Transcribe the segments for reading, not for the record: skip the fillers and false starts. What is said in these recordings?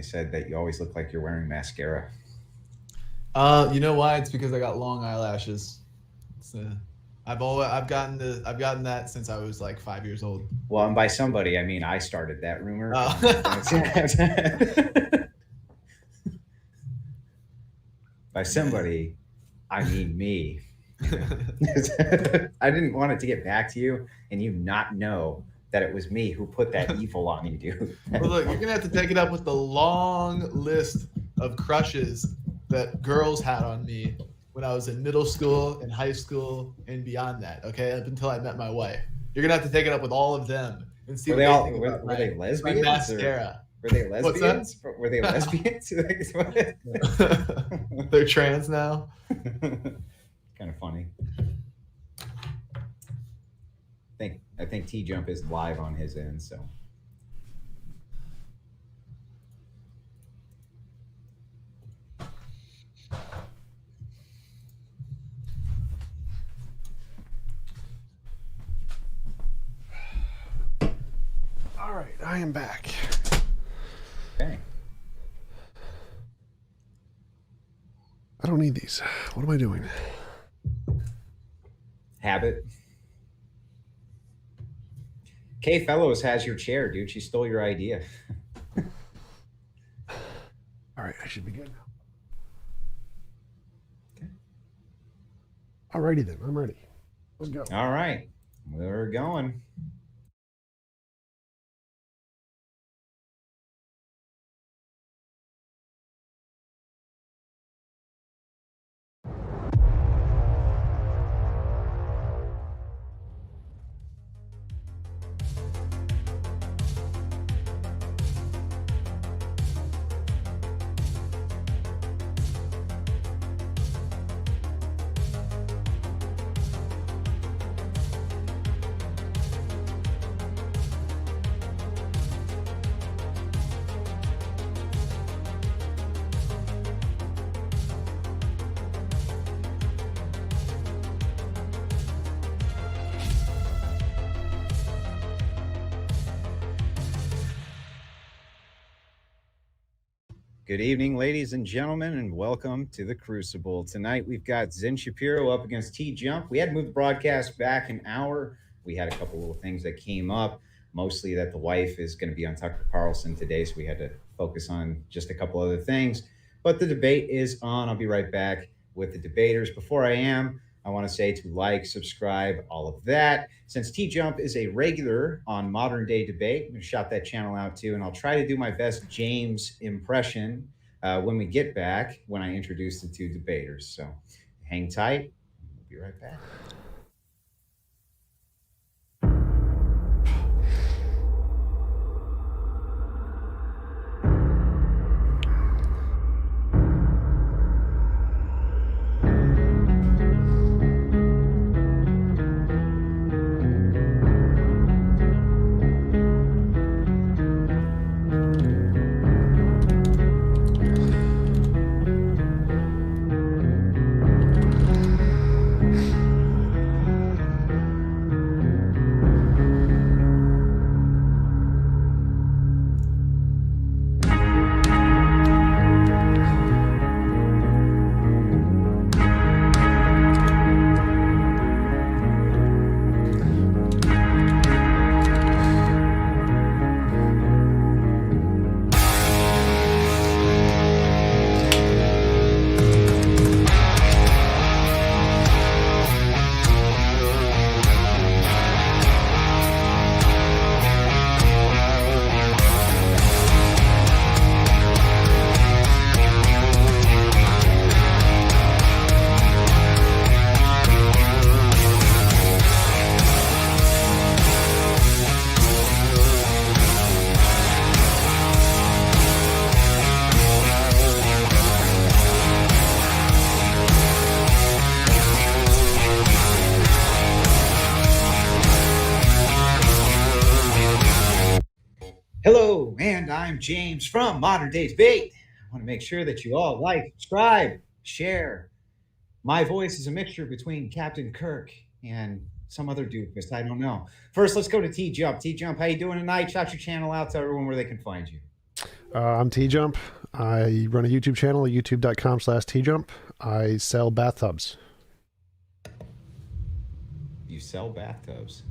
said that you always look like you're wearing mascara. You know why? It's because I got long eyelashes. It's, I've gotten that since I was like 5 years old. Well, and by somebody, I mean I started that rumor. By somebody, I mean me. I didn't want it to get back to you and you not know that it was me who put that evil on you, dude. Well, look, you're gonna have to take it up with the long list of crushes that girls had on me when I was in middle school and high school and beyond that. Okay, up until I met my wife. You're gonna have to take it up with all of them and see Were what they they all think about were they my lesbians? mascara. Were they What's that? lesbians? Were they lesbians? They're trans now. Kind of funny. I think TJump is live on his end, so. All right, I am back. Okay. I don't need these. What am I doing? Habit. Kay Fellows has your chair, dude. She stole your idea. All right, I should be good now. Okay. Alrighty then, I'm ready. Let's go. All right. We're going. Good evening, ladies and gentlemen, and welcome to the Crucible. Tonight we've got Zen Shapiro up against TJump. We had to move the broadcast back an hour. We had a couple little things that came up, mostly that the wife is going to be on Tucker Carlson today, so we had to focus on just a couple other things. But the debate is on. I'll be right back with the debaters. Before I want to say to like, subscribe, all of that. Since TJump is a regular on Modern Day Debate, I'm going to shout that channel out too, and I'll try to do my best James impression when we get back when I introduce the two debaters. So hang tight. We'll be right back. Hello, and I'm James from Modern Day Debate. I want to make sure that you all like, subscribe, share. My voice is a mixture between Captain Kirk and some other doofus. I don't know. First, let's go to TJump. TJump, how you doing tonight? Shout your channel out to everyone where they can find you. I'm TJump. I run a YouTube channel, youtube.com/TJump. I sell bathtubs. You sell bathtubs.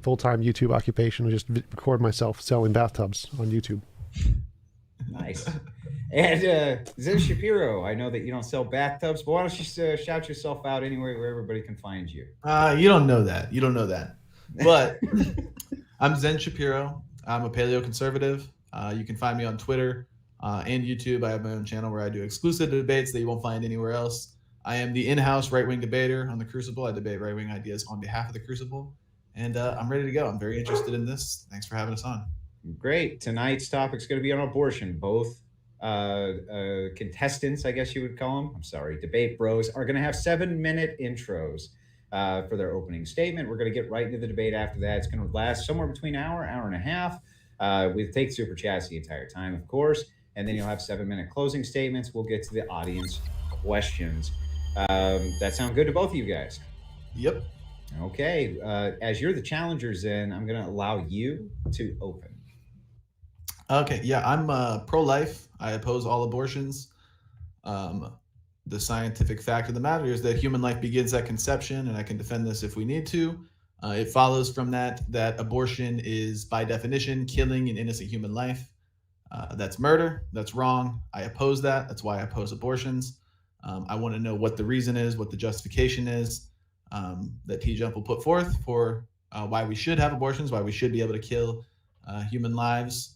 Full-time YouTube occupation. I just record myself selling bathtubs on YouTube. Nice. And Zen Shapiro, I know that you don't sell bathtubs, but why don't you shout yourself out anywhere where everybody can find you? You don't know that. You don't know that. But I'm Zen Shapiro. I'm a paleoconservative. You can find me on Twitter and YouTube. I have my own channel where I do exclusive debates that you won't find anywhere else. I am the in-house right-wing debater on the Crucible. I debate right-wing ideas on behalf of the Crucible. And I'm ready to go. I'm very interested in this. Thanks for having us on. Great. Tonight's topic is going to be on abortion. Both contestants, I guess you would call them, debate bros, are going to have 7-minute intros for their opening statement. We're going to get right into the debate after that. It's going to last somewhere between an hour and a half. We'll take super chats the entire time, of course, and then you'll have 7-minute closing statements. We'll get to the audience questions. That sound good to both of you guys? Yep. Okay. As you're the challengers, then I'm going to allow you to open. Okay, yeah, I'm pro-life. I oppose all abortions. The scientific fact of the matter is that human life begins at conception, and I can defend this if we need to. It follows from that abortion is, by definition, killing an innocent human life. That's murder. That's wrong. I oppose that. That's why I oppose abortions. I want to know what the reason is, what the justification is that TJump will put forth for why we should have abortions, why we should be able to kill human lives.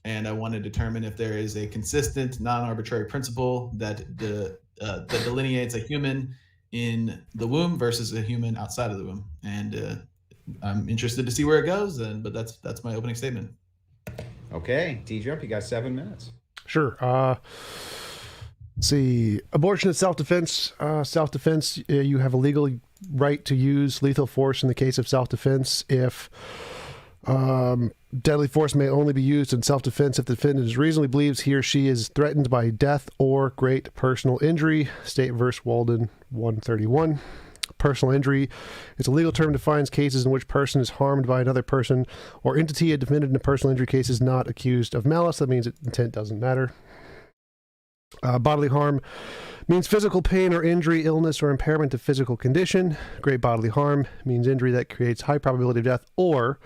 And I want to determine if there is a consistent, non-arbitrary principle that delineates a human in the womb versus a human outside of the womb. And I'm interested to see where it goes. But that's my opening statement. Okay, TJump, you got 7 minutes. Sure. Let's see. Abortion is self-defense. Self-defense, you have a legal right to use lethal force in the case of self-defense if deadly force may only be used in self-defense if the defendant reasonably believes he or she is threatened by death or great personal injury. State v. Walden 131. Personal injury is a legal term that defines cases in which a person is harmed by another person or entity. A defendant in a personal injury case is not accused of malice. That means intent doesn't matter. Bodily harm means physical pain or injury, illness, or impairment of physical condition. Great bodily harm means injury that creates high probability of death or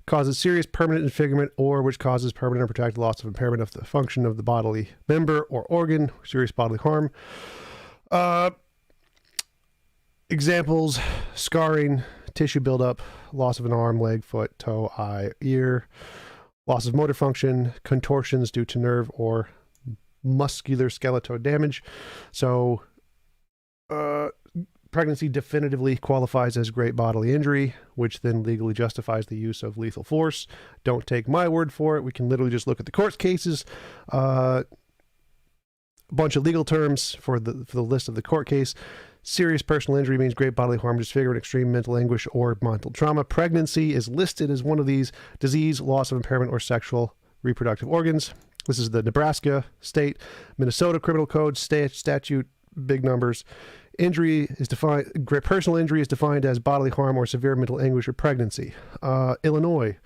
causes serious permanent disfigurement or which causes permanent or protracted loss of impairment of the function of the bodily member or organ. Serious bodily harm. Examples: scarring, tissue buildup, loss of an arm, leg, foot, toe, eye, ear, loss of motor function, contortions due to nerve or muscular skeletal damage. So pregnancy definitively qualifies as great bodily injury, which then legally justifies the use of lethal force. Don't take my word for it. We can literally just look at the court cases. A bunch of legal terms for the list of the court case. Serious personal injury means great bodily harm, disfigurement, extreme mental anguish, or mental trauma. Pregnancy is listed as one of these: disease, loss of impairment, or sexual reproductive organs. This is the Nebraska, state, Minnesota criminal code, statute, big numbers. Injury is defined, great personal injury is defined as bodily harm or severe mental anguish or pregnancy. Illinois,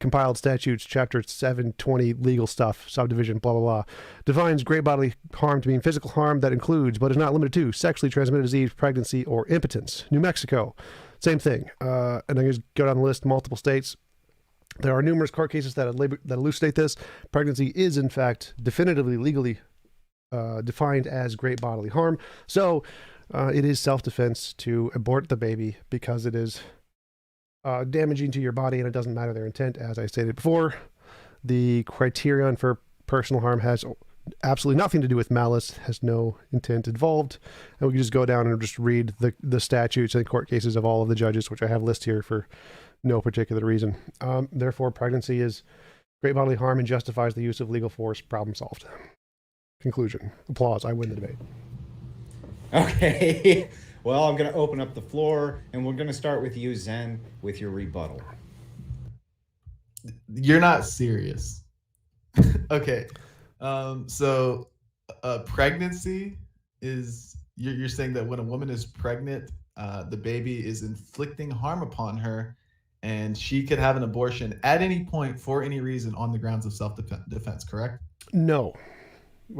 compiled statutes, chapter 720, legal stuff, subdivision, blah, blah, blah, defines great bodily harm to mean physical harm that includes, but is not limited to, sexually transmitted disease, pregnancy, or impotence. New Mexico, same thing. And I just go down the list, multiple states. There are numerous court cases that elucidate this. Pregnancy is, in fact, definitively legally defined as great bodily harm. So it is self-defense to abort the baby because it is damaging to your body and it doesn't matter their intent. As I stated before, the criterion for personal harm has absolutely nothing to do with malice, has no intent involved. And we can just go down and just read the statutes and court cases of all of the judges, which I have listed here for no particular reason. Therefore, pregnancy is great bodily harm and justifies the use of legal force. Problem solved. Conclusion. Applause. I win the debate. Okay. Well, I'm going to open up the floor, and we're going to start with you, Zen, with your rebuttal. You're not serious. Okay. So pregnancy is, you're saying that when a woman is pregnant, the baby is inflicting harm upon her, and she could have an abortion at any point for any reason on the grounds of self-defense, correct? No,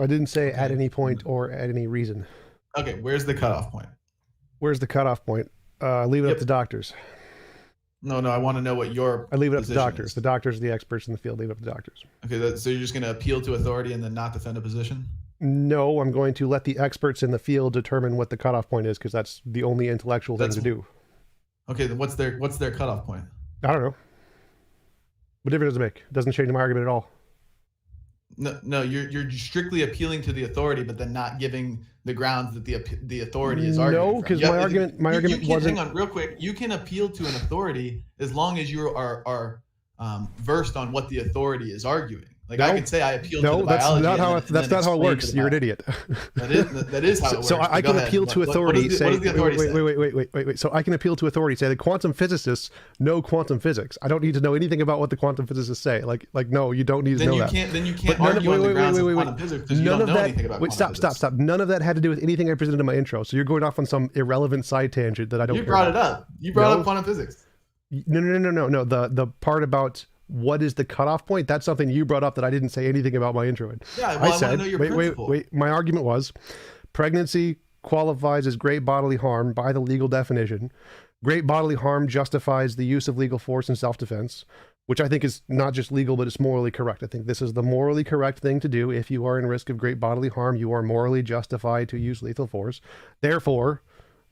I didn't say Okay. at any point or at any reason. Okay, where's the cutoff point? Where's the cutoff point? Leave it up Yep. to doctors. No, I want to know what your I leave it up to position doctors. is. The doctors are the experts in the field. Leave it up to doctors. Okay, so you're just going to appeal to authority and then not defend a position? No, I'm going to let the experts in the field determine what the cutoff point is because that's the only intellectual thing to do. Okay, then what's their cutoff point? I don't know. What difference does it make? It doesn't change my argument at all. No, you're strictly appealing to the authority, but then not giving the grounds that the authority is arguing. No, because my argument wasn't. Hang on, real quick. You can appeal to an authority as long as you are versed on what the authority is arguing. Like I could say I appeal to the biology. That's not how it works. You're an idiot. That is how it works. So I can appeal to authority. Wait. So I can appeal to authority. Say the quantum physicists know quantum physics. I don't need to know anything about what the quantum physicists say. Like no, you don't need to know that. Then you can't argue on the grounds of quantum physics because you don't know anything about quantum physics. Stop. None of that had to do with anything I presented in my intro. So you're going off on some irrelevant side tangent that I don't. You brought it up. You brought up quantum physics. No. The part about what is the cutoff point? That's something you brought up that I didn't say anything about my intro in. Yeah, well, I want to know your principle. Wait. My argument was pregnancy qualifies as great bodily harm by the legal definition. Great bodily harm justifies the use of legal force in self-defense, which I think is not just legal, but it's morally correct. I think this is the morally correct thing to do. If you are in risk of great bodily harm, you are morally justified to use lethal force. Therefore,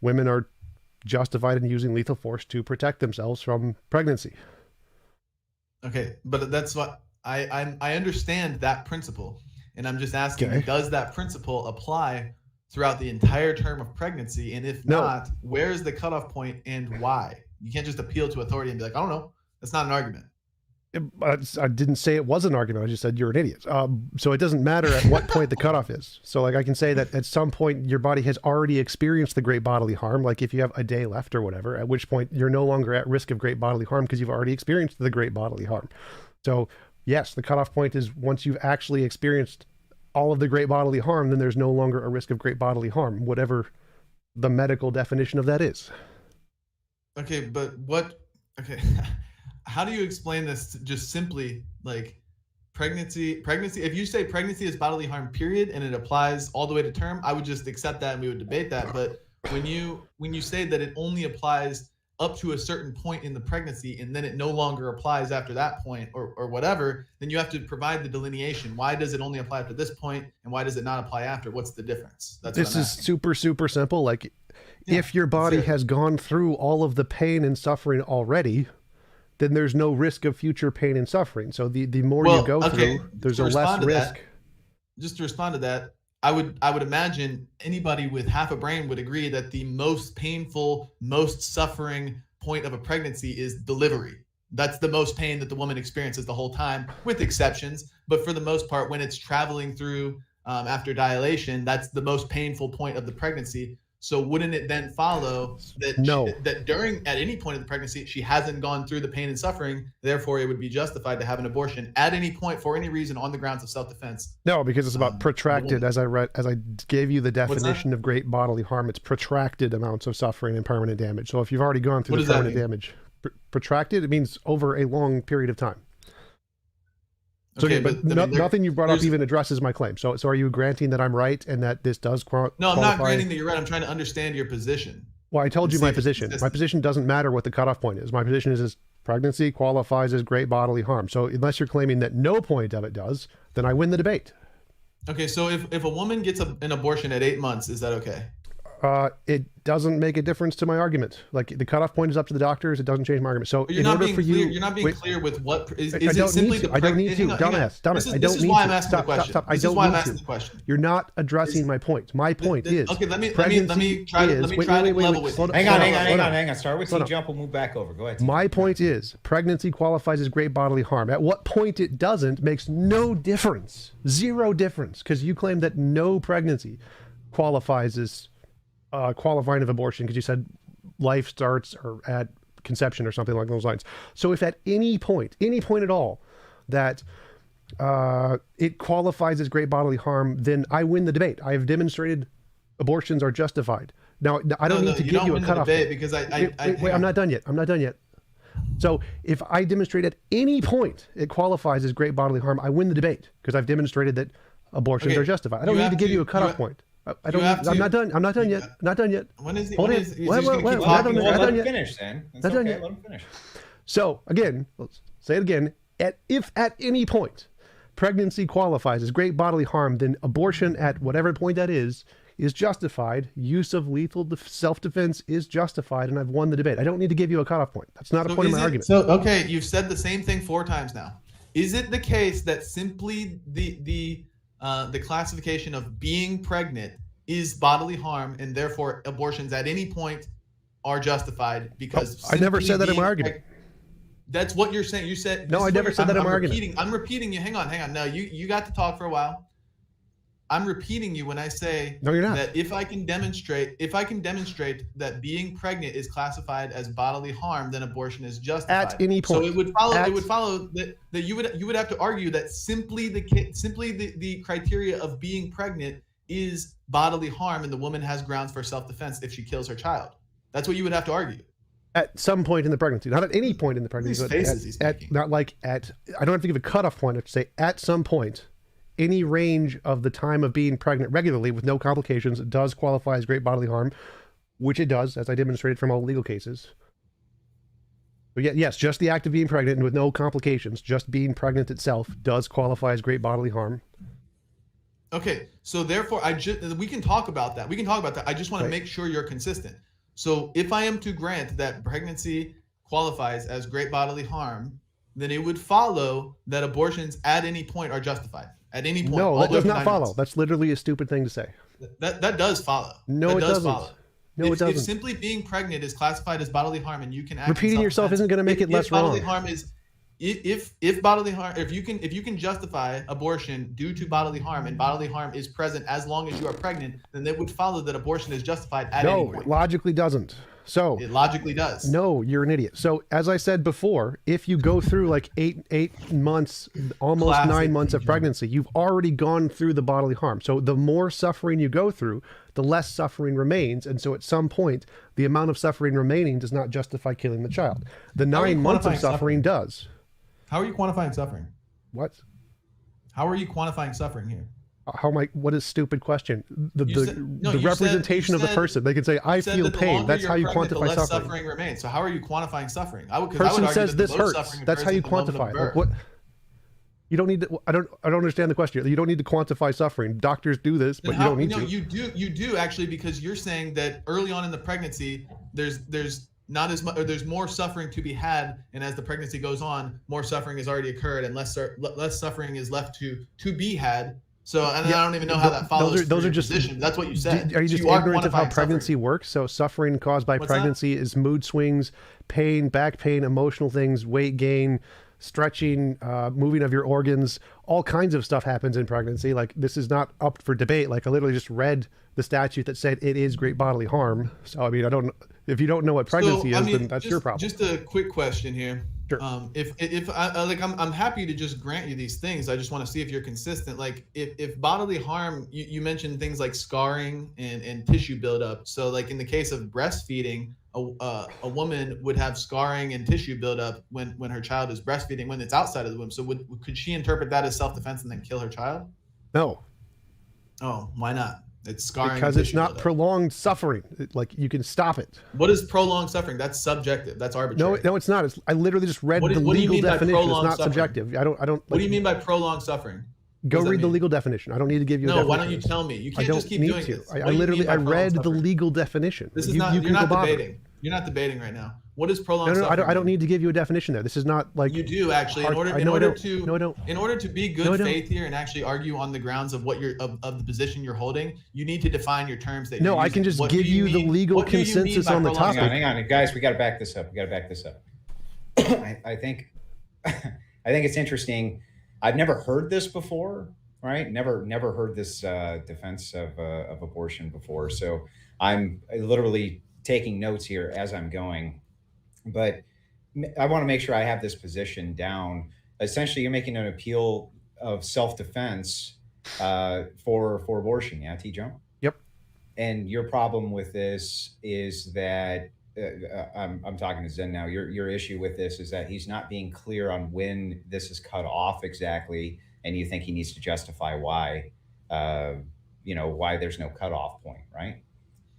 women are justified in using lethal force to protect themselves from pregnancy. Okay, but that's what I understand that principle, and I'm just asking, Okay. Does that principle apply throughout the entire term of pregnancy? And if not, where's the cutoff point and why? You can't just appeal to authority and be like, I don't know. That's not an argument. I didn't say it was an argument. I just said you're an idiot. So it doesn't matter at what point the cutoff is. So like I can say that at some point your body has already experienced the great bodily harm. Like if you have a day left or whatever, at which point you're no longer at risk of great bodily harm because you've already experienced the great bodily harm. So yes, the cutoff point is once you've actually experienced all of the great bodily harm, then there's no longer a risk of great bodily harm, whatever the medical definition of that is. Okay, but okay. How do you explain this just simply like pregnancy? If you say pregnancy is bodily harm, period, and it applies all the way to term, I would just accept that and we would debate that. But when you say that it only applies up to a certain point in the pregnancy and then it no longer applies after that point or whatever, then you have to provide the delineation. Why does it only apply after this point and why does it not apply after? What's the difference? This is super simple. Like if your body has gone through all of the pain and suffering already, then there's no risk of future pain and suffering. So the more you go through, there's a less risk. Just to respond to that, I would imagine anybody with half a brain would agree that the most painful, most suffering point of a pregnancy is delivery. That's the most pain that the woman experiences the whole time, with exceptions. But for the most part, when it's traveling through after dilation, that's the most painful point of the pregnancy. So wouldn't it then follow that at any point of the pregnancy, she hasn't gone through the pain and suffering, therefore it would be justified to have an abortion at any point for any reason on the grounds of self-defense? No, because it's about protracted, as I gave you the definition of great bodily harm, it's protracted amounts of suffering and permanent damage. So if you've already gone through the permanent damage, protracted, it means over a long period of time. So okay, but nothing you brought up even addresses my claim. So are you granting that I'm right and that this does qualify? No, I'm not granting that you're right. I'm trying to understand your position. Well, I told you my position. My position doesn't matter what the cutoff point is. My position is pregnancy qualifies as great bodily harm. So unless you're claiming that no point of it does, then I win the debate. Okay, so if a woman gets an abortion at 8 months, is that okay? It doesn't make a difference to my argument. Like the cutoff point is up to the doctors. It doesn't change my argument. So you're not being clear. You're not being clear with what is it simply the. I don't need to. Dumbass. This is why I'm asking the question. Stop. This is why I'm asking the question. You're not addressing my point. My point is. Okay, let me try to level with you. Hang on. Start with TJump. We'll move back over. Go ahead. My point is pregnancy qualifies as great bodily harm. At what point it doesn't makes no difference. Zero difference, because you claim that no pregnancy qualifies as qualifying of abortion because you said life starts or at conception or something like those lines. So if at any point at all that it qualifies as great bodily harm, then I win the debate. I have demonstrated abortions are justified. Now I don't need to give you a cutoff. Because wait, I'm not done yet. So if I demonstrate at any point it qualifies as great bodily harm, I win the debate because I've demonstrated that abortions are justified. I don't need to give you a cutoff point. I don't. I'm not done. I'm not done yet. Not done yet. When is he? Hold When on. is Wait, wait, wait, keep wait, talking? not Let done him yet. finish then. That's Not done okay. yet. Let him finish. So again, let's say it again. If at any point pregnancy qualifies as great bodily harm, then abortion at whatever point that is justified. Use of lethal self-defense is justified, and I've won the debate. I don't need to give you a cutoff point. That's not a point of my argument. So okay, you've said the same thing 4 times now. Is it the case that simply the classification of being pregnant is bodily harm, and therefore abortions at any point are justified? Because I never said that in my argument. That's what you're saying. You said no. I never said that in my argument. I'm repeating you. Hang on. No, you got to talk for a while. I'm repeating you when I say no, you're not. that if I can demonstrate that being pregnant is classified as bodily harm, then abortion is justified. At any point. So it would follow that you would have to argue that simply the criteria of being pregnant is bodily harm, and the woman has grounds for self-defense if she kills her child. That's what you would have to argue. At some point in the pregnancy, not at any point in the pregnancy. These faces he's making. Not like at. I don't have to give a cutoff point. I have to say at some point, any range of the time of being pregnant regularly with no complications does qualify as great bodily harm, which it does, as I demonstrated from all legal cases. But yes, just the act of being pregnant and with no complications, just being pregnant itself does qualify as great bodily harm. Okay, so therefore, we can talk about that. I just want to make sure you're consistent. So if I am to grant that pregnancy qualifies as great bodily harm, then it would follow that abortions at any point are justified. At any point. No, that does not follow. That's literally a stupid thing to say. That does follow. No, it doesn't. No, it doesn't. If simply being pregnant is classified as bodily harm, and you can act repeating yourself isn't going to make it less wrong. Bodily harm is if bodily harm, if you can justify abortion due to bodily harm, and bodily harm is present as long as you are pregnant, then it would follow that abortion is justified at any point. No, it logically doesn't. So it logically does. No, you're an idiot. So as I said before, if you go through like eight months, almost 9 months of pregnancy, you've already gone through the bodily harm. So the more suffering you go through, the less suffering remains. And so at some point, the amount of suffering remaining does not justify killing the child. The 9 months of suffering does. How are you quantifying suffering? What? How are you quantifying suffering here? How am I? What a stupid question. The representation of the person. They can say, "I feel pain." That's how you quantify suffering. Suffering remains. So how are you quantifying suffering? Person says this hurts. That's how you quantify. Like what? You don't need to. I don't understand the question. You don't need to quantify suffering. Doctors do this, but you don't need to. You do actually, because you're saying that early on in the pregnancy, there's not as much, or there's more suffering to be had, and as the pregnancy goes on, more suffering has already occurred, and less suffering is left to be had. So, and I don't even know how that follows. Those are just position. That's what you said. Are you just ignorant of how pregnancy works? So suffering caused by pregnancy is mood swings, pain, back pain, emotional things, weight gain, stretching, moving of your organs. All kinds of stuff happens in pregnancy. Like, this is not up for debate. Like, I literally just read the statute that said it is great bodily harm. So, I mean, if you don't know what pregnancy is, then that's your problem. Just a quick question here. Sure. If I like, I'm happy to just grant you these things. I just want to see if you're consistent. Like, if bodily harm, you mentioned things like scarring and tissue buildup. So, like in the case of breastfeeding, a woman would have scarring and tissue buildup when her child is breastfeeding, when it's outside of the womb. So could she interpret that as self-defense and then kill her child? No. Oh, why not? It's scarring because it's not prolonged suffering. Like, you can stop it. What is prolonged suffering? That's subjective. That's arbitrary. No, it's not. I literally just read the legal definition. It's not subjective. I don't. What do you mean by prolonged suffering? Go read the legal definition. I don't need to give you. No, why don't you tell me? You can't just keep doing this. I read the legal definition. This is not. You're not debating. You're not debating right now. What is prolonged suffering? No, I don't need to give you a definition there. This is not like you do actually. In order to be good faith here and actually argue on the grounds of what of the position you're holding, you need to define your terms. That I can just give you the legal consensus on the topic. Hang on, guys. We got to back this up. I think it's interesting. I've never heard this before, right? Never heard this defense of abortion before. So I'm literally taking notes here as I'm going, but I want to make sure I have this position down. Essentially, you're making an appeal of self-defense for abortion. Yeah, TJump? Yep. And your problem with this is that I'm talking to Zen now. Your issue with this is that he's not being clear on when this is cut off exactly, and you think he needs to justify why, uh, why there's no cutoff point, right?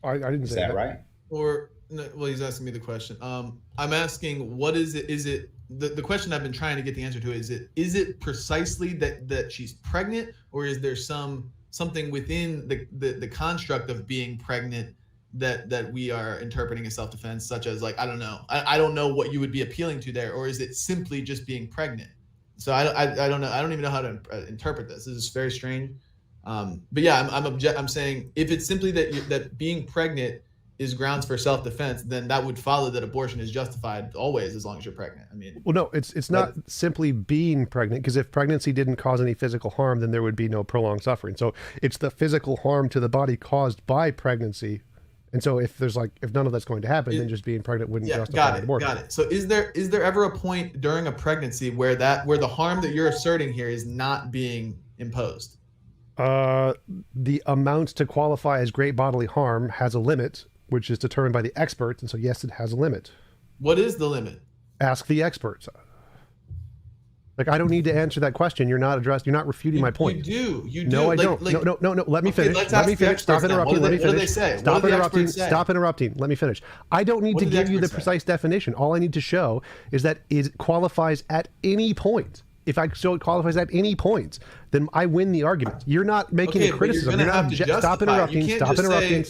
I didn't Is say that that. right? Or no, well, he's asking me the question. I'm asking, what is it? Is it the question I've been trying to get the answer to? Is it precisely that she's pregnant, or is there something within the construct of being pregnant that we are interpreting as self-defense, such as, like, I don't know, I don't know what you would be appealing to there, or is it simply just being pregnant? So I don't know. I don't even know how to interpret this. This is very strange. But yeah, I'm saying, if it's simply that being pregnant is grounds for self-defense, then that would follow that abortion is justified always as long as you're pregnant. I mean, Well, no, it's not simply being pregnant, because if pregnancy didn't cause any physical harm, then there would be no prolonged suffering. So it's the physical harm to the body caused by pregnancy. And so if none of that's going to happen, then just being pregnant wouldn't justify an abortion. Got it. So is there ever a point during a pregnancy where the harm that you're asserting here is not being imposed? The amount to qualify as great bodily harm has a limit, which is determined by the experts. And so, yes, it has a limit. What is the limit? Ask the experts. Like, I don't need to answer that question. You're not refuting my point. You do. No, I don't. No. Let me finish. Let me finish. Stop interrupting. Let me finish. What do they say? Stop interrupting. Stop interrupting. Let me finish. I don't need to give you the precise definition. All I need to show is that it qualifies at any point. If I show it qualifies at any point, then I win the argument. You're not making a criticism. You're not stop interrupting. Stop interrupting.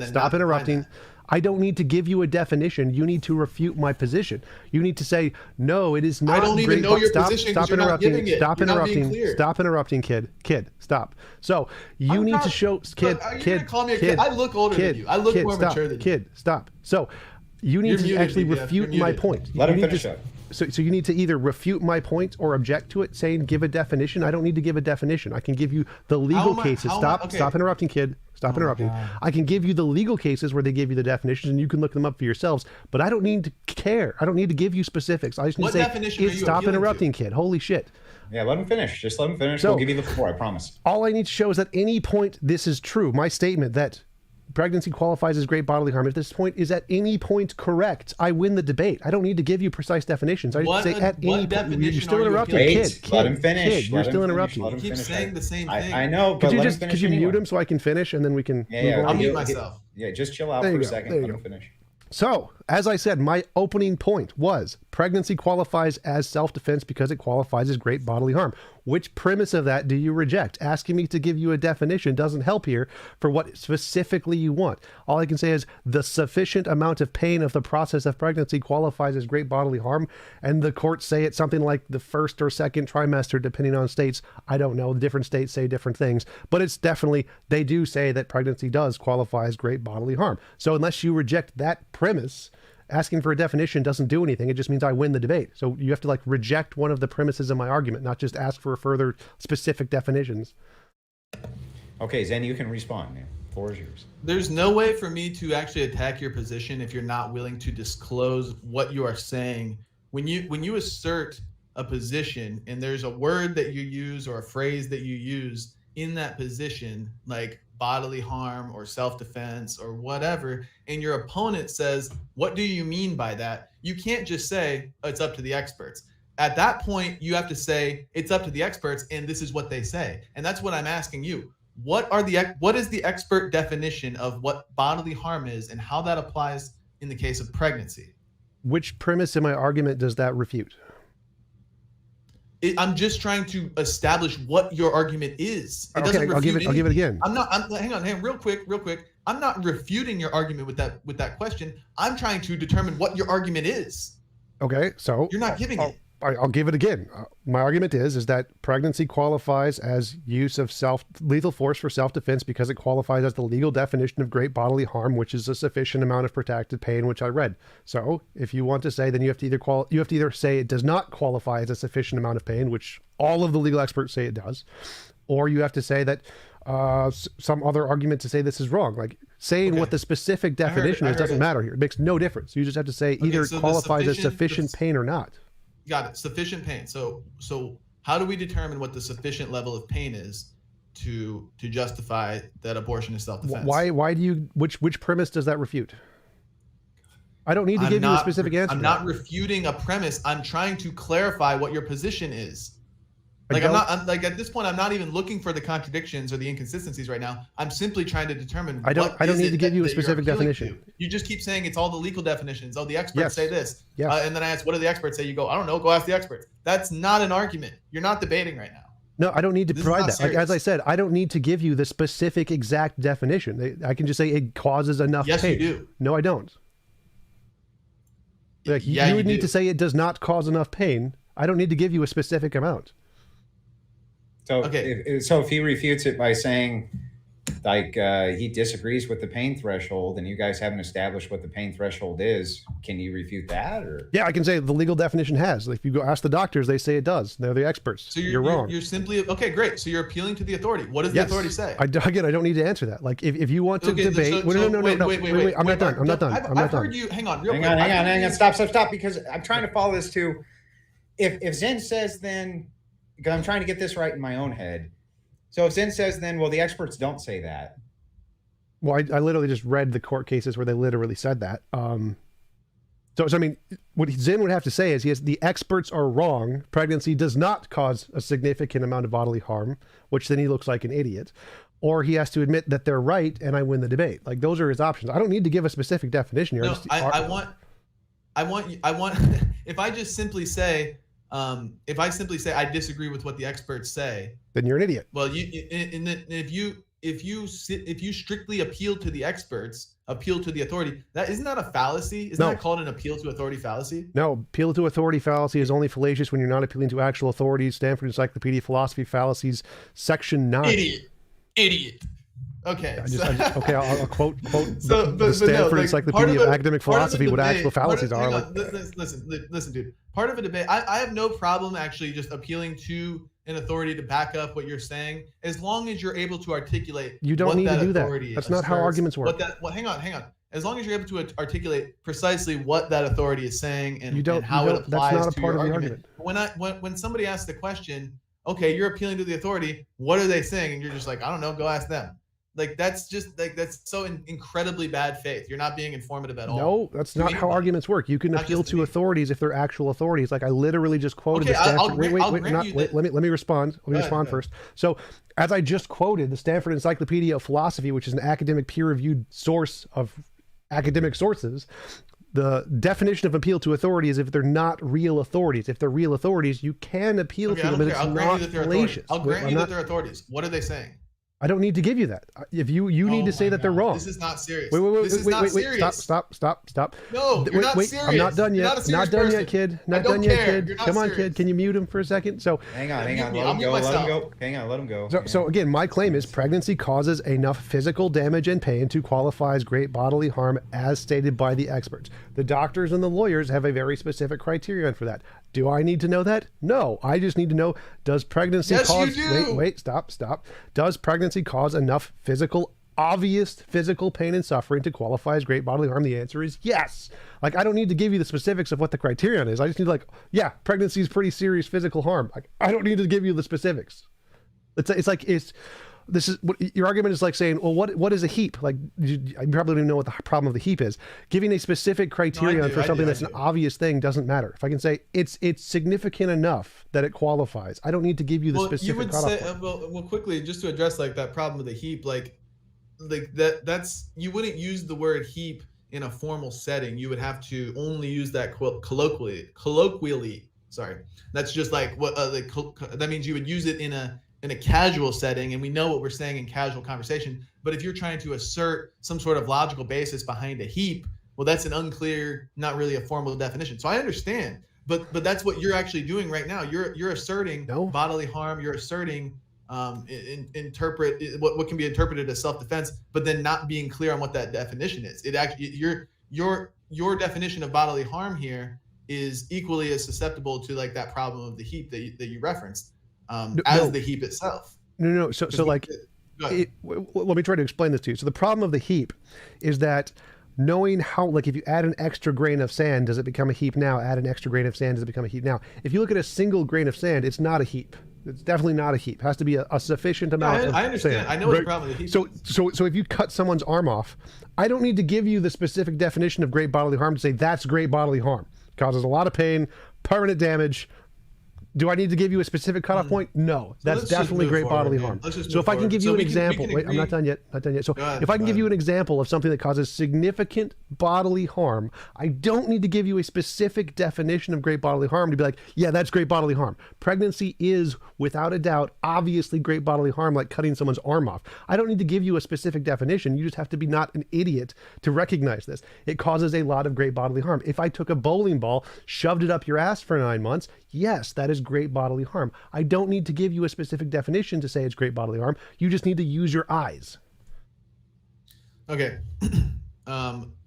Stop interrupting. I don't need to give you a definition. You need to refute my position. You need to say, no, it is not. I don't need to know your position because you're not giving it. Stop interrupting. Stop interrupting, kid. Stop. So you need to show, kid. Call me a kid. I look older than you. I look more mature than you. Kid, stop. So you need to actually refute my point. Let him finish up. So you need to either refute my point or object to it, saying give a definition. I don't need to give a definition. I can give you the legal cases. Stop interrupting, kid. Stop interrupting. I can give you the legal cases where they give you the definitions, and you can look them up for yourselves. But I don't need to care. I don't need to give you specifics. I just need to say, stop interrupting, kid. Holy shit. Yeah, let him finish. Just let him finish. So, we'll give you the floor, I promise. All I need to show is at any point this is true. My statement that pregnancy qualifies as great bodily harm, if this point is at any point correct, I win the debate. I don't need to give you precise definitions. I just say at any point. You're still interrupting. Kid, let him finish. You're still interrupting. He keeps saying the same thing. I know, but could you mute him so I can finish, and then we can move on? I'll mute myself. Yeah, just chill out for a second. Let him finish. So, as I said, my opening point was pregnancy qualifies as self-defense because it qualifies as great bodily harm. Which premise of that do you reject? Asking me to give you a definition doesn't help here for what specifically you want. All I can say is the sufficient amount of pain of the process of pregnancy qualifies as great bodily harm, and the courts say it's something like the first or second trimester, depending on states. I don't know. Different states say different things, but it's definitely, they do say that pregnancy does qualify as great bodily harm. So unless you reject that premise, asking for a definition doesn't do anything. It just means I win the debate. So you have to reject one of the premises of my argument, not just ask for further specific definitions. Okay, Zen, you can respond, man. Floor is yours. There's no way for me to actually attack your position if you're not willing to disclose what you are saying. When you assert a position and there's a word that you use or a phrase that you use in that position, like bodily harm or self-defense or whatever, and your opponent says, what do you mean by that? You can't just say, oh, it's up to the experts. At that point, you have to say, it's up to the experts, and this is what they say. And that's what I'm asking you. What is the expert definition of what bodily harm is and how that applies in the case of pregnancy? Which premise in my argument does that refute? I'm just trying to establish what your argument is. It doesn't refute anything. I'll give it again. Hang on, real quick. I'm not refuting your argument with that question. I'm trying to determine what your argument is. Okay, so you're not giving it. I'll give it again. My argument is that pregnancy qualifies as use of lethal force for self-defense because it qualifies as the legal definition of great bodily harm, which is a sufficient amount of protracted pain, which I read. So if you want to say, then you have to either say it does not qualify as a sufficient amount of pain, which all of the legal experts say it does, or you have to say that some other argument to say this is wrong. Like saying what the specific definition is doesn't matter here. It makes no difference. You just have to say either it qualifies as sufficient pain or not. Got it. Sufficient pain. So how do we determine what the sufficient level of pain is to justify that abortion is self-defense? Why do you which premise does that refute? I don't need to give you a specific answer. I'm not refuting a premise. I'm trying to clarify what your position is. Like I'm like at this point, I'm not even looking for the contradictions or the inconsistencies right now. I'm simply trying to determine. I don't need to give you a specific definition. You just keep saying it's all the legal definitions. Oh, the experts say this. Yes. And then I ask, what do the experts say? You go, I don't know. Go ask the experts. That's not an argument. You're not debating right now. No, I don't need to provide that. Like, as I said, I don't need to give you the specific exact definition. I can just say it causes enough pain. Yes, you do. No, I don't. Like, yeah, you would need to say it does not cause enough pain. I don't need to give you a specific amount. So, so if he refutes it by saying, like, he disagrees with the pain threshold, and you guys haven't established what the pain threshold is, can you refute that? Or yeah, I can say the legal definition has. Like, if you go ask the doctors, they say it does. They're the experts. So you're wrong. You're simply okay. Great. So you're appealing to the authority. What does the authority say? Again, I don't need to answer that. Like, if you want to debate, no. Wait. I'm not done. I'm not done. I've heard you. Hang on. Hang on. Stop. Because I'm trying to follow this too. If Zen says then, because I'm trying to get this right in my own head. So if Zen says then, well, the experts don't say that. Well, I literally just read the court cases where they literally said that. So I mean, what Zen would have to say is the experts are wrong. Pregnancy does not cause a significant amount of bodily harm, which then he looks like an idiot. Or he has to admit that they're right and I win the debate. Like, those are his options. I don't need to give a specific definition here. No, I want, if I just simply say, I disagree with what the experts say, then you're an idiot. Well, if you strictly appeal to the experts, appeal to the authority, isn't that a fallacy? Isn't that called an appeal to authority fallacy? No, appeal to authority fallacy is only fallacious when you're not appealing to actual authorities. Stanford Encyclopedia of Philosophy Fallacies, Section 9. Idiot. Okay. I'll quote the Stanford Encyclopedia of Academic Philosophy what actual fallacies are. Listen, dude. Part of a debate, I have no problem actually just appealing to an authority to back up what you're saying, as long as you're able to articulate. You don't need to do that. That's not how arguments work. Hang on. As long as you're able to articulate precisely what that authority is saying and how it applies that's not to a part your of the argument. argument. When somebody asks the question, okay, you're appealing to the authority, what are they saying? And you're just like, I don't know, go ask them. Like, that's so incredibly bad faith. You're not being informative at all. No, that's not how arguments work. You can appeal to authorities if they're actual authorities. Like, I literally just quoted the Stanford. Let me respond. Let me respond first. So, as I just quoted the Stanford Encyclopedia of Philosophy, which is an academic peer-reviewed source of academic sources, the definition of appeal to authority is if they're not real authorities. If they're real authorities, you can appeal to them, but it's not fallacious. I'll grant you that they're authorities. What are they saying? I don't need to give you that. If you need to say that they're wrong. This is not serious. Wait. Stop. No, you're not serious. I'm not done yet. Not done yet, kid. Not done yet, kid. Come on, serious. kid. Can you mute him for a second? So hang on. Let him go. Hang on, let him go. So again, my claim is pregnancy causes enough physical damage and pain to qualify as great bodily harm as stated by the experts. The doctors and the lawyers have a very specific criterion for that. Do I need to know that? No, I just need to know, does pregnancy cause... Wait, stop. Does pregnancy cause enough obvious physical pain and suffering to qualify as great bodily harm? The answer is yes. Like, I don't need to give you the specifics of what the criterion is. I just need pregnancy is pretty serious physical harm. Like, I don't need to give you the specifics. This is what your argument is like saying, well, what is a heap? Like, you probably don't even know what the problem of the heap is. Giving a specific criterion for something that's an obvious thing doesn't matter. If I can say it's significant enough that it qualifies, I don't need to give you the specific. You would say, well, quickly, just to address like that problem of the heap, like that's you wouldn't use the word heap in a formal setting. You would have to only use that colloquially. Sorry, that's just like what that means. You would use it in a casual setting, and we know what we're saying in casual conversation. But if you're trying to assert some sort of logical basis behind a heap, well, that's an unclear, not really a formal definition. So I understand, but that's what you're actually doing right now. You're asserting bodily harm. You're asserting interpret what can be interpreted as self-defense, but then not being clear on what that definition is. It actually your definition of bodily harm here is equally as susceptible to like that problem of the heap that you referenced. As the heap itself. No. So like, let me try to explain this to you. So the problem of the heap is that knowing how, like, if you add an extra grain of sand, does it become a heap now? Add an extra grain of sand, does it become a heap now? If you look at a single grain of sand, it's not a heap. It's definitely not a heap. It has to be a sufficient amount. I understand. Sand. I know what the problem with a heap is. So if you cut someone's arm off, I don't need to give you the specific definition of great bodily harm to say that's great bodily harm. Causes a lot of pain, permanent damage. Do I need to give you a specific cutoff point? No, that's definitely great bodily harm. So if I can give you an example, wait, I'm not done yet. So if I can give you an example of something that causes significant bodily harm, I don't need to give you a specific definition of great bodily harm to be like, yeah, that's great bodily harm. Pregnancy is, without a doubt, obviously great bodily harm, like cutting someone's arm off. I don't need to give you a specific definition. You just have to be not an idiot to recognize this. It causes a lot of great bodily harm. If I took a bowling ball, shoved it up your ass for 9 months, yes, that is great bodily harm. I don't need to give you a specific definition to say it's great bodily harm. You just need to use your eyes. Okay.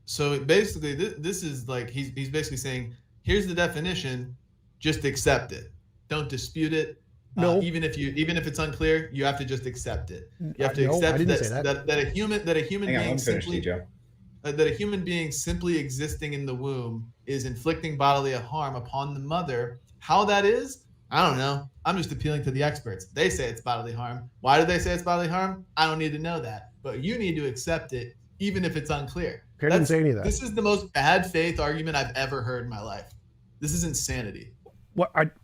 So basically, this is like he's basically saying, here's the definition, just accept it. Don't dispute it. No. Even if it's unclear, you have to just accept it. You have to accept that a human being simply that a human being simply existing in the womb is inflicting bodily harm upon the mother. How that is, I don't know. I'm just appealing to the experts. They say it's bodily harm. Why do they say it's bodily harm? I don't need to know that. But you need to accept it, even if it's unclear. I didn't say any of that. This is the most bad faith argument I've ever heard in my life. This is insanity.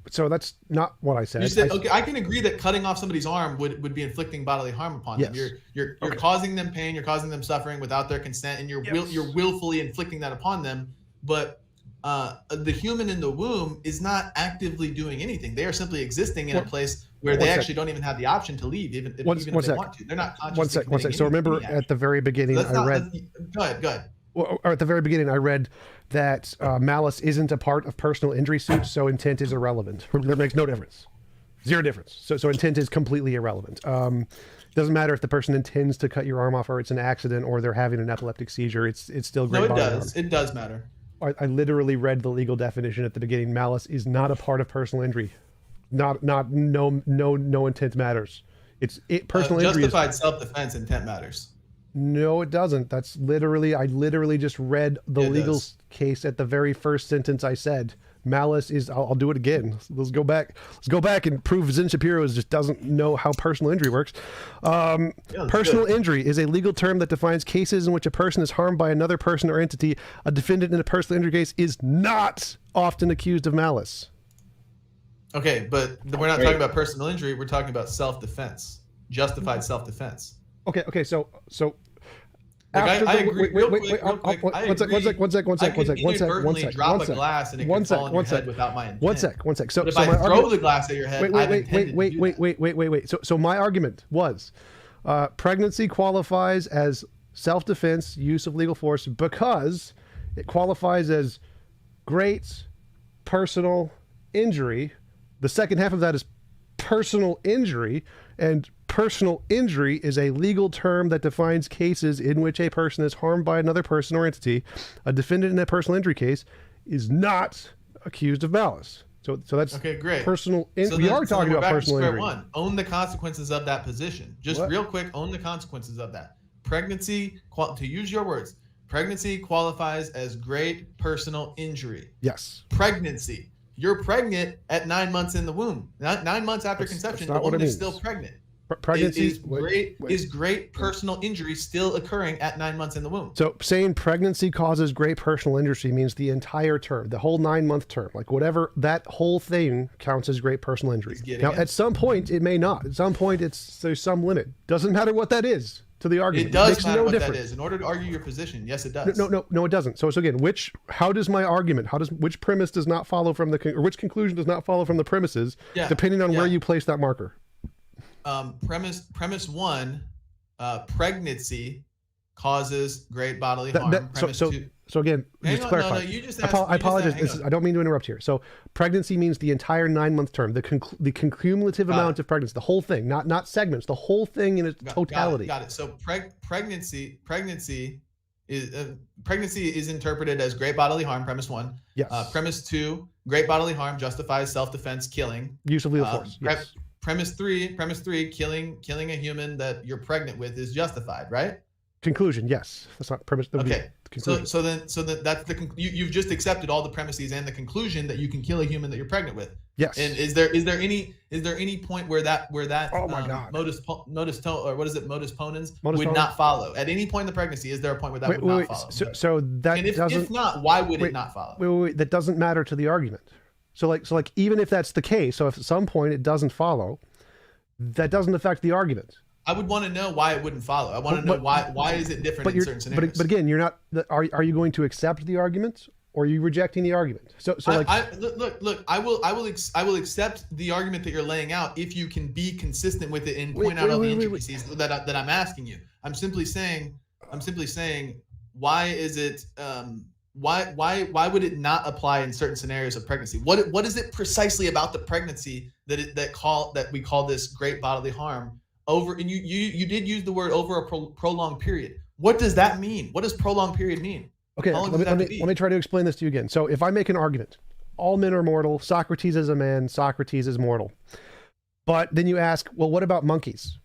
So that's not what I said. You said, okay, I can agree that cutting off somebody's arm would be inflicting bodily harm upon them. You're causing them pain, you're causing them suffering without their consent, and you're willfully inflicting that upon them. But the human in the womb is not actively doing anything. They are simply existing in a place where they actually don't even have the option to leave, even if they want to. They're not consciously One sec. So remember at the very beginning, Go ahead. Well, at the very beginning, I read that malice isn't a part of personal injury suits, so intent is irrelevant. It makes no difference. Zero difference. So intent is completely irrelevant. Doesn't matter if the person intends to cut your arm off or it's an accident or they're having an epileptic seizure. It's still great. No, it does. It does matter. I literally read the legal definition at the beginning. Malice is not a part of personal injury. No intent matters. Personal injury. Justified self-defense intent matters. No, it doesn't. I literally just read the legal case at the very first sentence I said. Malice is, I'll do it again. Let's go back and prove Zen Shapiro just doesn't know how personal injury works. Personal injury is a legal term that defines cases in which a person is harmed by another person or entity. A defendant in a personal injury case is not often accused of malice. Okay, but we're not talking about personal injury. We're talking about self-defense, justified self-defense. Okay, so I agree. One sec. Drop a glass and it can fall on your head without my intent. One sec. So if I throw the glass at your head, wait. So my argument was, pregnancy qualifies as self-defense, use of legal force, because it qualifies as great personal injury. The second half of that is personal injury, and personal injury is a legal term that defines cases in which a person is harmed by another person or entity. A defendant in a personal injury case is not accused of malice. So that's okay. Great. Personal. We are talking about personal injury. Own the consequences of that position. Just real quick, own the consequences of that. Pregnancy, to use your words, pregnancy qualifies as great personal injury. Yes. Pregnancy. You're pregnant at 9 months in the womb. 9 months after conception, the woman is still pregnant. Pregnancy is great personal injury still occurring at 9 months in the womb. So saying pregnancy causes great personal injury means the entire term, the whole 9 month term, like whatever, that whole thing counts as great personal injury. Now, at some point, it may not. At some point, there's some limit. Doesn't matter what that is to the argument. It does matter what that is. In order to argue your position, yes, it does. No, it doesn't. So again, how does my argument, which premise does not follow from or which conclusion does not follow from the premises, depending on where you place that marker? Premise one, pregnancy causes great bodily harm. So again, just to clarify. You just I apologize. I don't mean to interrupt here. So pregnancy means the entire 9 month term, the cumulative amount of pregnancy, the whole thing, not segments, the whole thing in its totality. Got it. So pregnancy is interpreted as great bodily harm. Premise one. Yes. Premise two, great bodily harm justifies self-defense, killing. Use of lethal force. Yes. Premise three, killing a human that you're pregnant with is justified, right? Conclusion, yes. That's not premise. Okay. So then that's you've just accepted all the premises and the conclusion that you can kill a human that you're pregnant with. Yes. And is there any point where that oh my God. modus ponens would not follow at any point in the pregnancy? Is there a point where that would not follow? So that and doesn't. If not, why would it not follow? Wait, that doesn't matter to the argument. So like even if that's the case, so if at some point it doesn't follow, that doesn't affect the argument. I would want to know why it wouldn't follow. I want to know why is it different in certain scenarios. But again, you're not. Are you going to accept the argument, or are you rejecting the argument? So look. I will accept the argument that you're laying out if you can be consistent with it and point out all the intricacies that I'm asking you. I'm simply saying, why is it? Why would it not apply in certain scenarios of pregnancy? What is it precisely about the pregnancy that we call this great bodily harm? Over, and you did use the word over a prolonged period. What does that mean? What does prolonged period mean? Okay, let me try to explain this to you again. So if I make an argument, all men are mortal, Socrates is a man, Socrates is mortal. But then you ask, well, what about monkeys?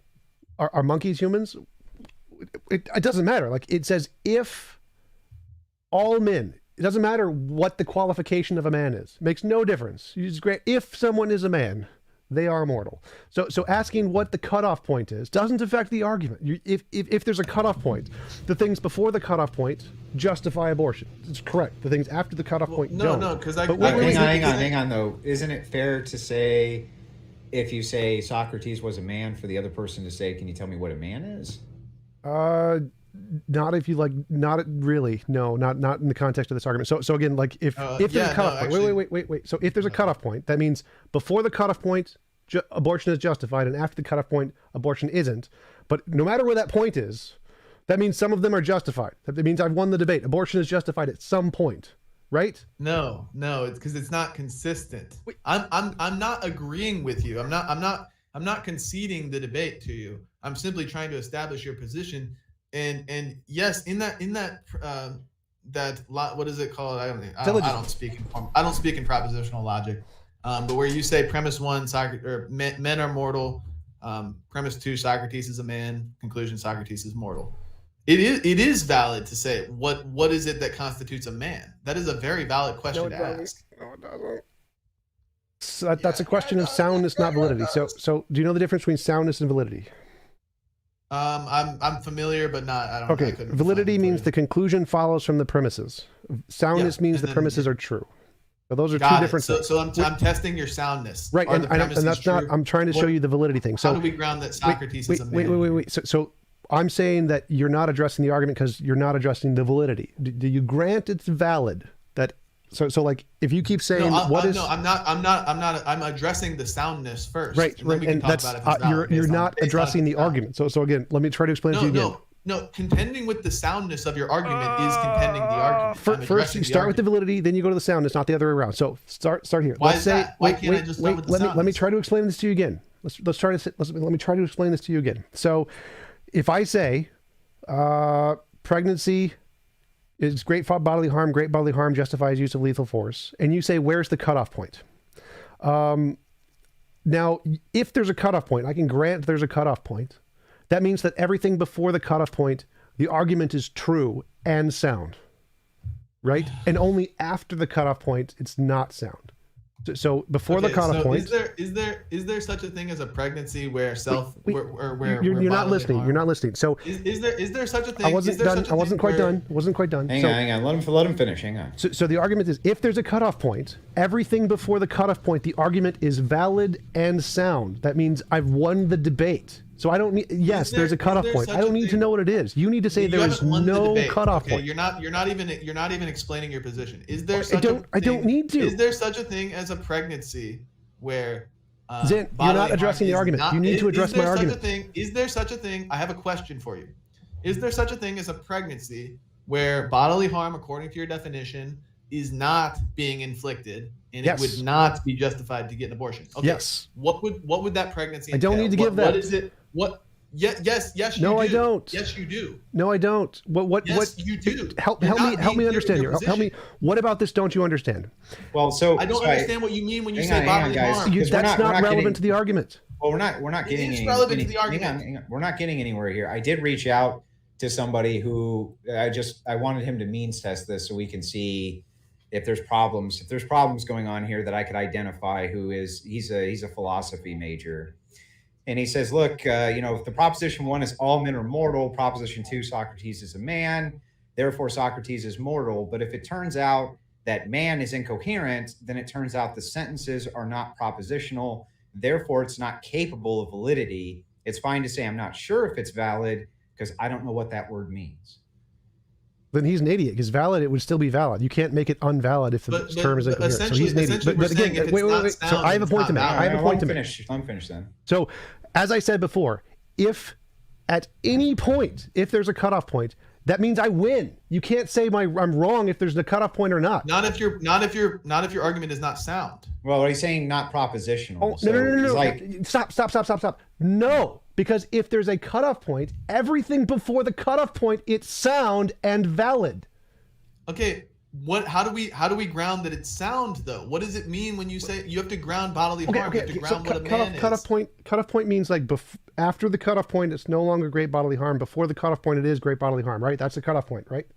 Are monkeys humans? It doesn't matter. Like it says, if all men, it doesn't matter what the qualification of a man is. It makes no difference. If someone is a man, they are mortal. So asking what the cutoff point is doesn't affect the argument. If there's a cutoff point, the things before the cutoff point justify abortion. It's correct. The things after the cutoff point don't. No, because hang on though. Isn't it fair to say, if you say Socrates was a man, for the other person to say, can you tell me what a man is? Not if you like, not really. No, not in the context of this argument. So again, like if there's a cutoff point, wait. So if there's a cutoff point, that means before the cutoff point, abortion is justified, and after the cutoff point, abortion isn't. But no matter where that point is, that means some of them are justified. That means I've won the debate. Abortion is justified at some point, right? No, it's because it's not consistent. I'm not agreeing with you. I'm not conceding the debate to you. I'm simply trying to establish your position. And yes, in that what is it called? I don't speak in propositional logic. But where you say premise 1, men are mortal, premise 2, Socrates is a man, conclusion, Socrates is mortal. It is valid to say what is it that constitutes a man? That is a very valid question to ask. No, it doesn't. So that's a question of soundness, not validity. So do you know the difference between soundness and validity? I'm familiar, but not. I don't. Okay. Validity means the conclusion follows from the premises. Soundness means the premises are true. So those are two different things. So I'm testing your soundness. Right, and that's true? Not. I'm trying to show you the validity thing. So how do we ground that Socrates is a man? Wait. So I'm saying that you're not addressing the argument because you're not addressing the validity. Do you grant it's valid that? So like if you keep saying I'm addressing the soundness first. Right. And that's you're not addressing the argument. So again, let me try to explain it to you again. No, contending with the soundness of your argument is contending the argument. First, you start with the validity, then you go to the soundness, not the other way around. So start here. Why is that? Why can't I just start with the soundness? Let me try to explain this to you again. Let me try to explain this to you again. So, if I say pregnancy is great bodily harm justifies use of lethal force, and you say where's the cutoff point? Now, if there's a cutoff point, I can grant there's a cutoff point. That means that everything before the cutoff point, the argument is true and sound, right? And only after the cutoff point, it's not sound. So before the cutoff point, is there such a thing as a pregnancy where you're not listening? You're not listening. So is there such a thing? I wasn't quite done. Hang on. Let him finish. Hang on. So the argument is, if there's a cutoff point, everything before the cutoff point, the argument is valid and sound. That means I've won the debate. So I don't need. Yes, there's a cutoff point. I don't need to know what it is. You need to say there is no cutoff point. You're not even explaining your position. Is there? I don't need to. Is there such a thing as a pregnancy where? Zen, you're not addressing the argument. You need to address my argument. Is there such a thing? I have a question for you. Is there such a thing as a pregnancy where bodily harm, according to your definition, is not being inflicted, and it would not be justified to get an abortion? Okay. Yes. What would that pregnancy entail? I don't need to give that. What is it? What? Yes, you do. No, I don't. Yes, you do. No, I don't. Yes, you do. Help me understand here. Help me. What about this don't you understand? Well, I don't understand what you mean when you say bodily harm. That's not relevant to the argument. Well, we're not getting relevant to the argument. Hang on. We're not getting anywhere here. I did reach out to somebody who I wanted him to means test this so we can see if there's problems going on here that I could identify. He's a philosophy major. And he says, look, if the proposition 1 is all men are mortal, proposition 2, Socrates is a man, therefore Socrates is mortal. But if it turns out that man is incoherent, then it turns out the sentences are not propositional, therefore it's not capable of validity. It's fine to say I'm not sure if it's valid because I don't know what that word means. Then he's an idiot, because valid, it would still be valid. You can't make it unvalid if the term is incoherent. So he's an idiot. But again, wait. So I have a point to make. I have a point to make. Let me finish then. So, as I said before, if at any point, if there's a cutoff point, that means I win. You can't say I'm wrong if there's a cutoff point or not. Not if your argument is not sound. Well, he's saying not propositional. Oh, so no. Like... Stop. No, because if there's a cutoff point, everything before the cutoff point, it's sound and valid. Okay, how do we ground that it's sound though? What does it mean when you say you have to ground bodily harm? You have to ground what a man is. Cutoff point means like after the cutoff point, it's no longer great bodily harm. Before the cutoff point, it is great bodily harm, right? That's the cutoff point, right?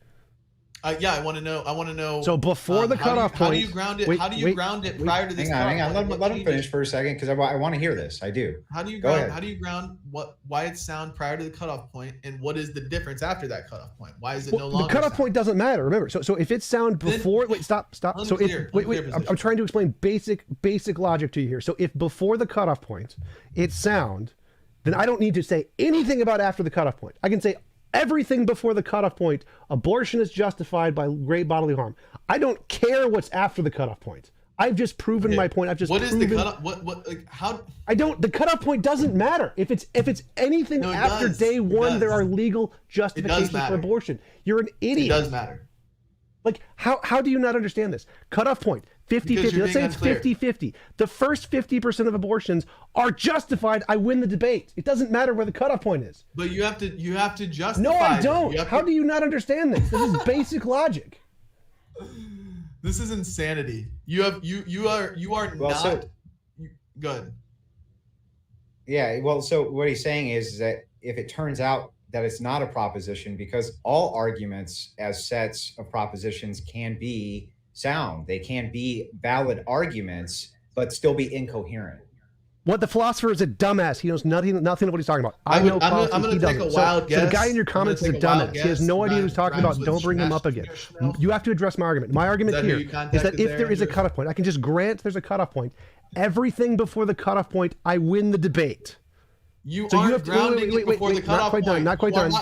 Yeah, I want to know. So before the cutoff point, how do you ground it? How do you ground it prior to this? Hang on. Let him finish for a second because I want to hear this. I do. How do you ground why it's sound prior to the cutoff point, and what is the difference after that cutoff point? Why is it no longer? The cutoff point doesn't matter. Remember. So if it's sound before, stop. So I'm trying to explain basic logic to you here. So if before the cutoff point it's sound, then I don't need to say anything about after the cutoff point. I can say everything before the cutoff point, abortion is justified by great bodily harm. I don't care what's after the cutoff point. I've just proven my point. What is the cutoff? How? I don't. The cutoff point doesn't matter. If it's anything after day 1, there are legal justifications for abortion. You're an idiot. It does matter. Like how do you not understand this? Cutoff point 50-50. Let's say it's 50-50. The first 50% of abortions are justified. I win the debate. It doesn't matter where the cutoff point is. But you have to justify. No, I don't. How do you not understand this? This is basic logic. This is insanity. You are not good. Yeah. Well, so what he's saying is that if it turns out that it's not a proposition, because all arguments as sets of propositions can be sound. They can be valid arguments, but still be incoherent. What the philosopher is a dumbass. He knows nothing of what he's talking about. I'm going to take a wild guess. So the guy in your comments is a dumbass. He has no idea what he's talking about. Don't bring him up again. You have to address my argument. My argument here is that if there is a cutoff point, I can just grant there's a cutoff point. Everything before the cutoff point, I win the debate. You aren't grounding it before the cutoff point. Not quite done.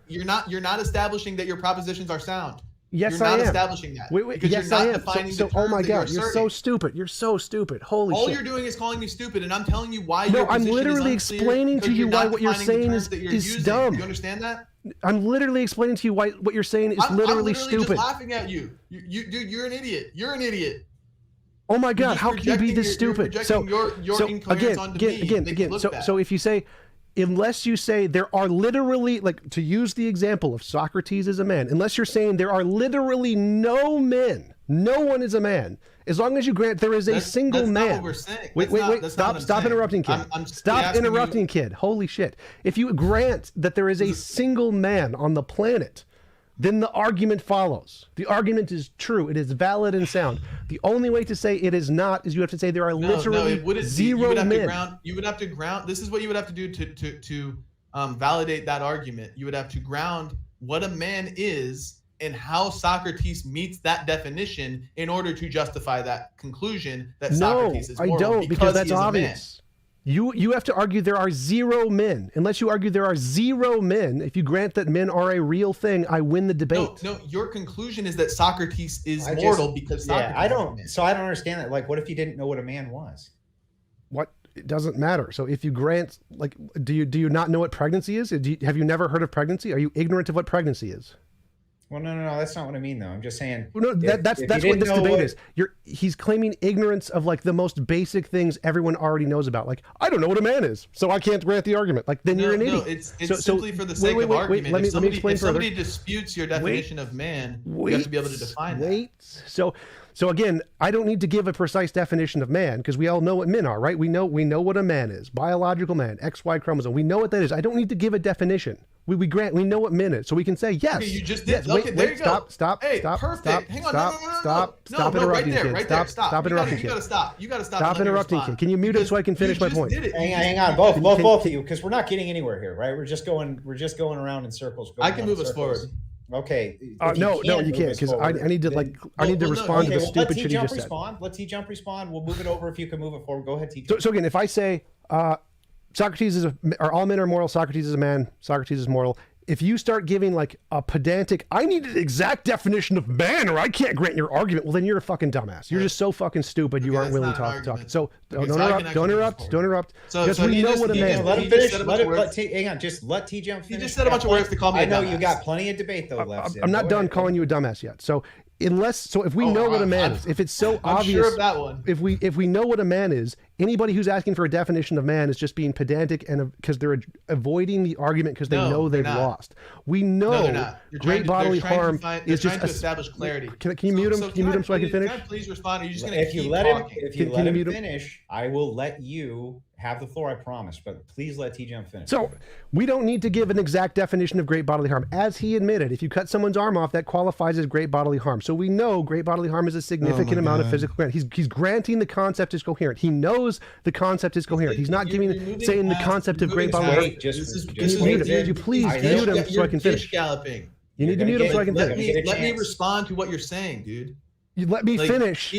You're not establishing that your propositions are sound. Yes, I am. You're not establishing that. Because yes, I am. So oh my God, you're so stupid. You're so stupid. Holy shit. All you're doing is calling me stupid, and I'm telling you why. No, I'm literally explaining to you why what you're saying is dumb. Do you understand that? I'm literally explaining to you why what you're saying is literally stupid. I'm just laughing at you. Dude, you're an idiot. You're an idiot. Oh my God, how can you be this stupid? So again. So if you say, unless you say there are literally, like, to use the example of Socrates as a man, unless you're saying there are literally no men, no one is a man, as long as you grant there is a single man. Not what we're saying. Wait, stop interrupting, kid. Stop interrupting, kid. Holy shit. If you grant that there is a single man on the planet, then the argument follows. The argument is true. It is valid and sound. The only way to say it is not is you have to say there are literally zero men. You would have to ground. This is what you would have to do to validate that argument. You would have to ground what a man is and how Socrates meets that definition in order to justify that conclusion that Socrates is moral. I don't, because that's obvious. You have to argue there are zero men. Unless you argue there are zero men, if you grant that men are a real thing, I win the debate. No, your conclusion is that Socrates is mortal because Socrates I don't understand that. Like, what if you didn't know what a man was? What? It doesn't matter. So if you grant, like, do you not know what pregnancy is? Have you never heard of pregnancy? Are you ignorant of what pregnancy is? Well, no, that's not what I mean, though. I'm just saying. Well, no, that's what this debate is. He's claiming ignorance of, like, the most basic things everyone already knows about. Like, I don't know what a man is, so I can't grant the argument. Like, then you're an idiot. No, it's simply for the sake of argument. Let me explain if somebody disputes your definition of man, you have to be able to define that. So again, I don't need to give a precise definition of man because we all know what men are, right? We know what a man is. Biological man, XY chromosome. We know what that is. I don't need to give a definition. We know what minute, so we can say yes. Okay, you just yes. did. Okay, there you go. Stop. Hey, Stop. perfect. Stop. Hang on. Stop. No, Stop interrupting, right there, kid. right there. Stop interrupting, kid. You gotta stop. You gotta stop. Stop interrupting, kid. Can you mute him so I can finish my point? Hang on, both of you, because we're not getting anywhere here, right? We're just going around in circles. I can move us forward. Okay. No, you can't, because I need to respond to the stupid shit you just said. Let TJump respond. We'll move it over if you can move it forward. Go ahead, TJump. So again, if I say Socrates are all men are mortal, Socrates is a man, Socrates is mortal. If you start giving like a pedantic, I need an exact definition of man or I can't grant your argument, well then you're a fucking dumbass. You're just so fucking stupid you aren't willing to talk. So don't interrupt. Because we know what a man is. Let him finish. Hang on, just let TJump finish. He just said a bunch of words to call me a dumbass. I know you got plenty of debate though left. I'm not done calling you a dumbass yet. So if we know what a man is, if it's so obvious, I'm sure of that one. If we know what a man is, anybody who's asking for a definition of man is just being pedantic and because they're avoiding the argument because they know they've lost. We know great bodily harm is just to establish clarity. Can you mute him? Can you mute him so I can finish? Can I please respond? Or are you just going to keep talking? If you let him finish, I will let you have the floor, I promise, but please let TJump finish. So we don't need to give an exact definition of great bodily harm. As he admitted, if you cut someone's arm off, that qualifies as great bodily harm. So we know great bodily harm is a significant amount of physical grant. He's granting the concept is coherent. He knows the concept is coherent. He's not saying the concept of great bodily harm. Can you please mute him so I can finish? You need to mute him so I can finish. Let me respond to what you're saying, dude. You let me finish.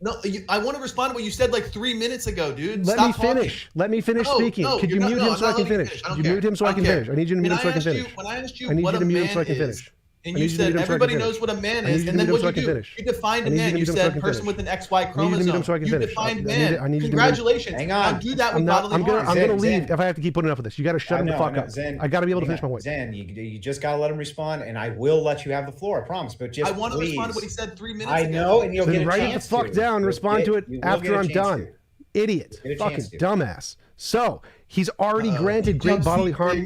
No, I want to respond to what you said like 3 minutes ago, dude. Let me finish. Let me finish speaking. Could you mute him so I can finish? Could you mute him so I can finish? I need you to mute him so I can finish. When I asked you what a man is, and you said everybody knows what a man is, and then what you do, you defined a man. You said person with an XY chromosome. You defined man. Congratulations. Hang on. Now do that with bodily harm. I'm going to leave if I have to keep putting up with this. You got to shut him the fuck up. I got to be able to finish my point. Zen, you just got to let him respond, and I will let you have the floor. I promise. But just I want to respond to what he said 3 minutes ago. I know, and you'll get a chance to. Write it the fuck down. Respond to it after I'm done. Idiot. Fucking dumbass. So he's already granted great bodily harm.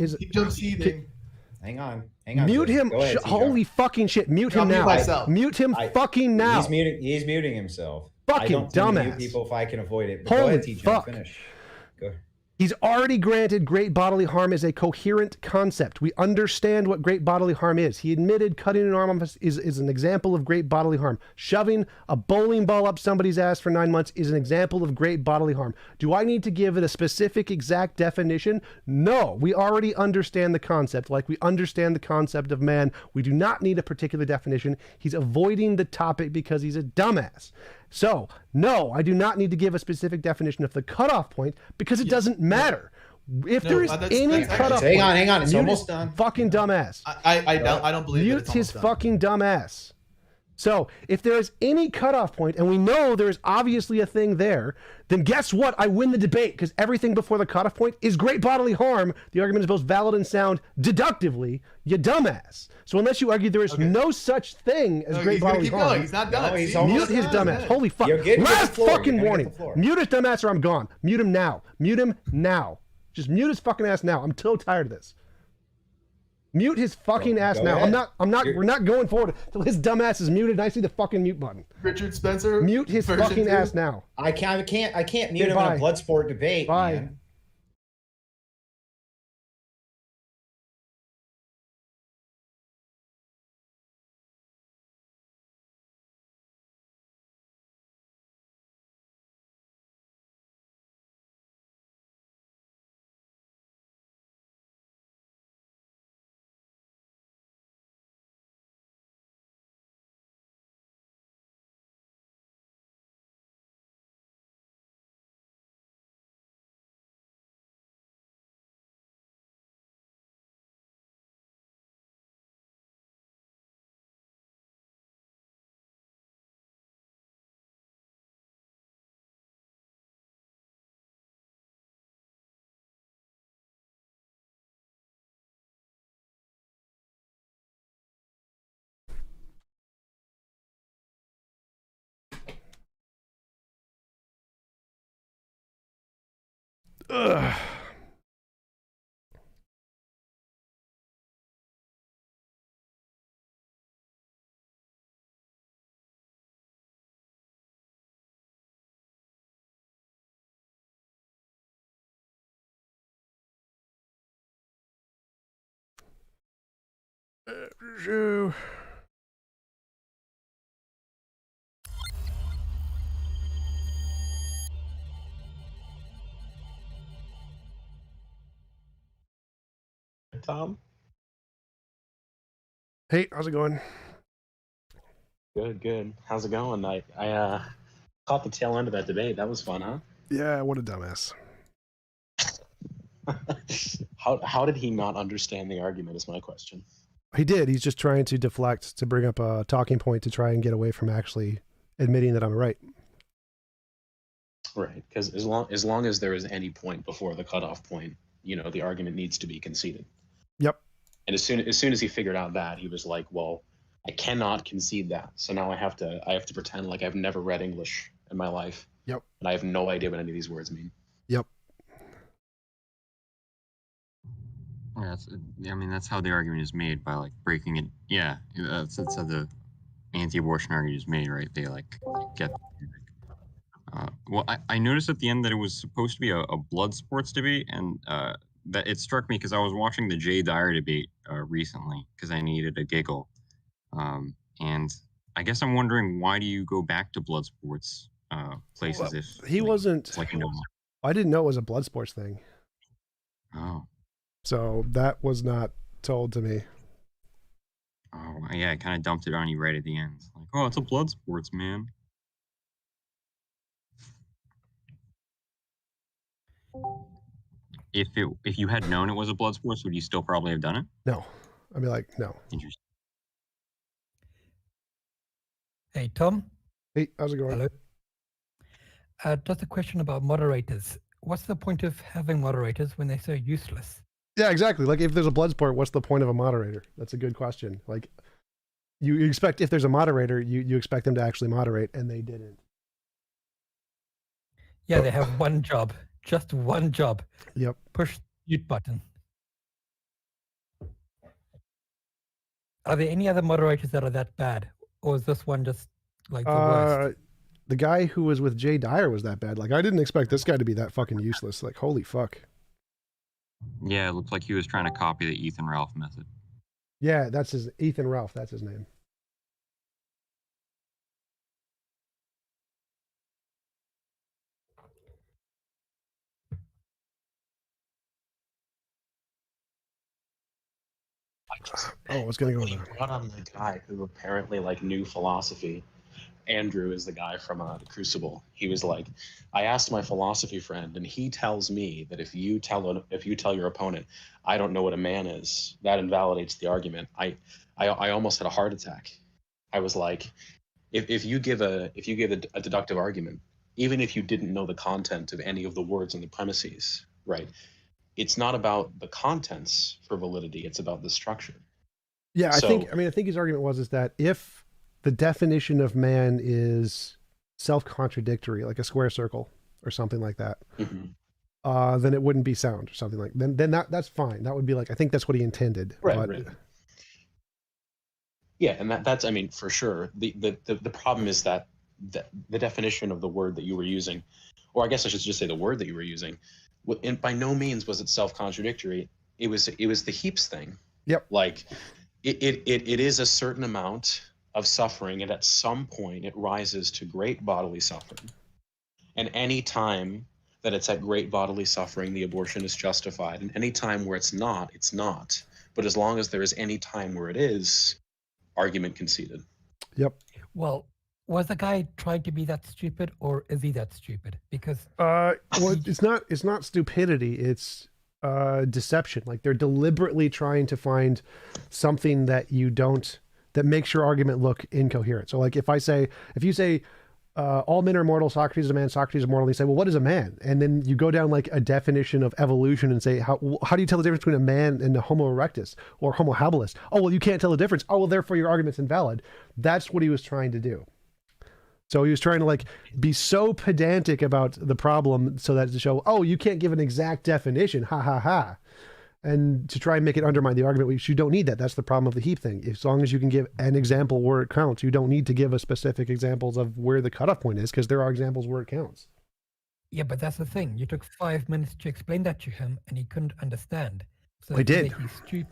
Hang on. Mute him. Holy fucking shit. Mute him now. Mute him fucking now. He's muting himself. Fucking dumbass. Mute people if I can avoid it. Holy go ahead, TJump. Finish. Go ahead. He's already granted great bodily harm is a coherent concept. We understand what great bodily harm is. He admitted cutting an arm off is an example of great bodily harm. Shoving a bowling ball up somebody's ass for 9 months is an example of great bodily harm. Do I need to give it a specific exact definition? No, we already understand the concept. Like we understand the concept of man. We do not need a particular definition. He's avoiding the topic because he's a dumbass. So, no, I do not need to give a specific definition of the cutoff point because it doesn't matter. If there is any cutoff point, hang on, it's almost done. Fucking dumbass. I don't believe mute his fucking dumbass. So, if there is any cutoff point, and we know there is obviously a thing there, then guess what? I win the debate because everything before the cutoff point is great bodily harm. The argument is both valid and sound deductively, you dumbass. So unless you argue there is no such thing as great bodily harm, he's not done. Mute his dumbass. Holy fuck. Last fucking warning. Mute his dumbass or I'm gone. Mute him now. Mute him now. Just mute his fucking ass now. I'm so tired of this. Mute his fucking ass now. We're not going forward until his dumb ass is muted and I see the fucking mute button. Richard Spencer. Mute his fucking ass now. I can't mute him in a blood sport debate. Bye. Man. Ugh. Shoe. Tom? Hey, how's it going? Good, good. How's it going? I caught the tail end of that debate. That was fun, huh? Yeah, what a dumbass. How did he not understand the argument is my question. He did. He's just trying to deflect, to bring up a talking point to try and get away from actually admitting that I'm right. Right, because as long as there is any point before the cutoff point, the argument needs to be conceded. Yep. And as soon as he figured out that, he was like, well, I cannot concede that. So now I have to pretend like I've never read English in my life. Yep. And I have no idea what any of these words mean. Yep. Yeah, that's how the argument is made, by like breaking it. Yeah, that's how the anti-abortion argument is made, right? They get. Well, I noticed at the end that it was supposed to be a blood sports debate, and that it struck me because I was watching the Jay Dyer debate recently because I needed a giggle, and I guess I'm wondering, why do you go back to blood sports places if he wasn't? It's like I didn't know it was a blood sports thing. Oh. So that was not told to me. Oh yeah, I kind of dumped it on you right at the end. Like, oh, it's a blood sports, man. If you had known it was a blood sports, would you still probably have done it? No. I'd be like, no. Interesting. Hey, Tom. Hey, how's it going? Hello. Just a question about moderators. What's the point of having moderators when they're so useless? Yeah, exactly. Like, if there's a blood sport, what's the point of a moderator? That's a good question. Like, you expect, if there's a moderator, you expect them to actually moderate, and they didn't. Yeah, they have one job. Just one job. Yep. Push the mute button. Are there any other moderators that are that bad? Or is this one just like the worst? The guy who was with Jay Dyer was that bad. Like, I didn't expect this guy to be that fucking useless. Like, holy fuck. Yeah, it looked like he was trying to copy the Ethan Ralph method. Yeah, that's his Ethan Ralph. That's his name. Oh, what's gonna go When he on? brought on the guy who apparently knew philosophy. Andrew is the guy from the Crucible. He was like, I asked my philosophy friend, and he tells me that if you tell your opponent, I don't know what a man is, that invalidates the argument. I almost had a heart attack. I was like, if you give a deductive argument, even if you didn't know the content of any of the words and the premises, right? It's not about the contents for validity. It's about the structure. Yeah, I think his argument is that if the definition of man is self-contradictory, like a square circle or something like that, then it wouldn't be sound or something like that. Then that's fine. That would be like, I think that's what he intended. Right, but... right. Yeah, and that's for sure. The problem is that the definition of the word that you were using, or I guess I should just say the word that you were using, and by no means was it self-contradictory. It was the heaps thing. Yep. Like it is a certain amount of suffering, and at some point it rises to great bodily suffering. And any time that it's at great bodily suffering, the abortion is justified. And any time where it's not, it's not. But as long as there is any time where it is, argument conceded. Yep. Well, was the guy trying to be that stupid, or is he that stupid? Because well, it's not stupidity. It's deception. Like, they're deliberately trying to find something that that makes your argument look incoherent. So, like, if you say all men are mortal, Socrates is a man, Socrates is mortal, and you say, well, what is a man? And then you go down like a definition of evolution and say, how do you tell the difference between a man and a Homo erectus or Homo habilis? Oh, well, you can't tell the difference. Oh, well, therefore your argument's invalid. That's what he was trying to do. So he was trying to be so pedantic about the problem so that to show, oh, you can't give an exact definition, ha ha ha. And to try and make it undermine the argument, which you don't need that. That's the problem of the heap thing. As long as you can give an example where it counts, you don't need to give a specific examples of where the cutoff point is, because there are examples where it counts. yeah, but that's the thing. You took 5 minutes to explain that to him, and he couldn't understand. So I did. He's stupid.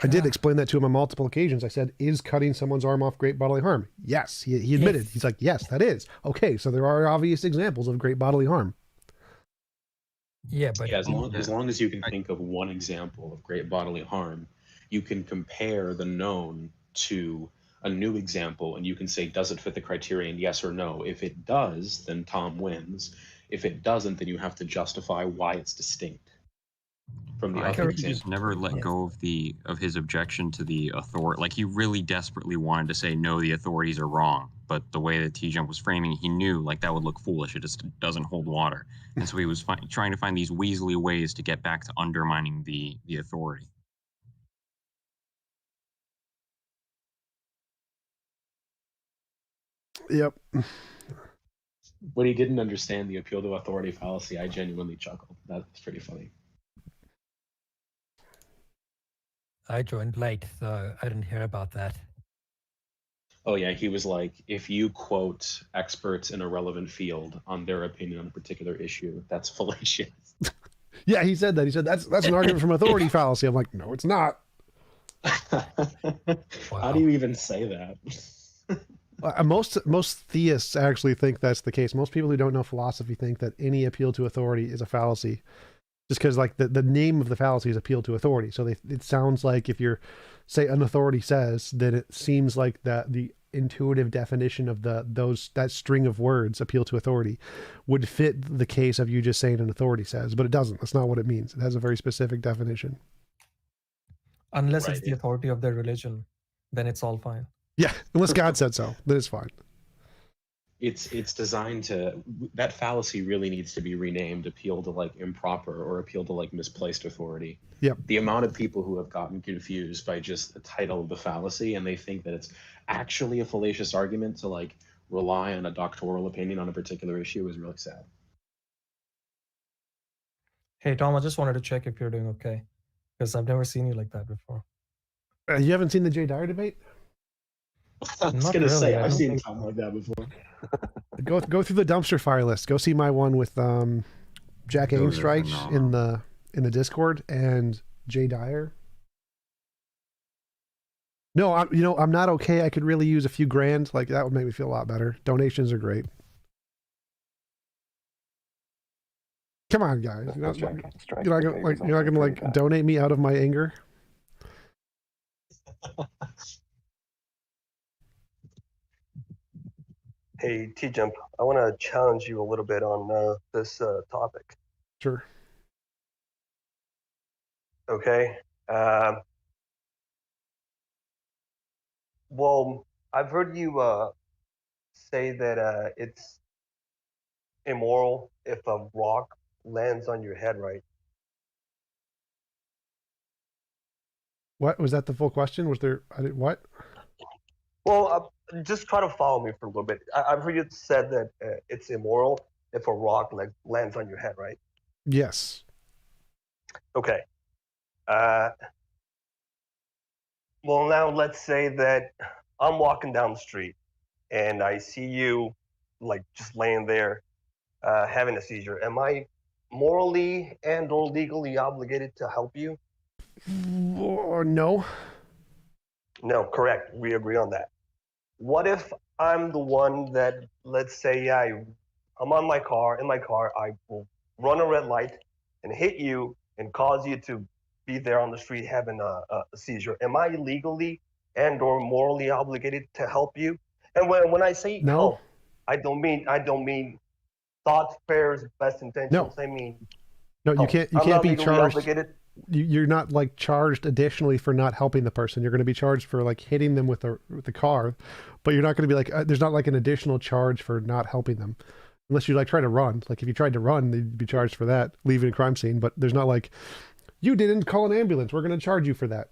I did explain that to him on multiple occasions. I said, is cutting someone's arm off great bodily harm? Yes. He admitted. Yes. He's like, yes, that is. Okay, so there are obvious examples of great bodily harm. Yeah, but Yeah, as long as you can think of one example of great bodily harm, you can compare the known to a new example and you can say, does it fit the criterion, yes or no? If it does, then Tom wins. If it doesn't, then you have to justify why it's distinct from the I other think he example. just never let Yes. go of his objection to the authority. Like, he really desperately wanted to say, no, the authorities are wrong. But the way that TJump was framing it, he knew like that would look foolish. It just doesn't hold water. And so he was trying to find these weaselly ways to get back to undermining the authority. Yep. When he didn't understand the appeal to authority fallacy, I genuinely chuckled. That's pretty funny. I joined late, so I didn't hear about that. Oh yeah, he was like, if you quote experts in a relevant field on their opinion on a particular issue, that's fallacious. Yeah, he said that. He said that's an argument from authority fallacy. I'm like, no, it's not. How do you even say that? Most theists actually think that's the case. Most people who don't know philosophy think that any appeal to authority is a fallacy, just because like the name of the fallacy is appeal to authority. So it sounds like if you're say an authority says, then it seems like that the intuitive definition of that string of words, appeal to authority, would fit the case of you just saying an authority says, but it doesn't. That's not what it means. It has a very specific definition. Unless Right, it's the yeah. authority of their religion, then it's all fine. Yeah, unless God said so, then it's fine. It's designed to, that fallacy really needs to be renamed appeal to like improper or appeal to like misplaced authority. Yep. The amount of people who have gotten confused by just the title of the fallacy and they think that it's actually a fallacious argument to like rely on a doctoral opinion on a particular issue is really sad. Hey, Tom, I just wanted to check if you're doing okay, because I've never seen you like that before. You haven't seen the Jay Dyer debate? I was Not gonna really, say I I've don't seen think Tom so. like that before. Go through the dumpster fire list. Go see my one with Jack Those are Aimstrich phenomenal. in the Discord and Jay Dyer. No, I'm not okay. I could really use a few grand. Like that would make me feel a lot better. Donations are great. Come on, guys. You're not gonna like donate me out of my anger. Hey, TJump, I want to challenge you a little bit on this topic. Sure. Okay. Well, I've heard you say that it's immoral if a rock lands on your head, right? What was that? The full question? Was there? What? Well, just try to follow me for a little bit. I've heard you said that it's immoral if a rock lands on your head, right? Yes. Okay. Well, now let's say that I'm walking down the street and I see you like just laying there having a seizure. Am I morally and or legally obligated to help you? No. No, correct. We agree on that. What if I'm the one that, let's say, I'm in my car, I will run a red light and hit you and cause you to be there on the street having a seizure. Am I legally and or morally obligated to help you? And when I say No. help, I don't mean thoughts, prayers, best intentions. I mean, No, you can't. You I'm can't not be legally charged. obligated. You're not like charged additionally for not helping the person. You're going to be charged for like hitting them with the car, but you're not going to be like there's not like an additional charge for not helping them, unless you like try to run. Like if you tried to run, they'd be charged for that, leaving a crime scene. But there's not like you didn't call an ambulance. We're going to charge you for that.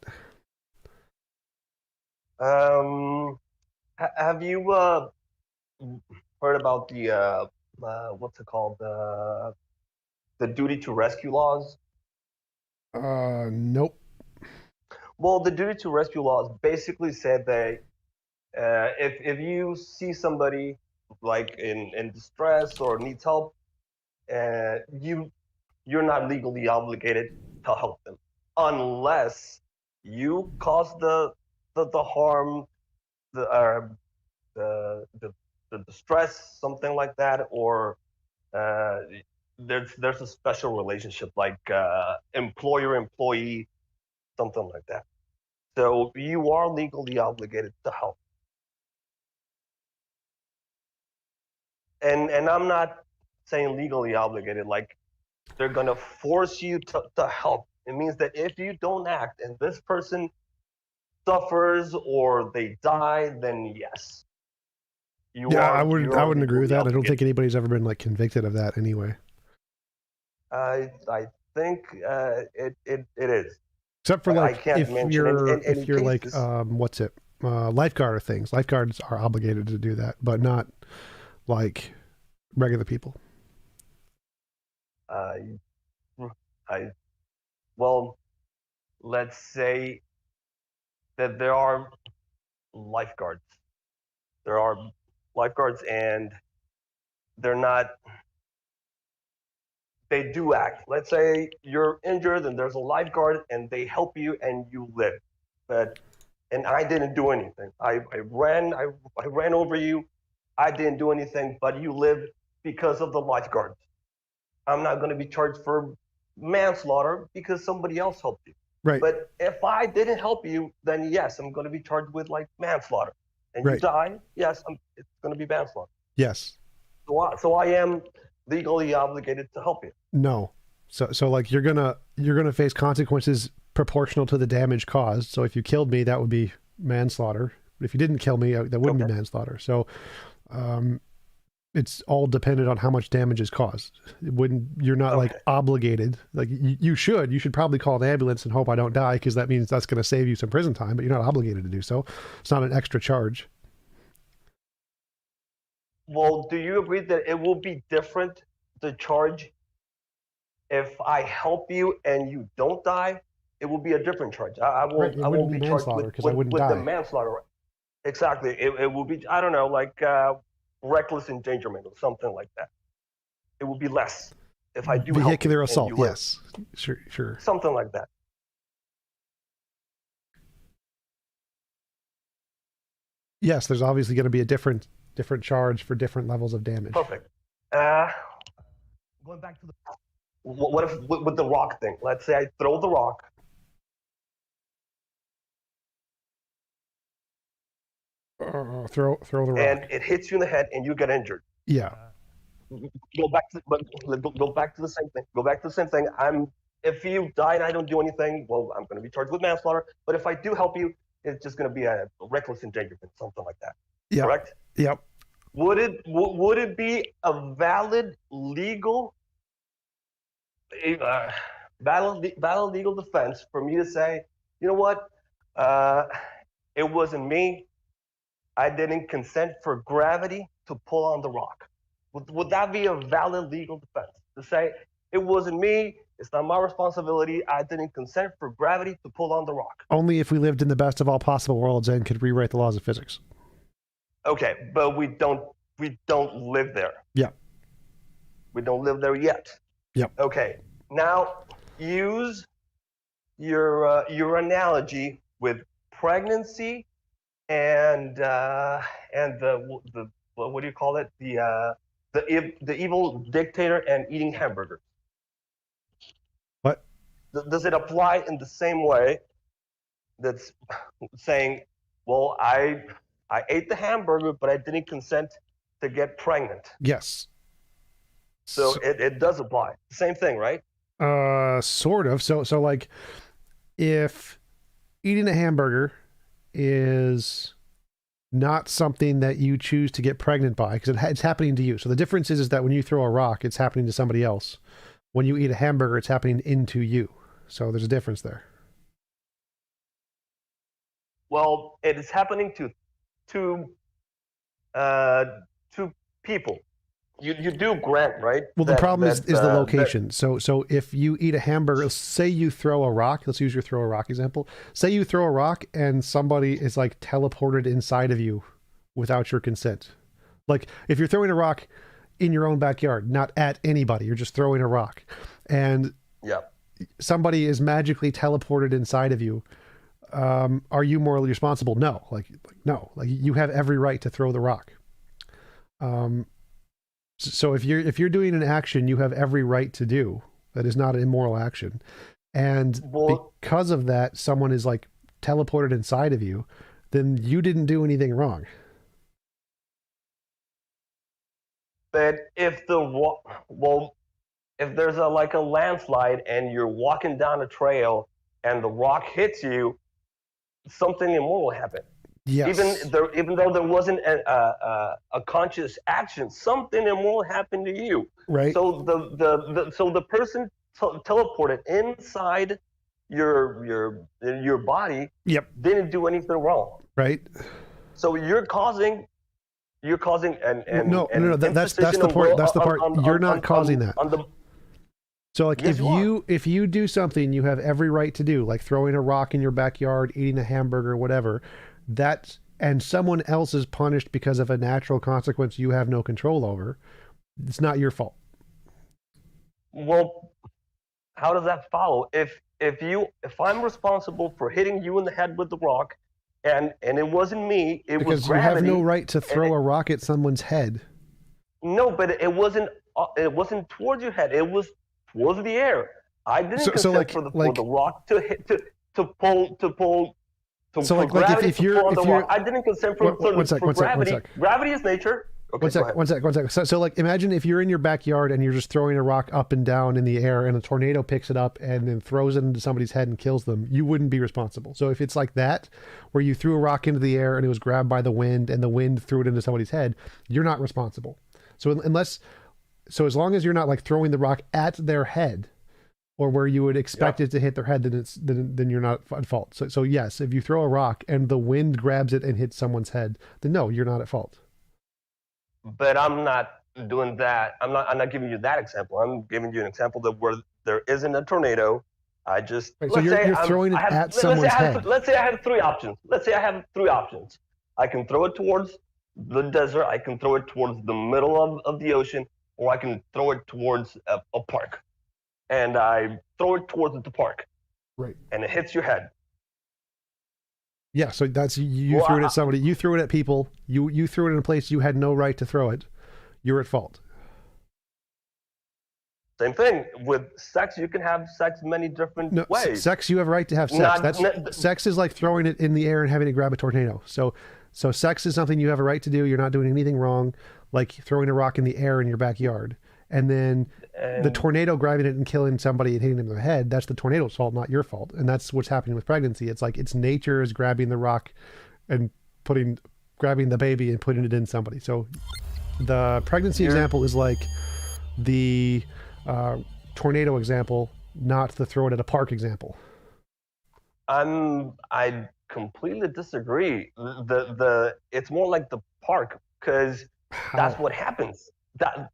Have you heard about the what's it called, the duty to rescue laws? Nope. Well, the duty to rescue laws basically said that if you see somebody like in distress or needs help, you're not legally obligated to help them unless You caused the harm, the the the the distress, something like that, or uh, there's a special relationship like employer employee, something like that. So you are legally obligated to help. And I'm not saying legally obligated like they're gonna force you to help. It means that if you don't act and this person suffers or they die, then yes, Yeah, you I are wouldn't agree with legally that. I don't think obligated. anybody's ever been like convicted of that anyway. I think it is. Except for But I like can't mention any if you're like cases. what's it? Lifeguard or things. Lifeguards are obligated to do that, but not like regular people. I I well, let's say that there are lifeguards. There are lifeguards, and they're not. They do act. Let's say you're injured, and there's a lifeguard, and they help you, and you live. But and I didn't do anything. I ran over you. I didn't do anything, but you lived because of the lifeguards. I'm not going to be charged for manslaughter because somebody else helped you. Right. But if I didn't help you, then yes, I'm going to be charged with like manslaughter. And you Right. die, yes, it's going to be manslaughter. Yes. So I am legally obligated to help you. No. So like you're gonna face consequences proportional to the damage caused. So if you killed me, that would be manslaughter. But if you didn't kill me, that wouldn't be manslaughter. So it's all dependent on how much damage is caused. You're not like obligated. Like you should probably call an ambulance and hope I don't die, because that means that's going to save you some prison time, but you're not obligated to do so. It's not an extra charge. Well, do you agree that it will be different, the charge, if I help you and you don't die? It will be a different charge. I Right, it won't wouldn't be be charged manslaughter, 'cause I wouldn't with the die. manslaughter. Exactly. It will be, I don't know, like reckless endangerment or something like that. It will be less if I do help you Vehicular and assault, you live. yes. Sure. Something like that. Yes, there's obviously going to be a different charge for different levels of damage. Perfect. Going back to the, what if with the rock thing? Let's say I throw the rock. Throw the rock. And it hits you in the head and you get injured. Yeah. Go back to the same thing. Go back to the same thing. If you die and I don't do anything, well, I'm going to be charged with manslaughter. But if I do help you, it's just going to be a reckless endangerment, something like that. Yeah. Correct? Yep. Would it be a valid legal legal defense for me to say, you know what, it wasn't me. I didn't consent for gravity to pull on the rock. Would that be a valid legal defense to say it wasn't me? It's not my responsibility. I didn't consent for gravity to pull on the rock. Only if we lived in the best of all possible worlds and could rewrite the laws of physics. Okay, but we don't live there. Yeah. We don't live there yet. Yep. Okay. Now use your analogy with pregnancy and the what do you call it? The evil dictator and eating hamburgers. What? Does it apply in the same way? That's saying, well, I ate the hamburger, but I didn't consent to get pregnant. Yes. So it does apply. Same thing, right? Sort of. So like, if eating a hamburger is not something that you choose to get pregnant by, because it's happening to you. So the difference is that when you throw a rock, it's happening to somebody else. When you eat a hamburger, it's happening into you. So there's a difference there. Well, it is happening to two people. You do grant, right? Well, the problem is the location. So if you eat a hamburger, say you throw a rock, let's use your throw a rock example. Say you throw a rock and somebody is like teleported inside of you without your consent. Like if you're throwing a rock in your own backyard, not at anybody, you're just throwing a rock. And somebody is magically teleported inside of you are you morally responsible? No, no, like you have every right to throw the rock. So if you're doing an action you have every right to do, that is not an immoral action. And because of that, someone is like teleported inside of you, then you didn't do anything wrong. But if if there's a landslide and you're walking down a trail and the rock hits you, something immoral happened. Yes. Even though there wasn't a conscious action, something immoral happened to you. Right. So the person teleported inside your body. Yep. Didn't do anything wrong. Right. So you're causing an no. That's the part. That's the part. You're not causing that. So like yes, if you do something you have every right to do, like throwing a rock in your backyard, eating a hamburger, whatever, and someone else is punished because of a natural consequence you have no control over, it's not your fault. Well, how does that follow? If I'm responsible for hitting you in the head with the rock, and it wasn't me, it was gravity. Because you have no right to throw a rock at someone's head. No, but it wasn't towards your head. It was towards the air. I didn't consent for the rock to hit to pull. So like if you're I didn't consent for gravity. Gravity is nature. Okay, one sec. So like imagine if you're in your backyard and you're just throwing a rock up and down in the air and a tornado picks it up and then throws it into somebody's head and kills them, you wouldn't be responsible. So if it's like that, where you threw a rock into the air and it was grabbed by the wind and the wind threw it into somebody's head, you're not responsible. So as long as you're not like throwing the rock at their head, or where you would expect it to hit their head, then you're not at fault. So yes, if you throw a rock and the wind grabs it and hits someone's head, then no, you're not at fault. But I'm not doing that. I'm not giving you that example. I'm giving you an example that where there isn't a tornado. I just so you're throwing it at someone's head. Let's say I have three options. I can throw it towards the desert. I can throw it towards the middle of the ocean, or I can throw it towards a park. And I throw it towards the park. Right. And it hits your head. Yeah, so that's you threw it at somebody. You threw it at people. You threw it in a place you had no right to throw it. You're at fault. Same thing with sex. You can have sex many different ways. Sex, you have a right to have sex. Sex is like throwing it in the air and having to grab a tornado. So sex is something you have a right to do. You're not doing anything wrong, like throwing a rock in the air in your backyard. And then the tornado grabbing it and killing somebody and hitting them in the head, that's the tornado's fault, not your fault. And that's what's happening with pregnancy. It's like it's nature is grabbing the rock and grabbing the baby and putting it in somebody. So the pregnancy example is like the tornado example, not the throw it at a park example. I completely disagree. It's more like the park, because that's what happens.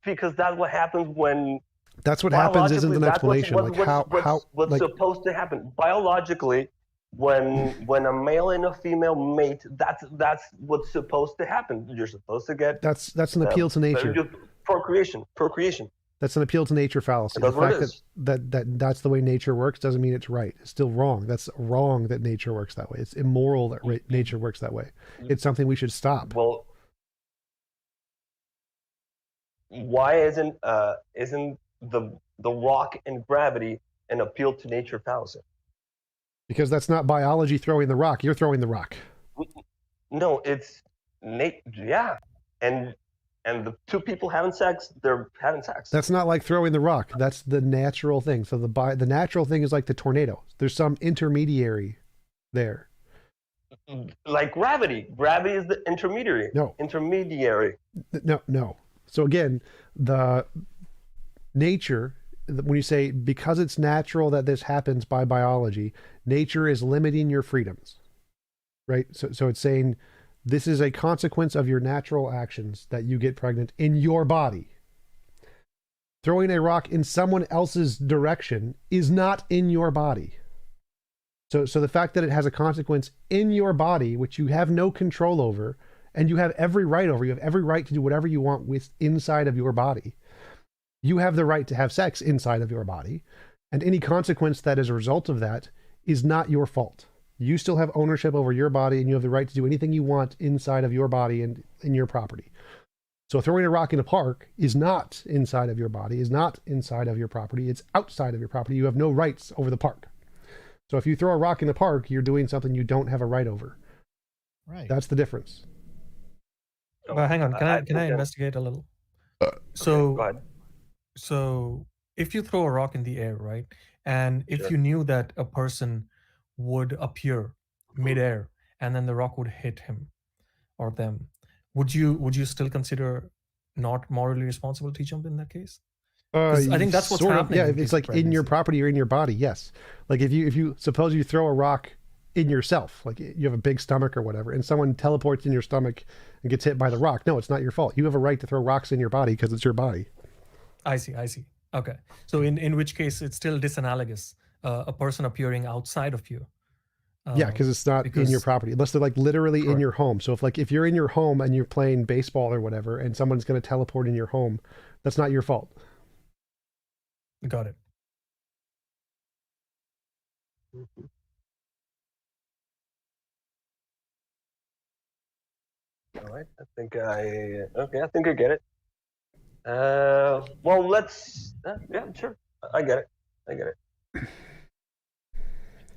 Because that's what happens when. That's what happens isn't an explanation. What's supposed to happen biologically when a male and a female mate? That's what's supposed to happen. You're supposed to get. That's an appeal to nature. Procreation. That's an appeal to nature fallacy. That's the fact that's the way nature works doesn't mean it's right. It's still wrong. That's wrong that nature works that way. It's immoral that nature works that way. It's something we should stop. Well. Why isn't the rock and gravity an appeal to nature fallacy? Because that's not biology throwing the rock. You're throwing the rock. No, it's yeah, and the two people having sex, they're having sex. That's not like throwing the rock. That's the natural thing. So the natural thing is like the tornado. There's some intermediary there. Like gravity. Gravity is the intermediary. No. Intermediary. No. So again, the nature, when you say because it's natural that this happens by biology, nature is limiting your freedoms, right? So it's saying this is a consequence of your natural actions that you get pregnant in your body. Throwing a rock in someone else's direction is not in your body. So the fact that it has a consequence in your body, which you have no control over, and you have every right over, you have every right to do whatever you want with inside of your body. You have the right to have sex inside of your body, and any consequence that is a result of that is not your fault. You still have ownership over your body, and you have the right to do anything you want inside of your body and in your property. So throwing a rock in a park is not inside of your body, is not inside of your property. It's outside of your property. You have no rights over the park. So if you throw a rock in the park, you're doing something you don't have a right over. Right. That's the difference. But hang on, can I think that- investigate a little? Go ahead. So if you throw a rock in the air, right, and if Sure. you knew that a person would appear midair and then the rock would hit him or them, would you still consider not morally responsible to jump in that case? 'Cause I think that's what's sort of, happening yeah, in if case it's of like in your pregnancy. property or in your body, yes. Like if you suppose you throw a rock in yourself, like you have a big stomach or whatever, and someone teleports in your stomach and gets hit by the rock. No, it's not your fault. You have a right to throw rocks in your body because it's your body. I see. Okay. So in which case it's still disanalogous, a person appearing outside of you. Yeah, because it's not in your because- property, unless they're like literally in Correct. your home. So if you're in your home and you're playing baseball or whatever, and someone's going to teleport in your home, that's not your fault. Got it. All right. I think I get it. Well, let's. Yeah, sure. I get it.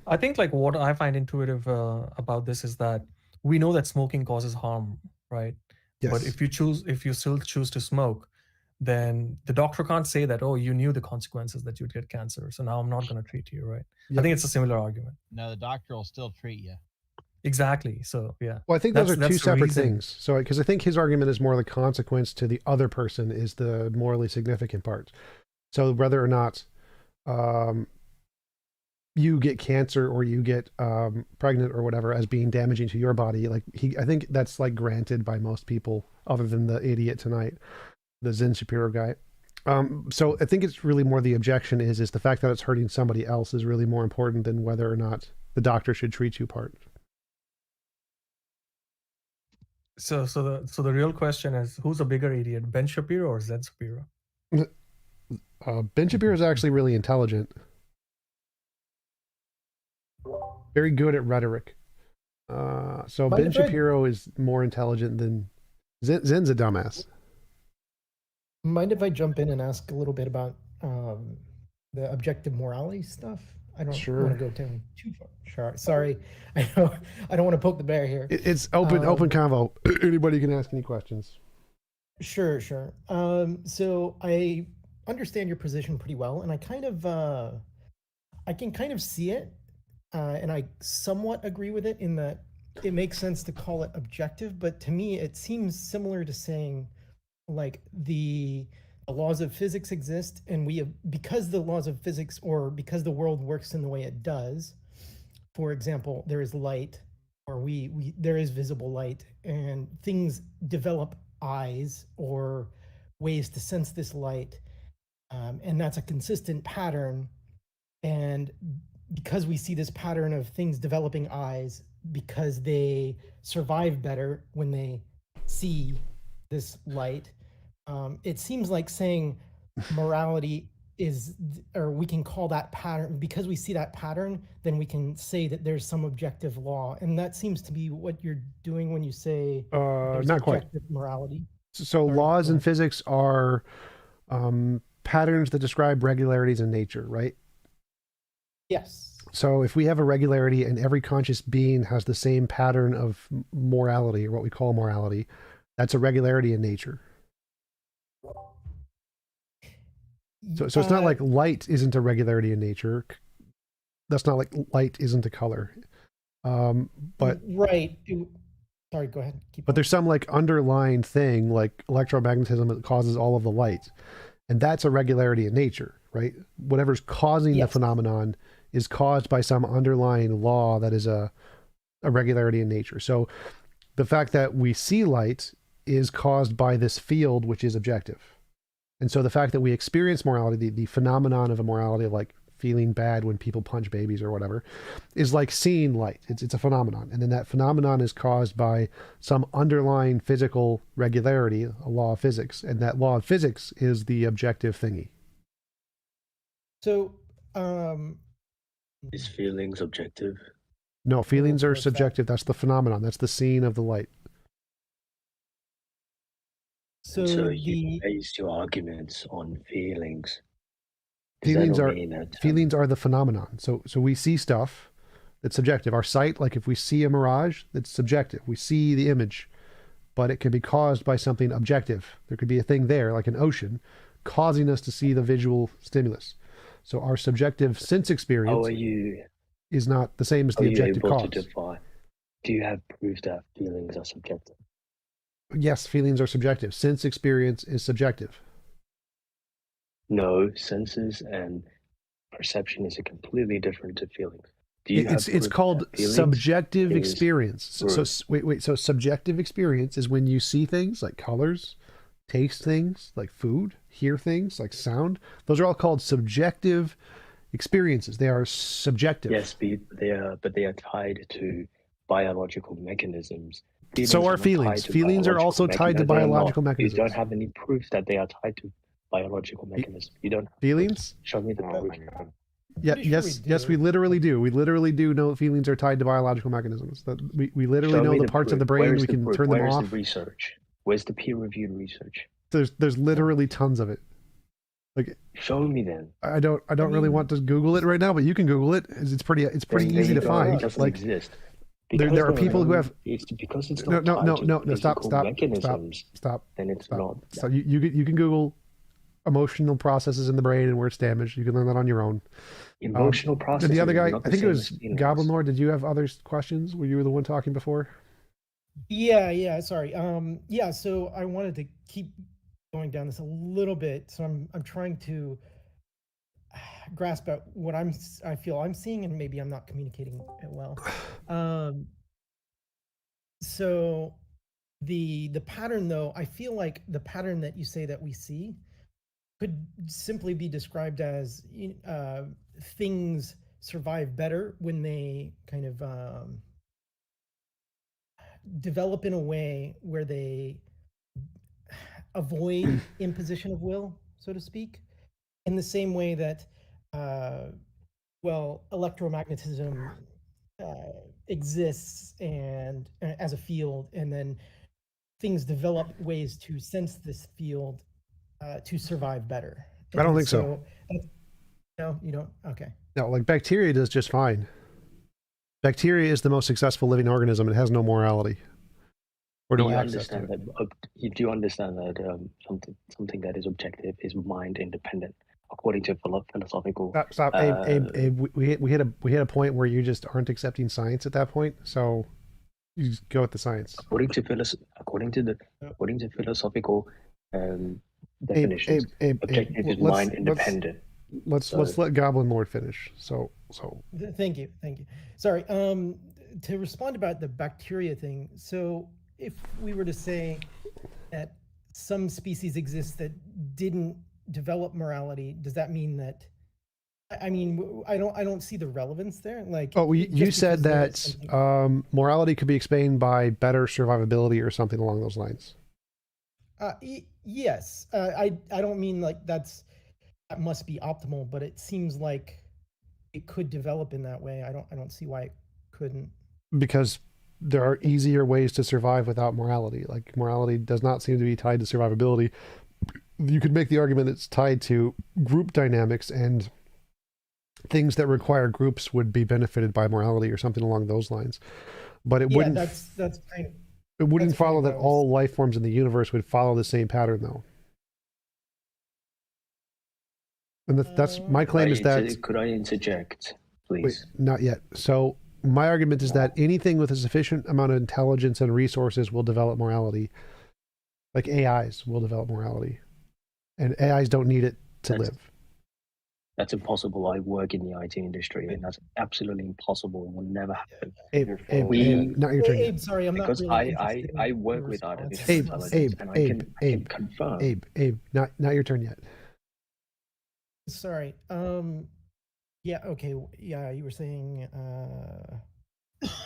I think like what I find intuitive about this is that we know that smoking causes harm, right? Yes. But if you still choose to smoke, then the doctor can't say that, oh, you knew the consequences that you'd get cancer, so now I'm not going to treat you, right? Yep. I think it's a similar argument. No, the doctor will still treat you. Exactly. So yeah. Well, I think those are That's two the separate reason. things. So, because I think his argument is more the consequence to the other person is the morally significant part. So, whether or not you get cancer or you get pregnant or whatever as being damaging to your body, like I think that's like granted by most people, other than the idiot tonight, the Zen Shapiro guy. So, I think it's really more the objection is the fact that it's hurting somebody else is really more important than whether or not the doctor should treat you part. So the real question is, who's a bigger idiot, Ben Shapiro or Zen Shapiro? Ben Shapiro is actually really intelligent. Very good at rhetoric. So Mind Ben if I- Shapiro is more intelligent than Zen's a dumbass. Mind if I jump in and ask a little bit about the objective morality stuff? I don't Sure. want to go down too far. Sure. Sorry, I don't want to poke the bear here. It's open convo. Anybody can ask any questions. Sure. So I understand your position pretty well, and I can kind of see it, and I somewhat agree with it in that it makes sense to call it objective, but to me it seems similar to saying like the laws of physics exist, and because the laws of physics, or because the world works in the way it does. For example, there is light, or there is visible light, and things develop eyes or ways to sense this light, and that's a consistent pattern. And because we see this pattern of things developing eyes, because they survive better when they see this light, it seems like saying morality is, or we can call that pattern, because we see that pattern, then we can say that there's some objective law. And that seems to be what you're doing when you say there's Not quite. objective morality. So Sorry, laws go in ahead. physics are patterns that describe regularities in nature, right? Yes. So if we have a regularity and every conscious being has the same pattern of morality, or what we call morality, that's a regularity in nature. So it's not like light isn't a regularity in nature. That's not like light isn't a color. But right. Sorry, go ahead. but there's some like underlying thing like electromagnetism that causes all of the light. And that's a regularity in nature, right? Whatever's causing the phenomenon is caused by some underlying law that is a regularity in nature. So the fact that we see light is caused by this field, which is objective. And so the fact that we experience morality, the phenomenon of a morality, like feeling bad when people punch babies or whatever, is like seeing light. It's a phenomenon. And then that phenomenon is caused by some underlying physical regularity, a law of physics. And that law of physics is the objective thingy. So, Is feelings objective? No, feelings are what's that? subjective. That's the phenomenon. That's the seeing of the light. So you based your arguments on feelings. Feelings are the phenomenon. So we see stuff that's subjective. Our sight, like if we see a mirage, that's subjective. We see the image, but it can be caused by something objective. There could be a thing there, like an ocean, causing us to see the visual stimulus. So our subjective sense experience is not the same as the objective cause. Do you have proof that feelings are subjective? Yes, feelings are subjective. Sense experience is subjective. No, senses and perception is a completely different to feelings. It's called subjective experience. So wait. So subjective experience is when you see things like colors, taste things like food, hear things like sound. Those are all called subjective experiences. They are subjective. Yes, but they are tied to biological mechanisms. So are feelings. Feelings are also tied to biological mechanisms. You don't have any proof that they are tied to biological mechanisms. You don't. Feelings? Show me the proof. Yeah, yes, we literally do. We literally do know feelings are tied to biological mechanisms. That we literally know the parts of the brain we can turn them off. Where's the research? Where's the peer-reviewed research? There's literally tons of it. Like, show me then. I don't really want to Google it right now, but you can Google it. It's pretty easy to find. It doesn't exist. There are people who have. It's because it's not no. Stop. Then it's not. So you can Google emotional processes in the brain and where it's damaged. You can learn that on your own. Emotional processes. Did the other guy, I think it was Goblin Lord. Did you have other questions? Were you the one talking before? Yeah. Sorry. Yeah. So I wanted to keep going down this a little bit. So I'm trying to grasp at what I feel I'm seeing, and maybe I'm not communicating it well. So the pattern, though, I feel like the pattern that you say that we see could simply be described as things survive better when they kind of develop in a way where they avoid imposition of will, so to speak, in the same way that electromagnetism exists and as a field, and then things develop ways to sense this field to survive better. I don't think so. No, you don't? Okay. No, like bacteria does just fine. Bacteria is the most successful living organism. It has no morality or no access to it. You do understand that something that is objective is mind independent, according to philosophical. Stop, Abe. We hit a point where you just aren't accepting science at that point. So you just go with the science. According to philosophical definitions, objective is mind independent. Let's let Goblin Lord finish. So. Thank you. Sorry. To respond about the bacteria thing. So if we were to say that some species exist that didn't develop morality, does that mean that? I mean, I don't see the relevance there. Like, you said that morality could be explained by better survivability or something along those lines. Yes. I don't mean like that must be optimal, but it seems like it could develop in that way. I don't see why it couldn't. Because there are easier ways to survive without morality. Like, morality does not seem to be tied to survivability. You could make the argument it's tied to group dynamics, and things that require groups would be benefited by morality or something along those lines. But it wouldn't. That's kind of. It wouldn't follow that all life forms in the universe would follow the same pattern, though. And that's my claim is that. Could I interject, please? Wait, not yet. So my argument is that anything with a sufficient amount of intelligence and resources will develop morality. Like AIs will develop morality, and AIs don't need it to live. That's impossible. I work in the IT industry, and that's absolutely impossible. It will never happen. Abe, not your turn. Abe, sorry, I'm because not really I work with artificial intelligence, and I can confirm. Abe, not your turn yet. Sorry. Yeah. Okay. Yeah. You were saying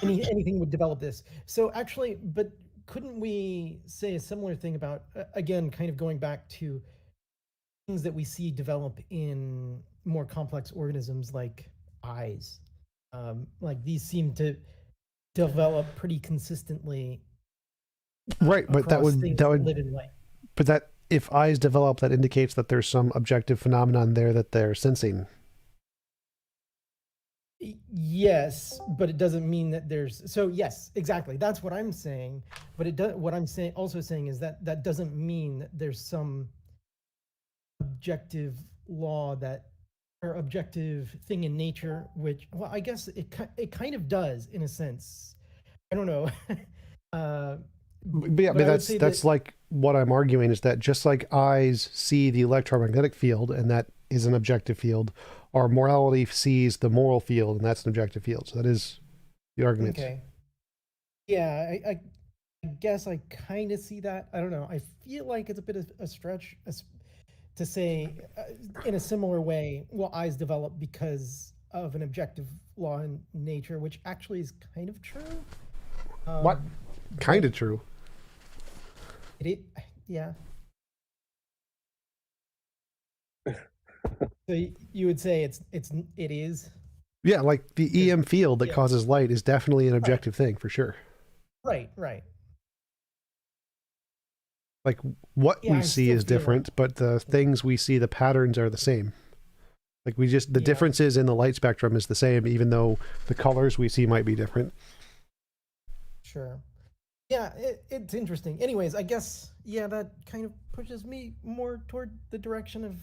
anything would develop this. So actually, but couldn't we say a similar thing about again, kind of going back to things that we see develop in more complex organisms like eyes? Like these seem to develop pretty consistently. Right, but that across would things that would live in light. but that if eyes develop, that indicates that there's some objective phenomenon there that they're sensing. Yes, but it doesn't mean that there's. So yes, exactly. That's what I'm saying. But it does. What I'm saying, also saying, is that that doesn't mean that there's some objective law that, or objective thing in nature, which, well, I guess it kind of does in a sense. I don't know. But yeah, But but I would that's say that's that- like what I'm arguing is that just like eyes see the electromagnetic field and that is an objective field, our morality sees the moral field and that's an objective field. So that is the argument. Okay. Yeah, I guess I kind of see that. I don't know. I feel like it's a bit of a stretch to say in a similar way, well, eyes develop because of an objective law in nature, which actually is kind of true. What? Kind of true. Yeah. So you would say it is? Yeah, like the EM field that causes light is definitely an objective thing for sure. Right. Like what Yeah, we I see still is feel different, but the things we see, the patterns are the same. Like the Yeah. differences in the light spectrum is the same, even though the colors we see might be different. Sure. Yeah, it's interesting. Anyways, I guess, yeah, that kind of pushes me more toward the direction of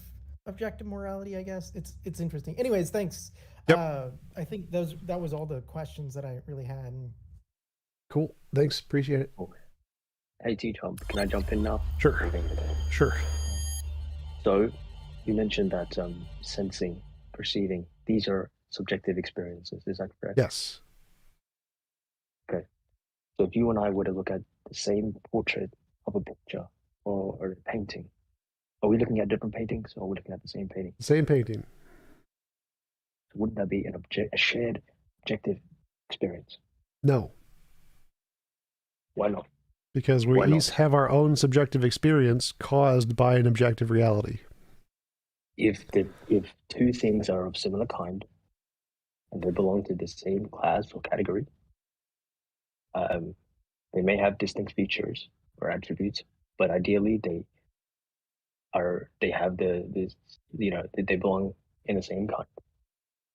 objective morality, I guess. It's interesting. Anyways, thanks. Yep. I think that was all the questions that I really had. Cool. Thanks. Appreciate it. Hey, TJump, can I jump in now? Sure. Sure. So, you mentioned that sensing, perceiving, these are subjective experiences. Is that correct? Yes. Okay. So if you and I were to look at the same portrait of a picture or a painting, are we looking at different paintings or are we looking at the same painting? Same painting. So wouldn't that be a shared objective experience? No. Why not? Because we Why not? each have our own subjective experience caused by an objective reality. If two things are of similar kind and they belong to the same class or category, they may have distinct features or attributes, but ideally they have they belong in the same kind.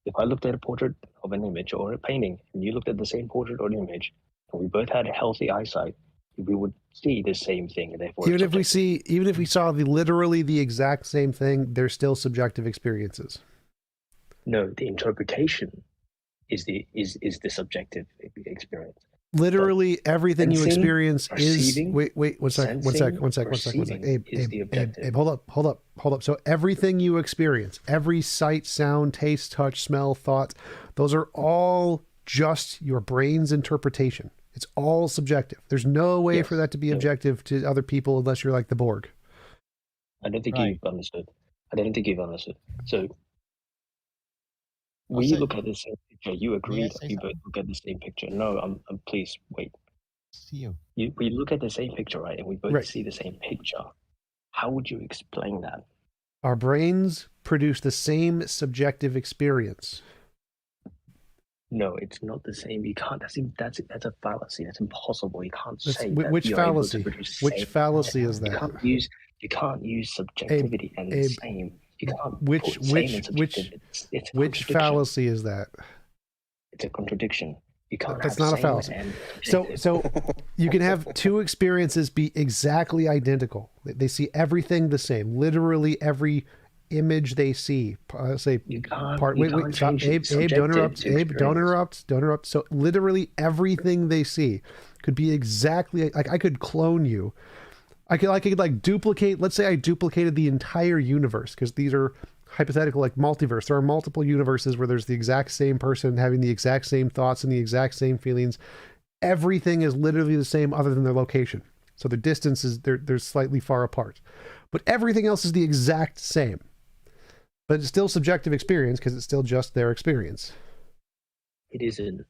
If I looked at a portrait of an image or a painting, and you looked at the same portrait or an image, and we both had a healthy eyesight, we would see the same thing, and therefore Even if we saw literally the exact same thing, they're still subjective experiences. No, the interpretation is the subjective experience. Literally everything you Sensing, experience is perceiving, wait, one sec. perceiving is the objective. Abe, hold up. So everything you experience, every sight, sound, taste, touch, smell, thought, those are all just your brain's interpretation. It's all subjective. There's no way for that to be objective to other people unless you're like the Borg. I don't think you've understood. So we look at the same picture. You agree that we both look at the same picture. No, I'm please wait. See we look at the same picture, right? And we both see the same picture. How would you explain that? Our brains produce the same subjective experience. No, it's not the same. You can't. That's a fallacy. That's impossible. You can't say that. Which you're able to fallacy? produce Which same. fallacy is that? You can't use subjectivity and the same. You can't Which fallacy is that? It's a contradiction. You can't. That's not a fallacy. So you can have two experiences be exactly identical. They see everything the same. Literally every image they see. Wait, stop. Abe, don't interrupt. Abe, don't interrupt. So literally everything they see could be exactly like I could clone you. I could like duplicate. Let's say I duplicated the entire universe because these are hypothetical, like multiverse. There are multiple universes where there's the exact same person having the exact same thoughts and the exact same feelings. Everything is literally the same other than their location. So the distances they're slightly far apart, but everything else is the exact same. But it's still subjective experience because it's still just their experience. It isn't.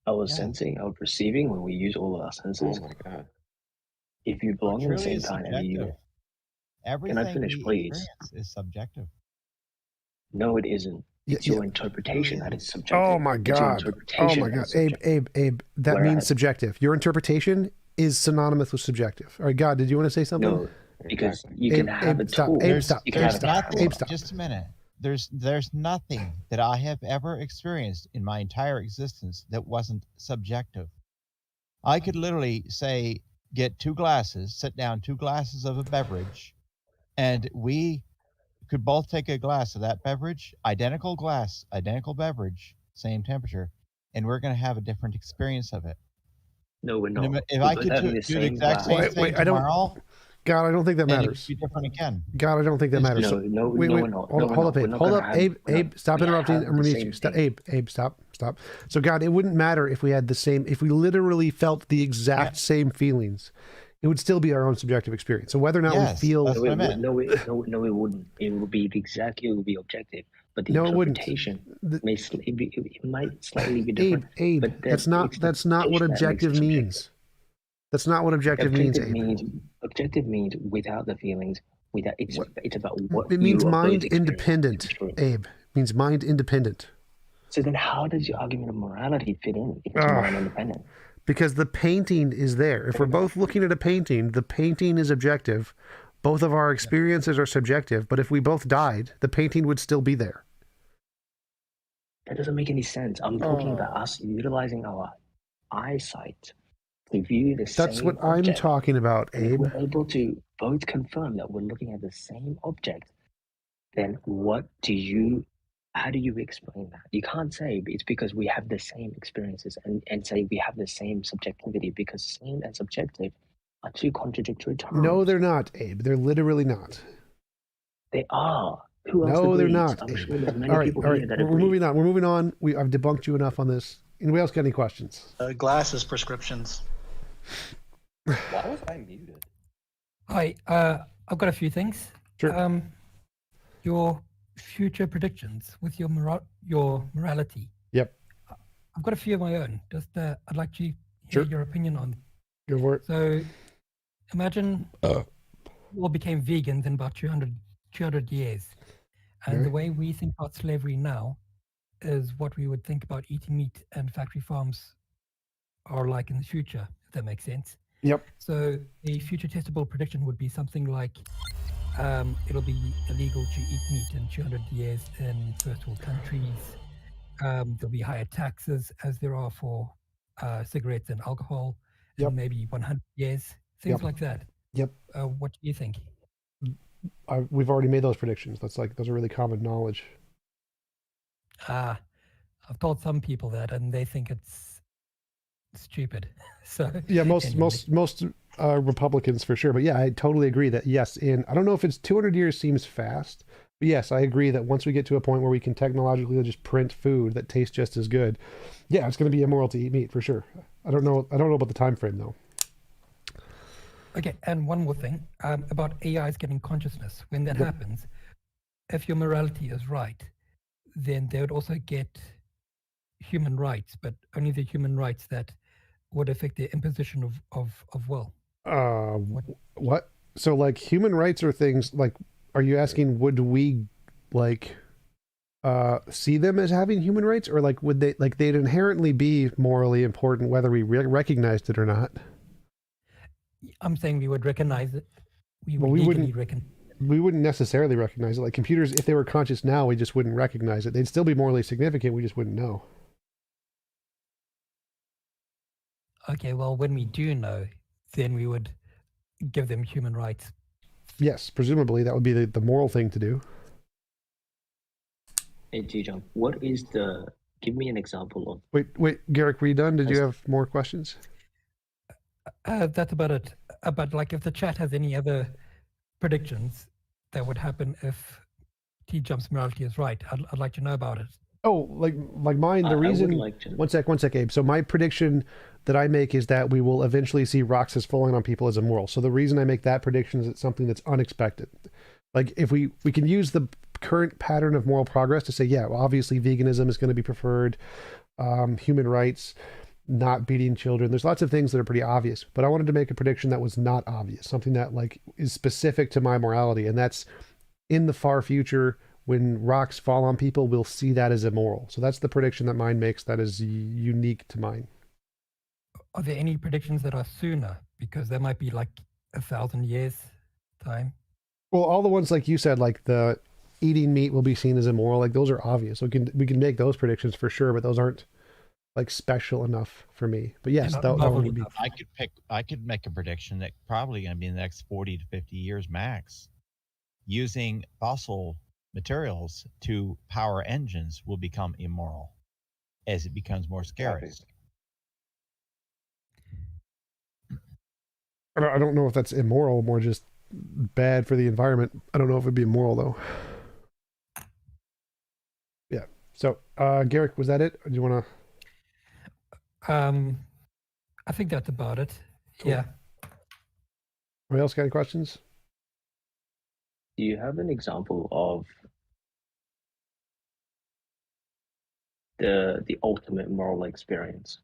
Our sensing, our perceiving, when we use all of our senses. Oh my god. If you belong in the same kind, Everything can I finish, we please? experience is subjective. No, it isn't. It's your interpretation that is subjective. Oh my It's your God. Oh interpretation my that God. is Abe, subjective. that means Whereas- subjective. Your interpretation is synonymous with subjective. All right, God, did you want to say something? No, because you Abe, can have a stop. tool. Abe, stop. You can There's have a nothing. Abe, stop. Just a minute. There's nothing that I have ever experienced in my entire existence that wasn't subjective. I could literally say, get 2 glasses, sit down 2 glasses of a beverage, and we could both take a glass of that beverage, identical glass, identical beverage, same temperature, and we're going to have a different experience of it. No, we're And not. if We're I both could having do the the same exact glass. same thing I don't- tomorrow, God, I don't think that and it matters. would be different again. God, I don't think that It's matters. No, no, Wait, no, wait, we're not. hold No, up, we're hold not. up, We're Abe. not Hold gonna up, have- Abe, we're Abe, not- stop we interrupting. have I'm gonna the mute same you. Stop, thing. Abe, stop. So, God, it wouldn't matter if we had the same, if we literally felt the exact same feelings. It would still be our own subjective experience. So whether or not Yes, we feel, that's what I meant. No, it wouldn't. It would be exactly. It would be objective, but the No, it wouldn't. interpretation The- may it might slightly be Abe, different. Abe, but then that's not it's the what interpretation that makes it objective subjective. means. That's not what objective means, Abe. Objective means without the feelings. Without it's about what It means you are both mind experiencing. independent, Abe. It means mind independent. So then, how does your argument of morality fit in if it's mind independent? Because the painting is there. If we're both looking at a painting, the painting is objective. Both of our experiences are subjective. But if we both died, the painting would still be there. That doesn't make any sense. I'm talking about us utilizing our eyesight to view the same That's what object. I'm talking about, And if Abe. we're able to both confirm that we're looking at the same object, then how do you explain that? You can't say it's because we have the same experiences and say we have the same subjectivity, because same and subjective are two contradictory terms. No, they're not, Abe. They're literally not. They are. Who else No, they're agrees? not. I'm Abe. sure there's many All right, people all right. here that We're agree. moving on. We're moving on. I've debunked you enough on this. Anybody else got any questions? Glasses prescriptions. Why was I muted? Hi, I've got a few things. Sure. Your future predictions with your morality. Yep. I've got a few of my own. I'd like to hear your opinion on. Go for it. So, imagine we all became vegans in about 200 years, and the way we think about slavery now is what we would think about eating meat and factory farms are like in the future, if that makes sense. Yep. So the future testable prediction would be something like it'll be illegal to eat meat in 200 years in first world countries. There'll be higher taxes as there are for cigarettes and alcohol in maybe 100 years, things like that. Yep. What do you think? We've already made those predictions. Those are really common knowledge. I've told some people that, and they think it's stupid. So yeah, most Republicans for sure. But yeah, I totally agree that yes, I don't know if it's 200 years seems fast, but yes, I agree that once we get to a point where we can technologically just print food that tastes just as good, yeah, it's going to be immoral to eat meat for sure. I don't know about the time frame though. Okay, and one more thing about AIs getting consciousness. When that happens, if your morality is right, then they would also get human rights, but only the human rights that would affect the imposition of will. What? So like human rights are things like, are you asking would we like see them as having human rights, or like would they like they'd inherently be morally important whether we recognized it or not? I'm saying we would recognize it. We wouldn't necessarily recognize it. Like computers, if they were conscious now, we just wouldn't recognize it. They'd still be morally significant. We just wouldn't know. Okay, well, when we do know, then we would give them human rights. Yes, presumably that would be the moral thing to do. Hey, TJump, give me an example of... Wait, Garrick, were you done? Did you have more questions? That's about it. But like if the chat has any other predictions that would happen if TJump's morality is right, I'd like to know about it. Oh, like mine, the reason... One sec, Abe. So my prediction that I make is that we will eventually see Roxas falling on people as immoral. So the reason I make that prediction is it's something that's unexpected. Like if we can use the current pattern of moral progress to say, yeah, well, obviously veganism is going to be preferred, human rights, not beating children. There's lots of things that are pretty obvious, but I wanted to make a prediction that was not obvious, something that like is specific to my morality. And that's in the far future, when rocks fall on people, we'll see that as immoral. So that's the prediction that mine makes that is unique to mine. Are there any predictions that are sooner? Because there might be like 1,000 years time. Well, all the ones like you said, like the eating meat will be seen as immoral, like those are obvious. So we can make those predictions for sure, but those aren't like special enough for me. But yes, that one would be. I could make a prediction that probably going to be in the next 40 to 50 years max. Using fossil materials to power engines will become immoral as it becomes more scarce. I don't know if that's immoral, more just bad for the environment. I don't know if it'd be immoral though. Yeah. So, Garrick, was that it? Or do you want to? I think that's about it. Cool. Yeah. Anybody else got any questions? Do you have an example of the ultimate moral experience?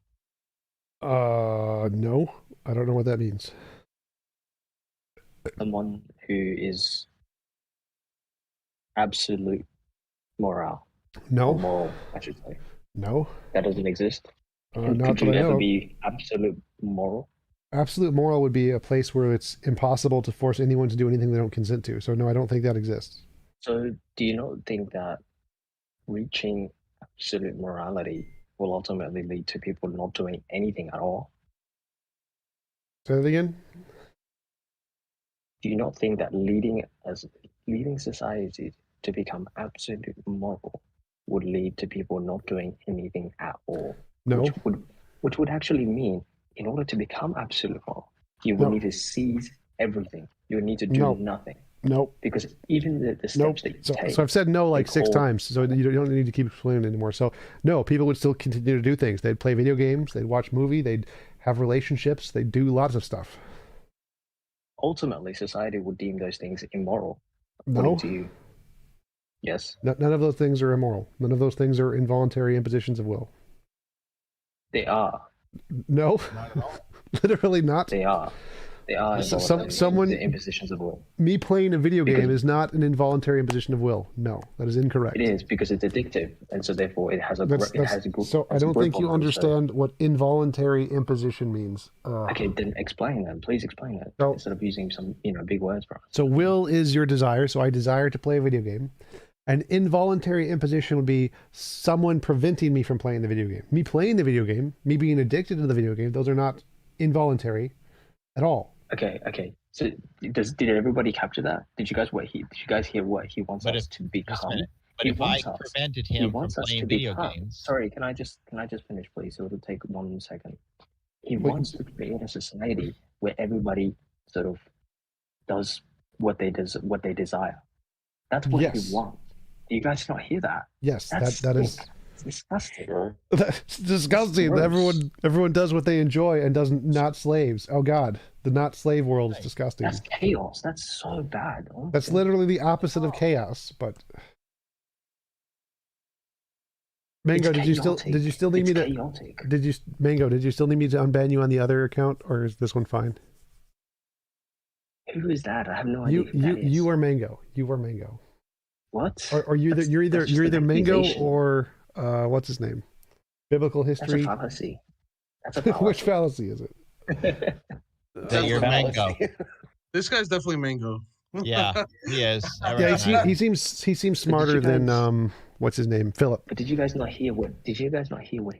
No. I don't know what that means. Someone who is absolute moral. No. Moral, I should say. No. That doesn't exist. Not Could you ever be absolute moral? Absolute moral would be a place where it's impossible to force anyone to do anything they don't consent to. So no, I don't think that exists. So do you not think that reaching absolute morality will ultimately lead to people not doing anything at all? Say that again? Do you not think that leading society to become absolute moral would lead to people not doing anything at all? No. Which would actually mean, in order to become absolute moral, you would need to seize everything. You would need to do nothing. Nope. Because even the steps that you take. So I've said no like 6 times, so you don't need to keep explaining anymore. So no, people would still continue to do things. They'd play video games, they'd watch movie, they'd have relationships, they'd do lots of stuff. Ultimately, society would deem those things immoral. No. To you. Yes. None of those things are immoral. None of those things are involuntary impositions of will. They are. No. Not at all. Literally not. They are. They are someone the impositions of will. Me playing a video game is not an involuntary imposition of will. No, that is incorrect. It is, because it's addictive, and so therefore it has a So I don't think you understand what involuntary imposition means. Okay, then explain that. Please explain that instead of using some big words for it. So will is your desire. So I desire to play a video game. An involuntary imposition would be someone preventing me from playing the video game. Me playing the video game, me being addicted to the video game, those are not involuntary at all. Okay. So did everybody capture that? Did you guys hear what he wants us to become? But if I prevented him from playing video games. Sorry, can I just finish, please? It'll take 1 second. He wants to create a society where everybody sort of does what they desire. That's what he wants. Do you guys not hear that? Yes, that is disgusting. That's disgusting. Everyone does what they enjoy and doesn't not slaves. Oh God, the not slave world is disgusting. That's chaos. That's so bad. That's literally the opposite of chaos. But Mango, did you still need me to? Chaotic. Did you still need me to unban you on the other account, or is this one fine? Who is that? I have no idea. You are Mango. You are Mango. What? Or you're either Mango or what's his name? Biblical history. That's a fallacy. That's a fallacy. Which fallacy is it? That you're Mango. This guy's definitely Mango. Yeah, he is. Yeah, he seems smarter than what's his name, Philip. But did you guys not hear what he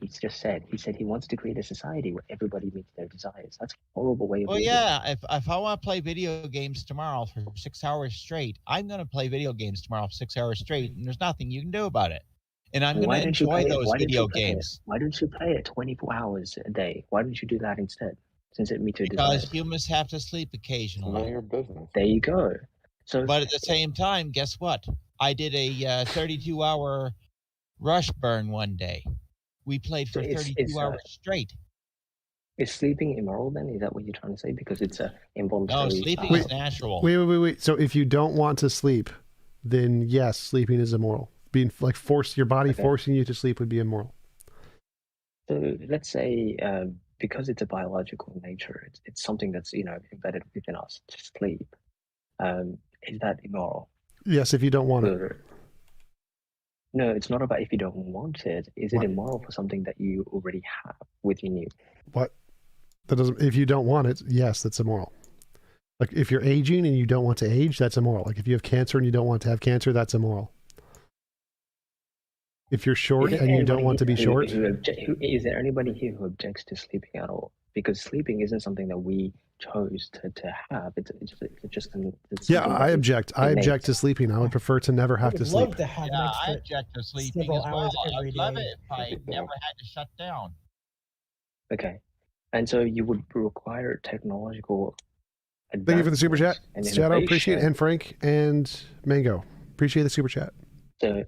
just said? He said he wants to create a society where everybody meets their desires. That's a horrible way of living. Well, yeah, if I want to play video games tomorrow for 6 hours straight, I'm going to play video games tomorrow for 6 hours straight, and there's nothing you can do about it. And I'm going to enjoy those video games. Why don't you play it 24 hours a day? Why don't you do that instead? Since it meets your desires. Because humans have to sleep occasionally. None of your business. There you go. But at the same time, guess what? I did a 32-hour rush burn one day. We played for 32 hours straight. Is sleeping immoral then? Is that what you're trying to say? Because it's a involuntary... No, sleeping is natural. Wait. So if you don't want to sleep, then yes, sleeping is immoral. Being like your body forcing you to sleep would be immoral. So let's say because it's a biological nature, it's something that's embedded within us to sleep. Is that immoral? Yes, if you don't want it. No, it's not about if you don't want it. Is it immoral for something that you already have within you? What? That doesn't. If you don't want it, yes, that's immoral. Like if you're aging and you don't want to age, that's immoral. Like if you have cancer and you don't want to have cancer, that's immoral. If you're short and you don't want to be short, Is there anybody here who objects to sleeping at all? Because sleeping isn't something that we chose to have. It's yeah, I object. I object to sleeping. I would prefer to never have to sleep. Love to have an Yeah, I extra object to sleeping several as well. hours every I'd love day. it if I never had to shut down. Okay, and so you would require technological. Thank you for the super chat, and Shadow. Appreciate it, innovation. and Frank and Mango. Appreciate the super chat. So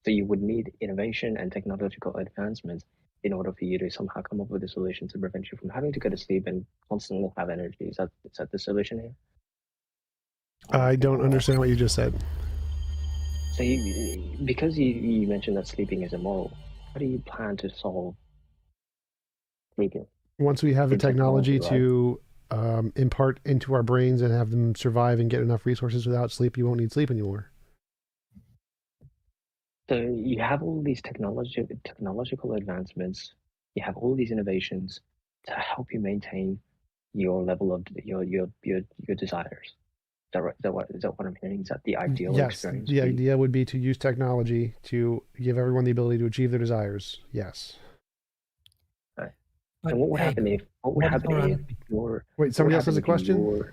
you would need innovation and technological advancements in order for you to somehow come up with a solution to prevent you from having to go to sleep and constantly have energy. Is that the solution here? I don't understand what you just said. So because you mentioned that sleeping is immoral, how do you plan to solve sleeping? Once we have the technology right? to impart into our brains and have them survive and get enough resources without sleep, you won't need sleep anymore. So you have all these technological advancements, you have all these innovations to help you maintain your level of your desires. Is that right? Is that what I'm hearing? Is that the ideal Yes, experience? the idea would be to use technology to give everyone the ability to achieve their desires. Yes. Right. And what would happen if your wait? Somebody else has a question.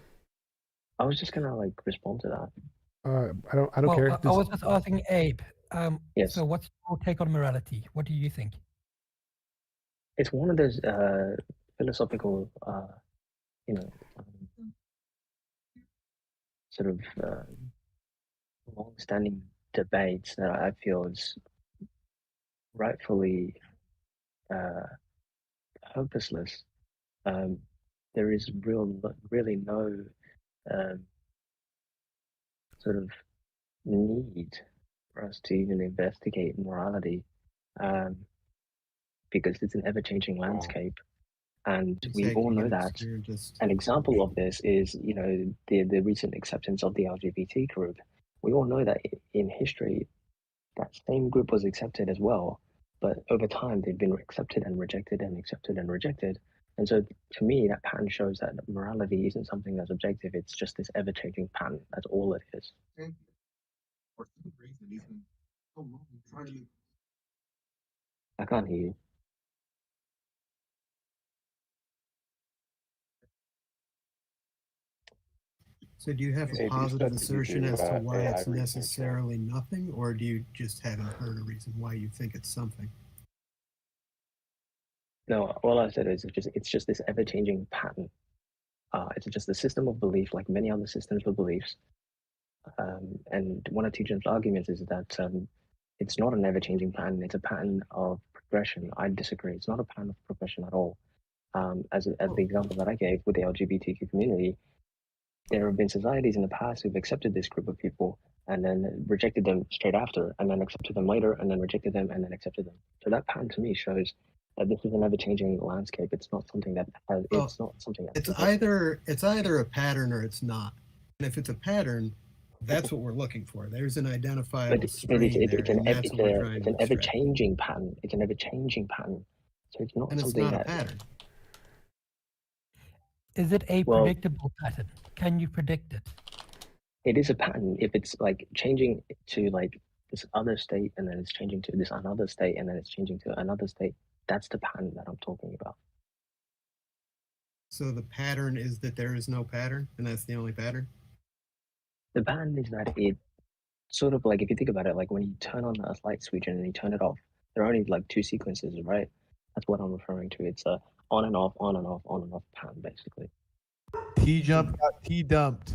I was just gonna respond to that. I don't care. I was just asking Abe. Yes. So what's your take on morality? What do you think? It's one of those philosophical, sort of long-standing debates that I feel is rightfully purposeless. There is really no sort of need for us to even investigate morality, because it's an ever-changing landscape, and we all know that. An example of this is, the recent acceptance of the LGBT group. We all know that in history, that same group was accepted as well, but over time they've been accepted and rejected and accepted and rejected. And so, to me, that pattern shows that morality isn't something that's objective. It's just this ever-changing pattern. That's all it is. I can't hear you. So do you have a positive assertion as to why it's necessarily nothing, or do you just haven't heard a reason why you think it's something? No, all I said is it's just this ever-changing pattern. It's just a system of belief, like many other systems of beliefs. And one of TJump's arguments is that it's not an ever-changing pattern. It's a pattern of progression. I disagree. It's not a pattern of progression at all. As the example that I gave with the LGBTQ community, there have been societies in the past who've accepted this group of people and then rejected them straight after, and then accepted them later, and then rejected them, and then accepted them. So that pattern to me shows that this is an ever-changing landscape. It's not something that has. It's not something that. It's either a pattern or it's not. And if it's a pattern, that's what we're looking for. There's an identifiable strain there, and that's what we're trying to It's an ever-changing pattern. It's an ever-changing pattern. So it's not and it's something not that. a pattern. Is it a predictable pattern? Can you predict it? It is a pattern. If it's changing to this other state, and then it's changing to this another state, and then it's changing to another state, that's the pattern that I'm talking about. So the pattern is that there is no pattern, and that's the only pattern? The pattern is that it sort of if you think about it, when you turn on a light switch and then you turn it off, there are only two sequences, right? That's what I'm referring to. It's a on and off, on and off, on and off pattern, basically. TJump got T-dumped.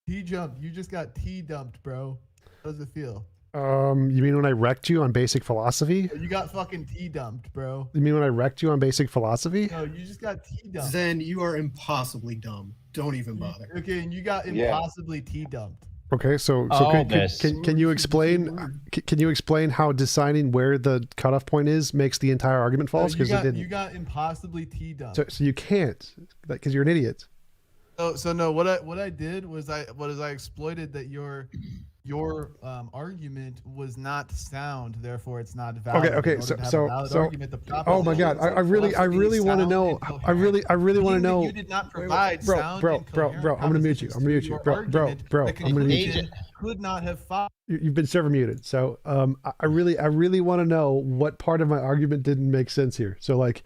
TJump, you just got T-dumped, bro. How does it feel? You mean when I wrecked you on basic philosophy? You got fucking T-dumped, bro. You mean when I wrecked you on basic philosophy? No, you just got T-dumped. Zen, you are impossibly dumb. Don't even bother. Okay, and you got impossibly T-dumped. Okay, so can you explain? Can you explain how deciding where the cutoff point is makes the entire argument false? Because you got impossibly T-dumped. So you can't, because you're an idiot. So no, what I did was I exploited that your your argument was not sound, therefore it's not valid. Okay. In order to have a valid argument, the Oh my God! I really want to know. I really want to know. You did not provide bro, sound bro, and bro, coherent bro. I'm gonna mute you. I'm gonna mute you, bro. I'm gonna mute you. Could not have followed. You've been server muted. So I really want to know what part of my argument didn't make sense here. So like,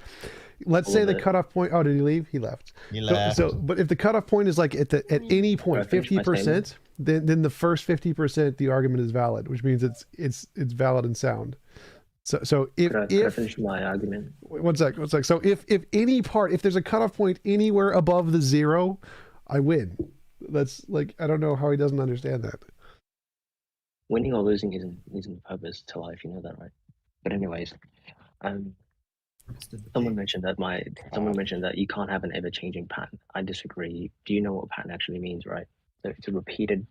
let's say the cutoff point. Oh, did he leave? He left. He left. So but if the cutoff point is like at any point 50%, then the first 50% the argument is valid, which means it's valid and sound. So if Could I finish my argument? One sec. So if there's a cutoff point anywhere above the 0, I win. That's like, I don't know how he doesn't understand that. Winning or losing isn't the purpose to life, you know that, right? But anyways, someone mentioned that you can't have an ever-changing pattern. I disagree. Do you know what pattern actually means, right? So it's a repeated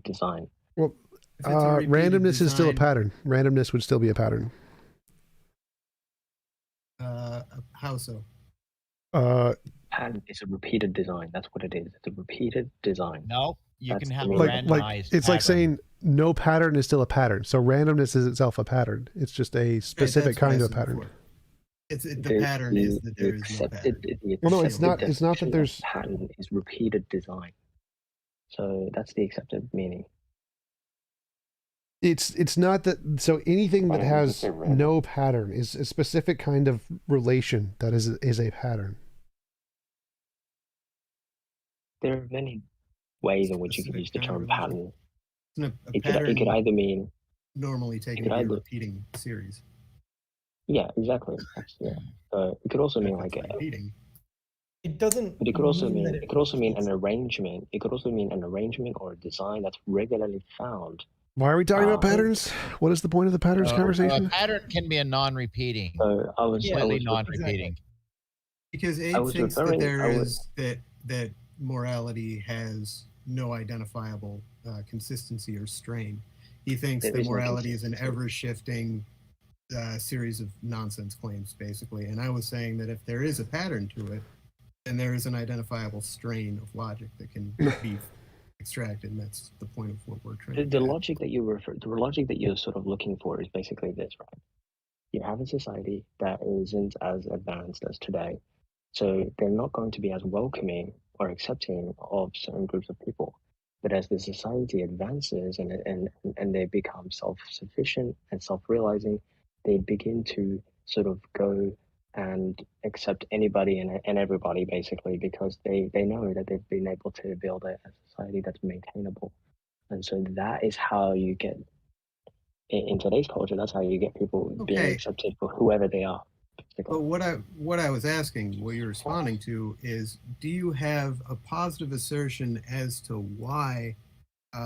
design. Well, randomness is still a pattern. Randomness would still be a pattern. How so? Pattern is a repeated design. That's what it is. It's a repeated design. No, you can have a like randomized it's pattern. like saying no pattern is still a pattern. So randomness is itself a pattern. It's just a specific kind of pattern. The pattern is that there is no pattern. Well, no, it's not. It's not that there's pattern is repeated design. So that's the accepted meaning. It's not that. So anything that has no pattern is a specific kind of relation that is a pattern. There are many ways in which you can use the term pattern. It could either mean normally taking a repeating series. Yeah, exactly. It could also mean like repeating. It doesn't. But it could also mean an arrangement. It could also mean an arrangement or a design that's regularly found. Why are we talking about patterns? What is the point of the patterns conversation? A pattern can be a non-repeating. I was non-repeating. Because Abe thinks that that morality has no identifiable consistency or strain. He thinks that morality is an ever-shifting series of nonsense claims, basically. And I was saying that if there is a pattern to it, then there is an identifiable strain of logic that can be extracted, and that's the point of what we're trying to do. The logic that you're sort of looking for is basically this, right? You have a society that isn't as advanced as today, so they're not going to be as welcoming or accepting of certain groups of people. But as the society advances and they become self-sufficient and self-realizing, they begin to sort of go and accept anybody and everybody, basically, because they know that they've been able to build a society that's maintainable. And so that is how you get, in today's culture, that's how you get people being accepted for whoever they are. But what I was asking, what you're responding to is, do you have a positive assertion as to why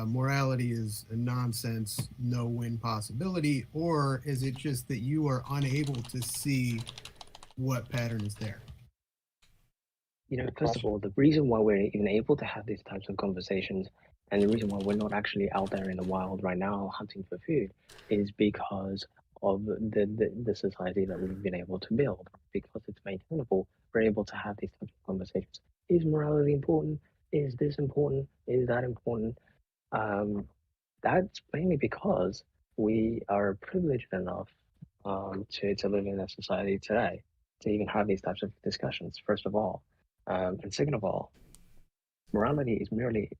morality is a nonsense, no-win possibility, or is it just that you are unable to see what pattern is there? First of all, the reason why we're even able to have these types of conversations, and the reason why we're not actually out there in the wild right now hunting for food, is because of the society that we've been able to build. Because it's maintainable, we're able to have these types of conversations. Is morality important? Is this important? Is that important? That's mainly because we are privileged enough to live in a society today to even have these types of discussions, first of all. And second of all, morality is merely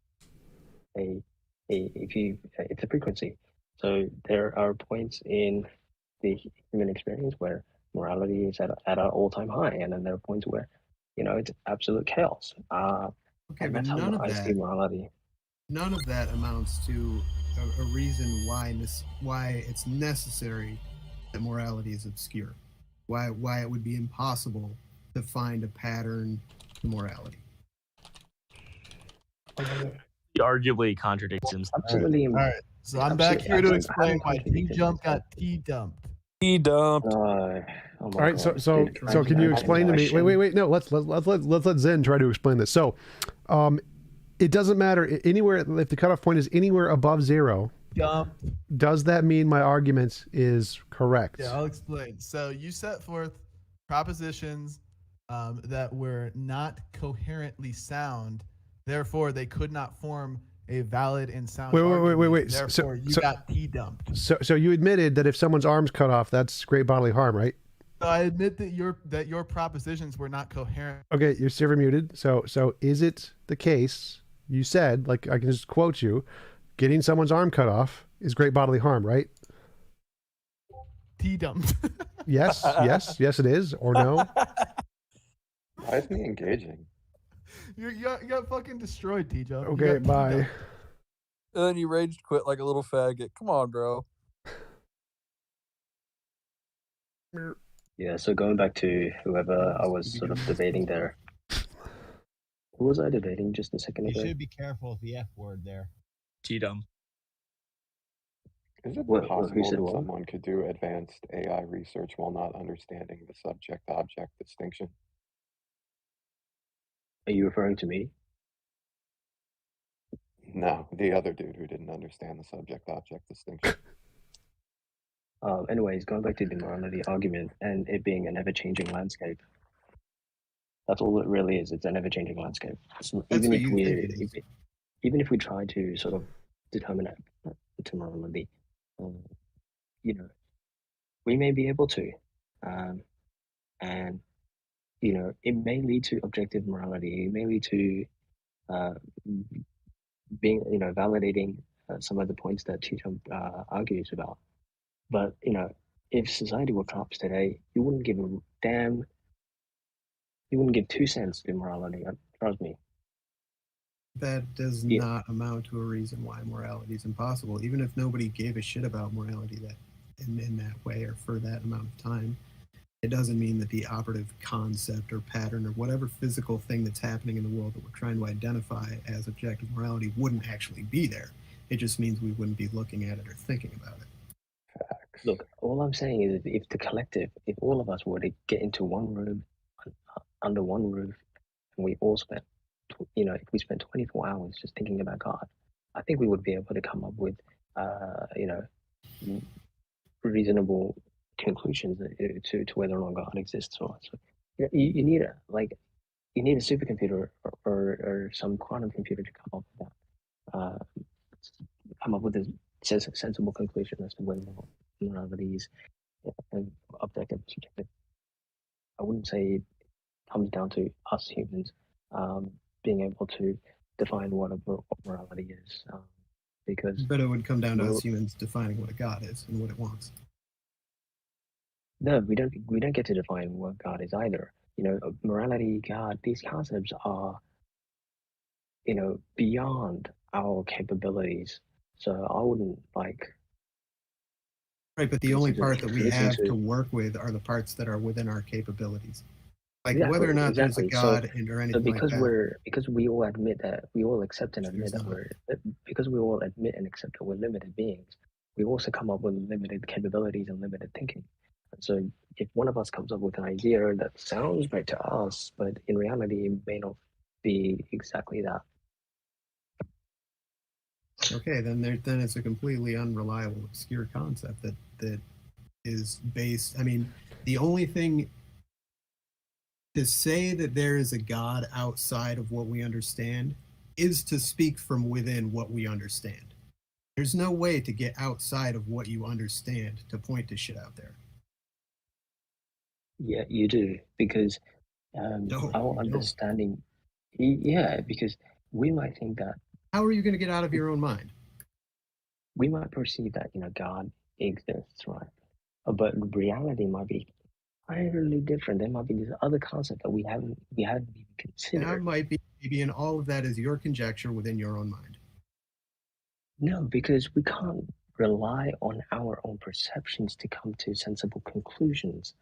it's a frequency. So there are points in the human experience where morality is at an all-time high, and then there are points where, it's absolute chaos. Okay, but none of that, morality. None of that amounts to a reason why it's necessary that morality is obscure. Why it would be impossible to find a pattern to morality. He arguably contradicts himself. Absolutely. All right. So I'm back here to explain why TJump got T-dumped. T-dumped. All right. So can you explain to me? Wait. No, let's let Zen try to explain this. So, it doesn't matter anywhere if the cutoff point is anywhere above 0. Does that mean my argument is correct? Yeah, I'll explain. So you set forth propositions that were not coherently sound, therefore they could not form a valid and sound Wait. argument. Therefore, you got T-dumped. So you admitted that if someone's arm's cut off, that's great bodily harm, right? So I admit that your propositions were not coherent. Okay, you're server muted. So is it the case you said, like I can just quote you, getting someone's arm cut off is great bodily harm, right? T-dumped. Yes, it is, or no? Why isn't he engaging? You got fucking destroyed, TJump. Okay, bye. And then you rage quit like a little faggot. Come on, bro. Yeah, so going back to whoever I was sort of debating there. Who was I debating just a second ago? You should be careful with the F word there. T-dumb. Is it Who possible said that what? someone could do advanced AI research while not understanding the subject-object distinction? Are you referring to me? No, the other dude who didn't understand the subject-object distinction. Anyways, going back to the morality argument and it being an ever-changing landscape. That's all it really is. It's an ever-changing landscape. So even if we try to sort of determine it to morality, you know, we may be able to, and you know, it may lead to objective morality. It may lead to being, you know, validating some of the points that TJump argues about. But you know, if society were collapsed today, you wouldn't give a damn. You wouldn't give 2 cents to morality. Trust me. That does not amount to a reason why morality is impossible. Even if nobody gave a shit about morality that in that way or for that amount of time, it doesn't mean that the operative concept or pattern or whatever physical thing that's happening in the world that we're trying to identify as objective morality wouldn't actually be there. It just means we wouldn't be looking at it or thinking about it. Facts. Look, all I'm saying is if the collective, if all of us were to get into one room, under one roof, and we all spent, you know, if we spent 24 hours just thinking about God, I think we would be able to come up with, you know, reasonable conclusions to whether or not God exists or not. So you need you need a supercomputer or some quantum computer to come up with that, come up with a sensible conclusion as to whether or not morality is objective or subjective. I wouldn't say it comes down to us humans being able to define what morality is, because. But it would come down to us humans defining what a God is and what it wants. No, we don't get to define what God is either. You know, morality, God, these concepts are, you know, beyond our capabilities. So I wouldn't like. Right, but the only part that we have to work with are the parts that are within our capabilities. Like whether or not there's a God or anything like that. Because we all admit that, we all accept and admit that because we all admit and accept that we're limited beings, we also come up with limited capabilities and limited thinking. And so if one of us comes up with an idea that sounds right to us, but in reality it may not be exactly that. Okay, then it's a completely unreliable, obscure concept that is based. I mean, the only thing to say that there is a God outside of what we understand is to speak from within what we understand. There's no way to get outside of what you understand to point to shit out there. Yeah, you do, because our understanding. Yeah, because we might think that. How are you going to get out of your own mind? We might perceive that, you know, God exists, right? But reality might be entirely different. There might be this other concept that we haven't even considered. That might be maybe, and all of that is your conjecture within your own mind. No, because we can't rely on our own perceptions to come to sensible conclusions.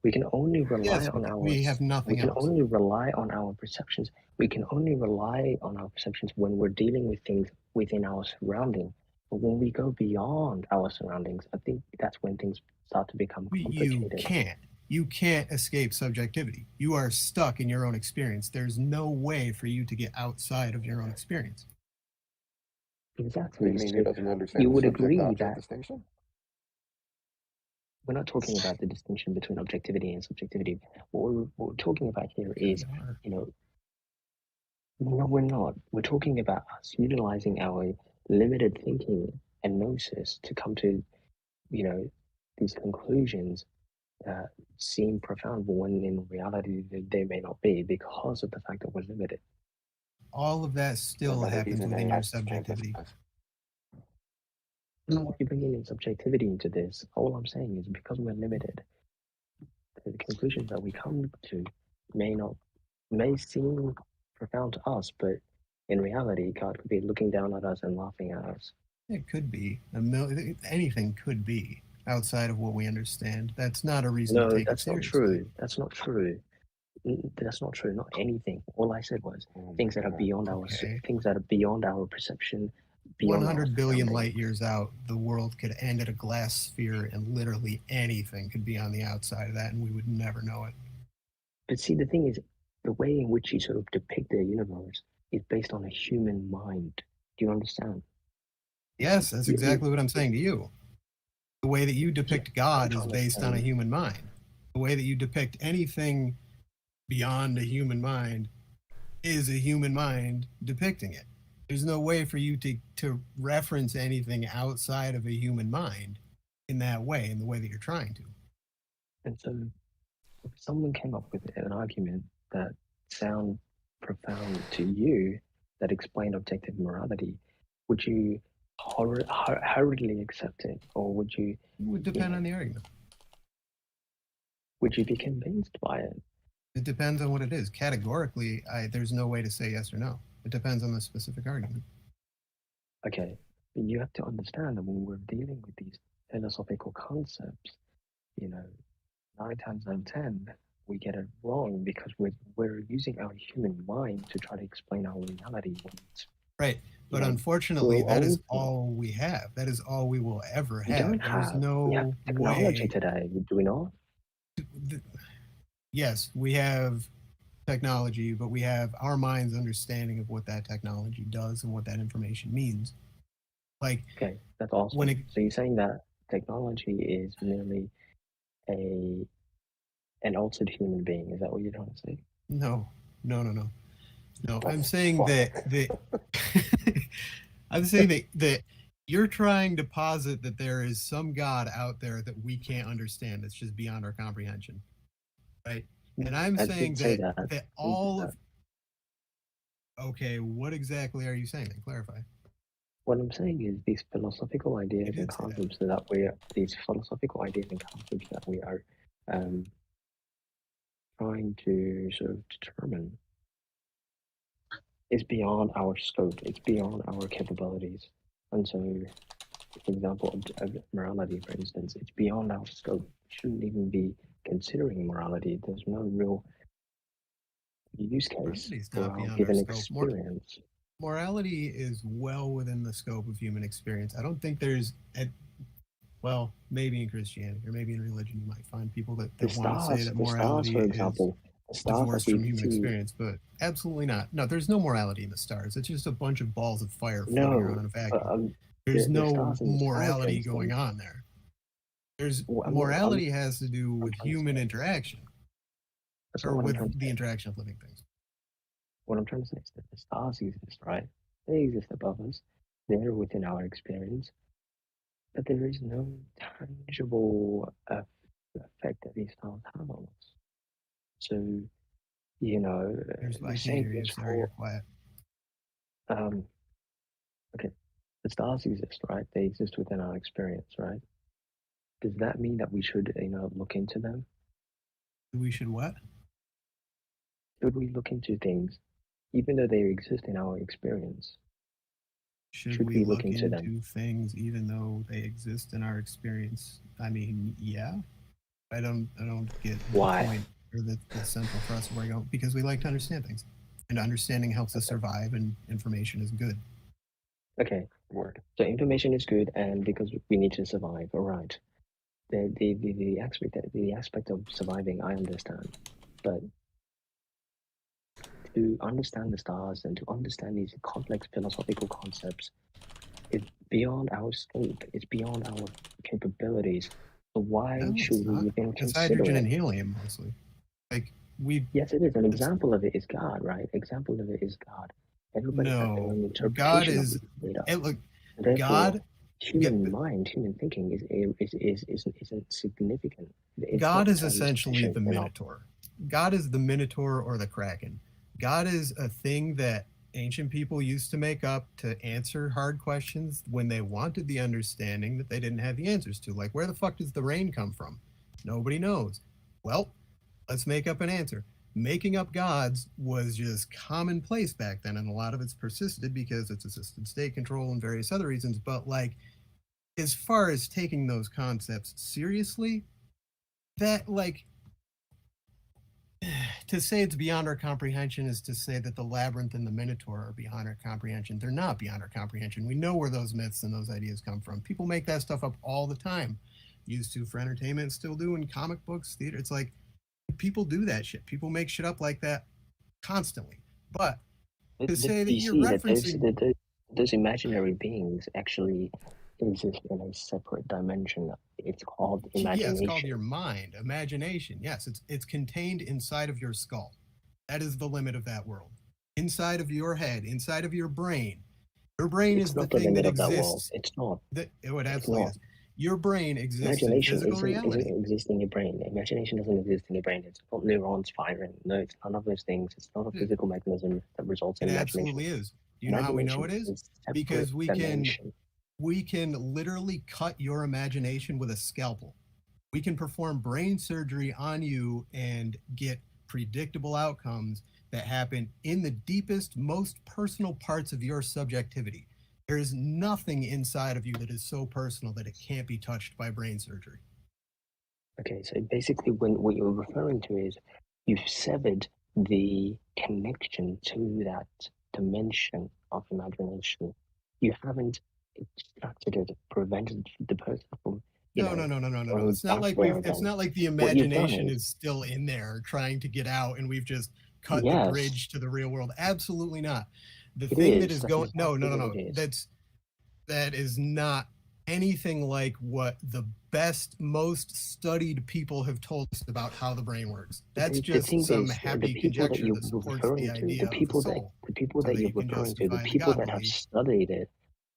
We can only rely on our. We have nothing else. We can only rely on our perceptions. We can only rely on our perceptions when we're dealing with things within our surrounding. But when we go beyond our surroundings, I think that's when things start to become complicated. You can't escape subjectivity. You are stuck in your own experience. There's no way for you to get outside of your own experience. Exactly. You mean he doesn't understand you the would agree subject-object that distinction? We're not talking about the distinction between objectivity and subjectivity. What we're talking about here is, you know, No, we're not. We're talking about us utilizing our limited thinking and gnosis to come to, these conclusions that seem profound, but when in reality they may not be because of the fact that we're limited. All of that still happens within your subjectivity. No, you're bringing in subjectivity into this. All I'm saying is because we're limited, the conclusions that we come to may seem profound to us, but in reality, God could be looking down at us and laughing at us. It could be. Anything could be outside of what we understand. That's not a reason to take it seriously. No, that's not true. That's not true. That's not true. Not anything. All I said was things that are beyond our perception. 100 billion light years out, the world could end at a glass sphere, and literally anything could be on the outside of that, and we would never know it. But see, the thing is, the way in which you sort of depict the universe is based on a human mind. Do you understand? Yes, that's exactly what I'm saying to you. The way that you depict God is based on a human mind. The way that you depict anything beyond a human mind is a human mind depicting it. There's no way for you to reference anything outside of a human mind in that way, in the way that you're trying to. And so if someone came up with an argument that sound profound to you that explained objective morality, would you hurriedly accept it, or would you? It would depend on the argument. Would you be convinced by it? It depends on what it is. Categorically, there's no way to say yes or no. It depends on the specific argument. Okay, but you have to understand that when we're dealing with these philosophical concepts, 9 times out of 10, we get it wrong because we're using our human mind to try to explain our reality. Right, but unfortunately, that is all we have. That is all we will ever have. We have technology today, do we not? Yes, we have technology, but we have our mind's understanding of what that technology does and what that information means. Okay, that's awesome. So you're saying that technology is merely an altered human being? Is that what you're trying to say? No. I'm saying that I'm saying that you're trying to posit that there is some God out there that we can't understand. It's just beyond our comprehension, right? And I'm saying that all of. Okay, what exactly are you saying? Then clarify. What I'm saying is these philosophical ideas and concepts that we are trying to sort of determine is beyond our scope. It's beyond our capabilities. And so, for example, morality, for instance, it's beyond our scope. We shouldn't even be considering morality. There's no real use case for our given experience. Morality is well within the scope of human experience. I don't think there's, well, maybe in Christianity or maybe in religion, you might find people that want to say that morality is divorced from human experience, but absolutely not. No, there's no morality in the stars. It's just a bunch of balls of fire floating around in a vacuum. There's no morality going on there. Morality has to do with human interaction, or with the interaction of living things. What I'm trying to say is that the stars exist, right? They exist above us. They're within our experience. But there is no tangible effect that these stars have on us. So, Sorry, you're quiet. Okay, the stars exist, right? They exist within our experience, right? Does that mean that we should, look into them? We should what? Should we look into things, even though they exist in our experience? Should we look into things even though they exist in our experience? I mean, yeah. I don't get the point or the central thrust of where I go, because we like to understand things, and understanding helps us survive, and information is good. Okay, so information is good, and because we need to survive, all right. The aspect of surviving, I understand, but to understand the stars and to understand these complex philosophical concepts is beyond our scope. It's beyond our capabilities. So why should we even consider hydrogen it? and helium mostly? Like Yes, it is. An example of it is God, right? Example of it is God. Everybody has their own No, interpretation God of is this data. look. Therefore, God, human mind, human thinking isn't significant. It's God not is so essentially sufficient the enough. Minotaur. God is the Minotaur or the Kraken. God is a thing that ancient people used to make up to answer hard questions when they wanted the understanding that they didn't have the answers to. Like, where the fuck does the rain come from? Nobody knows. Well, let's make up an answer. Making up gods was just commonplace back then, and a lot of it's persisted because it's assisted state control and various other reasons. But like, as far as taking those concepts seriously, that like to say it's beyond our comprehension is to say that the labyrinth and the minotaur are beyond our comprehension. They're not beyond our comprehension. We know where those myths and those ideas come from. People make that stuff up all the time. Used to for entertainment, still do in comic books, theater. It's like people do that shit. People make shit up like that constantly. But to say that you're referencing those imaginary beings actually exist in a separate dimension. It's called imagination. Yeah, it's called your mind, imagination. Yes, it's contained inside of your skull. That is the limit of that world. Inside of your head, inside of your brain. Your brain is the thing that exists. It's not. It absolutely is. Your brain exists in physical reality. Isn't exist in your brain. Imagination doesn't exist in your brain. It's not neurons firing. No, it's none of those things. It's not a physical mechanism that results in imagination. It absolutely is. Do you know how we know it is? Because we can literally cut your imagination with a scalpel. We can perform brain surgery on you and get predictable outcomes that happen in the deepest, most personal parts of your subjectivity. There is nothing inside of you that is so personal that it can't be touched by brain surgery. Okay, so basically what you're referring to is you've severed the connection to that dimension of imagination. You haven't extracted it, prevented the person from No. It's not like the imagination is still in there trying to get out and we've just cut the bridge to the real world. Absolutely not. The thing that is going that is not anything like what the best, most studied people have told us about how the brain works. That's just some happy conjecture that supports the idea of the soul. The people that you're referring to, the people that have studied it,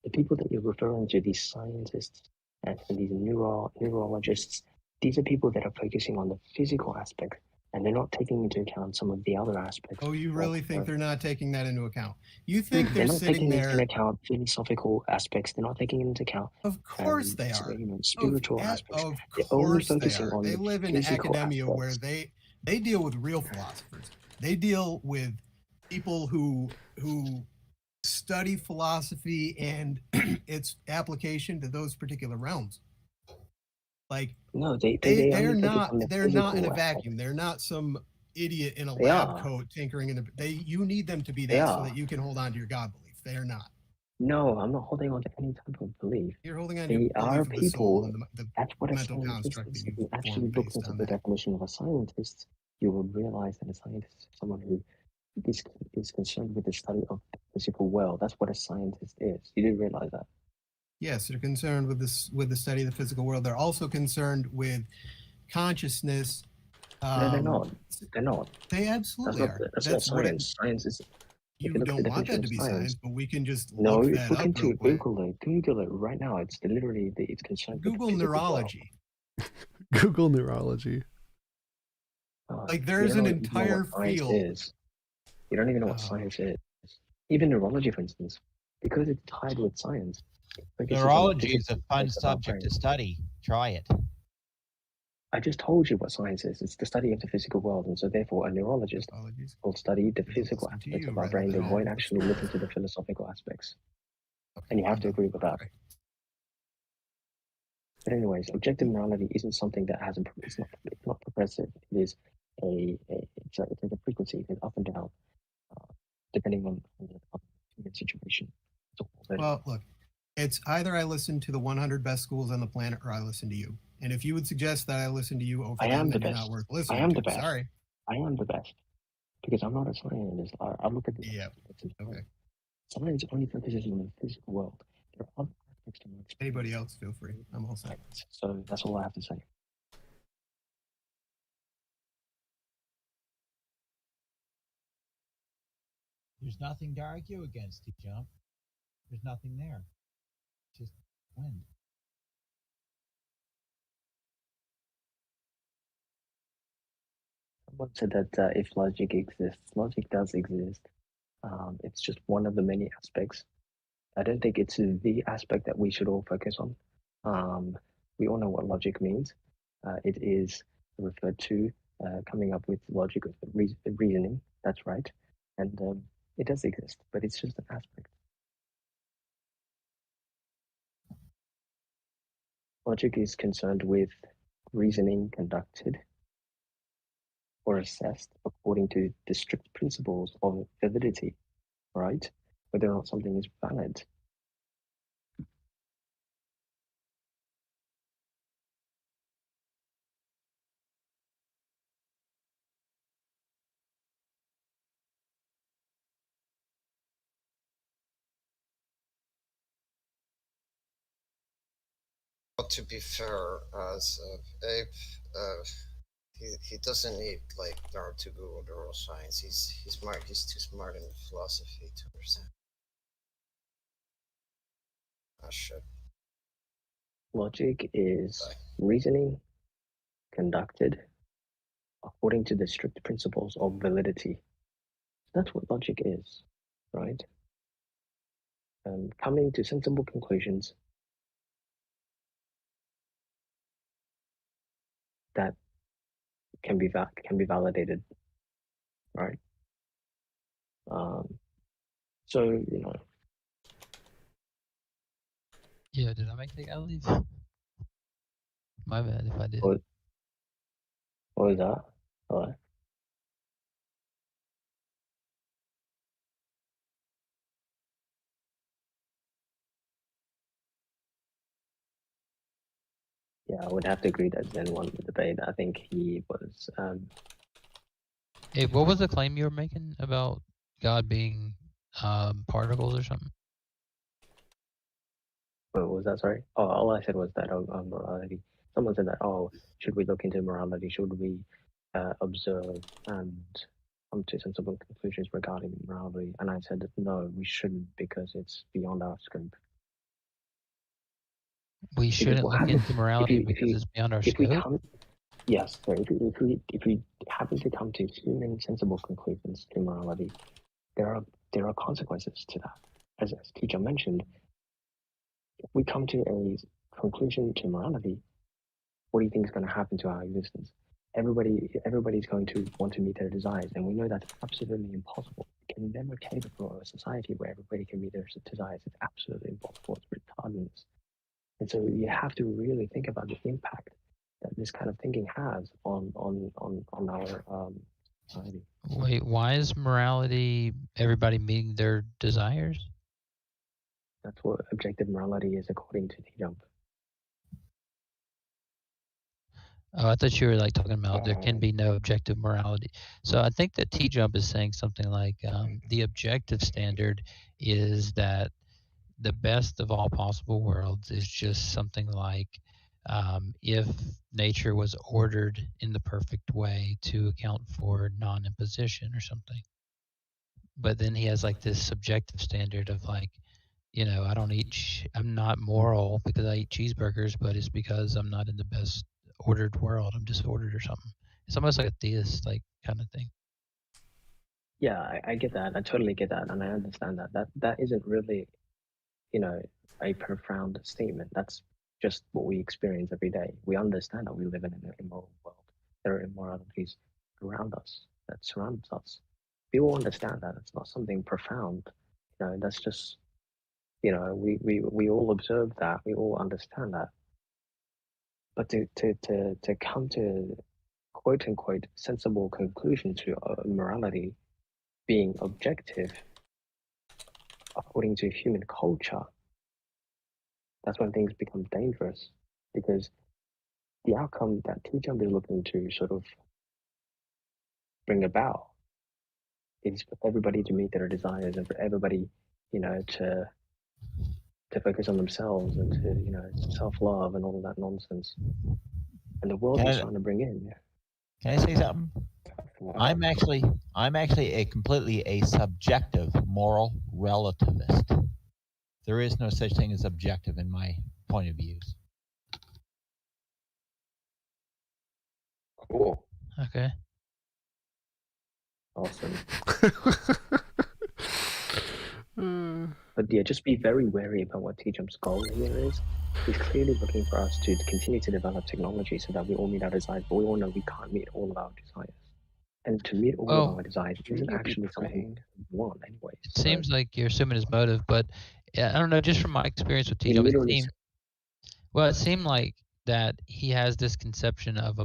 the people that you're referring to, these scientists and these neurologists, these are people that are focusing on the physical aspect, and they're not taking into account some of the other aspects. Oh, you really think they're not taking that into account? You think they're not sitting taking there into account philosophical aspects. They're not taking into account. Of course they are. Spiritual aspects. Of they're only course they focusing are. on They the live in physical academia aspects. where they deal with real philosophers. They deal with people who study philosophy and its application to those particular realms. Like no, they're not in a vacuum. They're not some idiot in a lab coat tinkering in the. You need them to be that so that you can hold on to your God belief. They are not. No, I'm not holding on to any type of belief. You're holding on to your belief of the soul and the that's what mental construct that if you actually look into the definition of a scientist, you will realize that a scientist is someone who is concerned with the study of the physical world. That's what a scientist is. You do realize that? Yes, they're concerned with the study of the physical world. They're also concerned with consciousness. No, they're not. They're not. They absolutely are. That's not science. Science is. You don't want that to be science, but we can just no. Look If that look up into real quick. Google it right now. It's literally it's concerned. Google with neurology. Google neurology. Like there's an entire field. You don't even know what science is. Even neurology, for instance, because it's tied with science. Neurology is a fun subject to study. Try it. I just told you what science is. It's the study of the physical world, and so therefore a neurologist will study the physical aspects of our brain. They won't actually look into the philosophical aspects. And you have to agree with that. But anyways, objective morality isn't something that has it's not progressive. It is it's a frequency. It's up and down, depending on the situation. Well, look, it's either I listen to the 100 best schools on the planet or I listen to you. And if you would suggest that I listen to you over them, then you're not worth listening to. I am the best. Sorry. I am the best. Because I'm not a scientist. I look at the okay. Science only focuses on the physical world. There are other aspects to it. Anybody else, feel free. I'm all set. So that's all I have to say. There's nothing to argue against, TJump. There's nothing there. Just wind. Someone said that if logic exists, logic does exist. It's just one of the many aspects. I don't think it's the aspect that we should all focus on. We all know what logic means. It is referred to coming up with logic, reasoning. That's right. And it does exist, but it's just an aspect. Logic is concerned with reasoning conducted or assessed according to the strict principles of validity, right? Whether or not something is valid. But to be fair, as Abe, he doesn't need like Dart to Google neuroscience. He's smart. He's too smart in philosophy to understand. Ah, shit. Logic is reasoning conducted according to the strict principles of validity. That's what logic is, right? Coming to sensible conclusions that can be validated, right? So you know. Yeah, did I make the guy leave? My bad if I did. What was that? Hello? Yeah, I would have to agree that Zen won the debate. I think he was. Hey, what was the claim you were making about God being particles or something? What was that? Sorry. Oh, all I said was that morality. Someone said that. Oh, should we look into morality? Should we observe and come to sensible conclusions regarding morality? And I said that no, we shouldn't because it's beyond our scope. We shouldn't look into morality because it's beyond our scope. Yes, so if we happen to come to human sensible conclusions to morality, there are consequences to that. As TJump mentioned, if we come to a conclusion to morality, what do you think is going to happen to our existence? Everybody's going to want to meet their desires, and we know that's absolutely impossible. We can never cater for a society where everybody can meet their desires. It's absolutely impossible. It's retardedness. And so you have to really think about the impact that this kind of thinking has on our society. Wait, why is morality everybody meeting their desires? That's what objective morality is according to TJump. Oh, I thought you were like talking about there can be no objective morality. So I think that TJump is saying something like the objective standard is that the best of all possible worlds is just something like if nature was ordered in the perfect way to account for non-imposition or something. But then he has like this subjective standard of like, you know, I'm not moral because I eat cheeseburgers, but it's because I'm not in the best ordered world. I'm disordered or something. It's almost like a theist like kind of thing. Yeah, I get that. I totally get that, and I understand that. That isn't really, you know, a profound statement. That's just what we experience every day. We understand that we live in an immoral world. There are immoralities around us that surrounds us. People understand that. It's not something profound. You know, that's just, you know, we all observe that. We all understand that. But to come to quote unquote sensible conclusion to morality being objective according to human culture, that's when things become dangerous, because the outcome that TJump is looking to sort of bring about is for everybody to meet their desires and for everybody, you know, to focus on themselves and to, you know, self-love and all of that nonsense. And the world is trying to bring in. Can I say something? I'm actually a subjective moral relativist. There is no such thing as objective in my point of views. Cool. Okay. Awesome. But yeah, just be very wary about what TJump's goal here is. He's clearly looking for us to continue to develop technology so that we all meet our desires, but we all know we can't meet all of our desires. And to meet all of our desires isn't actually something we want anyway. It seems like you're assuming his motive, but yeah, I don't know. Just from my experience with TJump, it seemed like that he has this conception of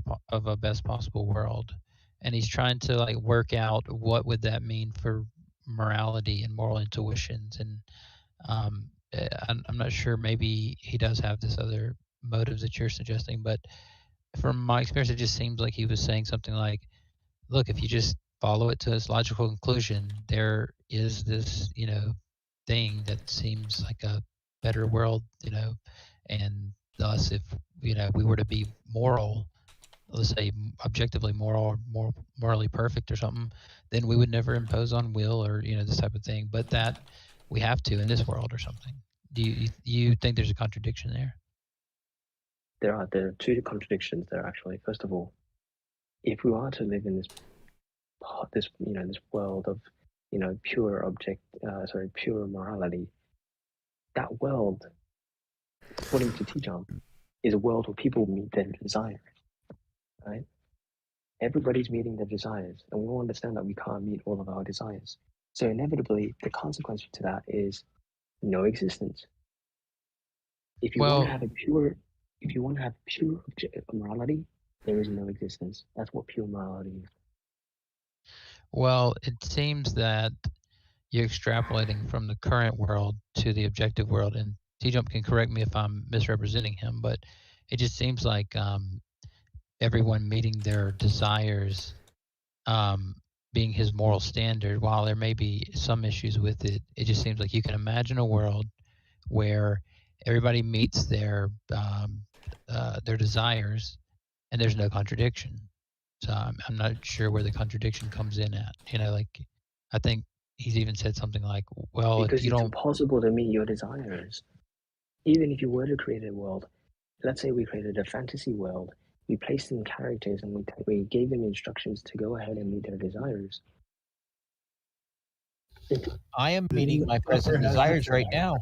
a best possible world, and he's trying to like work out what would that mean for morality and moral intuitions, and I'm not sure. Maybe he does have this other motives that you're suggesting, but from my experience, it just seems like he was saying something like, "Look, if you just follow it to its logical conclusion, there is this, thing that seems like a better world, and thus, if we were to be moral, let's say objectively moral or morally perfect or something, then we would never impose on will or this type of thing. But that we have to in this world or something." Do you think there's a contradiction there? There are two contradictions there actually. First of all, if we are to live in this world of pure morality, that world, according to TJump, is a world where people meet their desires, right? Everybody's meeting their desires, and we all understand that we can't meet all of our desires. So inevitably, the consequence to that is no existence. If you want to have pure morality, there is no existence. That's what pure morality is. Well, it seems that you're extrapolating from the current world to the objective world, and TJump can correct me if I'm misrepresenting him, but it just seems like everyone meeting their desires being his moral standard. While there may be some issues with it, it just seems like you can imagine a world where everybody meets their desires, and there's no contradiction. So I'm not sure where the contradiction comes in at. I think he's even said something like, "Well, because if you it's don't." impossible to meet your desires. Even if you were to create a world, let's say we created a fantasy world, we placed in characters and we gave them instructions to go ahead and meet their desires. I am meeting my present desires right now.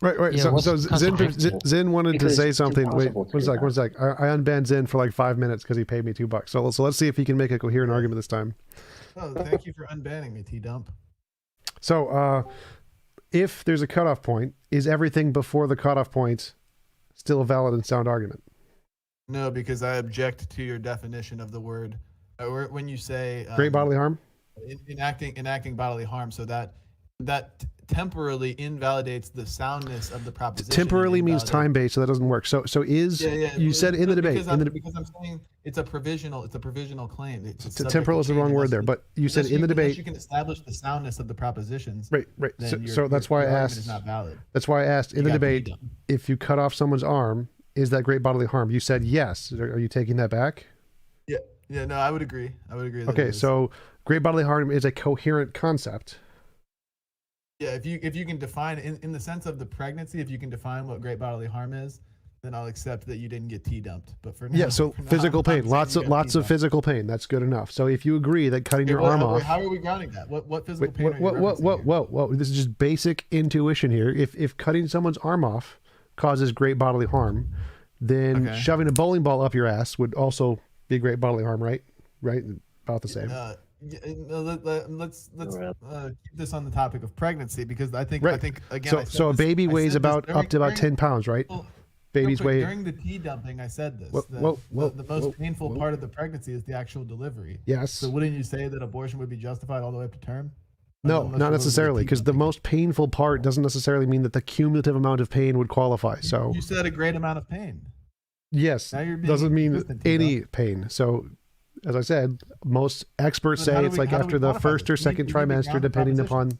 Right. Yeah, So Zen wanted to say something. Wait, one sec. I unbanned Zen for like 5 minutes because he paid me $2. So let's see if he can make a coherent argument this time. Oh, thank you for unbanning me, TJump. So, if there's a cutoff point, is everything before the cutoff point still a valid and sound argument? No, because I object to your definition of the word. When you say Great bodily harm? Enacting bodily harm, so that temporarily invalidates the soundness of the proposition. Temporarily means time-based, so that doesn't work. So you said in the debate. Because I'm saying it's a provisional claim. Temporal is the wrong word there, but you said in the debate. You can establish the soundness of the propositions. Right. So that's why I asked. Is not valid. That's why I asked in the debate, if you cut off someone's arm, is that great bodily harm? You said yes. Are you taking that back? Yeah. No, I would agree. Okay, so great bodily harm is a coherent concept. Yeah, if you can define in the sense of the pregnancy, if you can define what great bodily harm is, then I'll accept that you didn't get T-dumped. But for now, physical pain, lots of physical pain. That's good enough. So if you agree that cutting your arm off, how are we grounding that? What physical pain? Whoa! This is just basic intuition here. If cutting someone's arm off causes great bodily harm, then shoving a bowling ball up your ass would also be great bodily harm, right? Right, about the same. Let's keep this on the topic of pregnancy, because I think again. So a baby weighs up to about 10 pounds, right? Babies weigh. During the T-dumping, I said this. The most painful part of the pregnancy is the actual delivery. Yes. So wouldn't you say that abortion would be justified all the way up to term? No, not necessarily, because the most painful part doesn't necessarily mean that the cumulative amount of pain would qualify. So you said a great amount of pain. Yes, doesn't mean any pain. So, as I said, most experts say it's like after the first or second trimester, depending upon,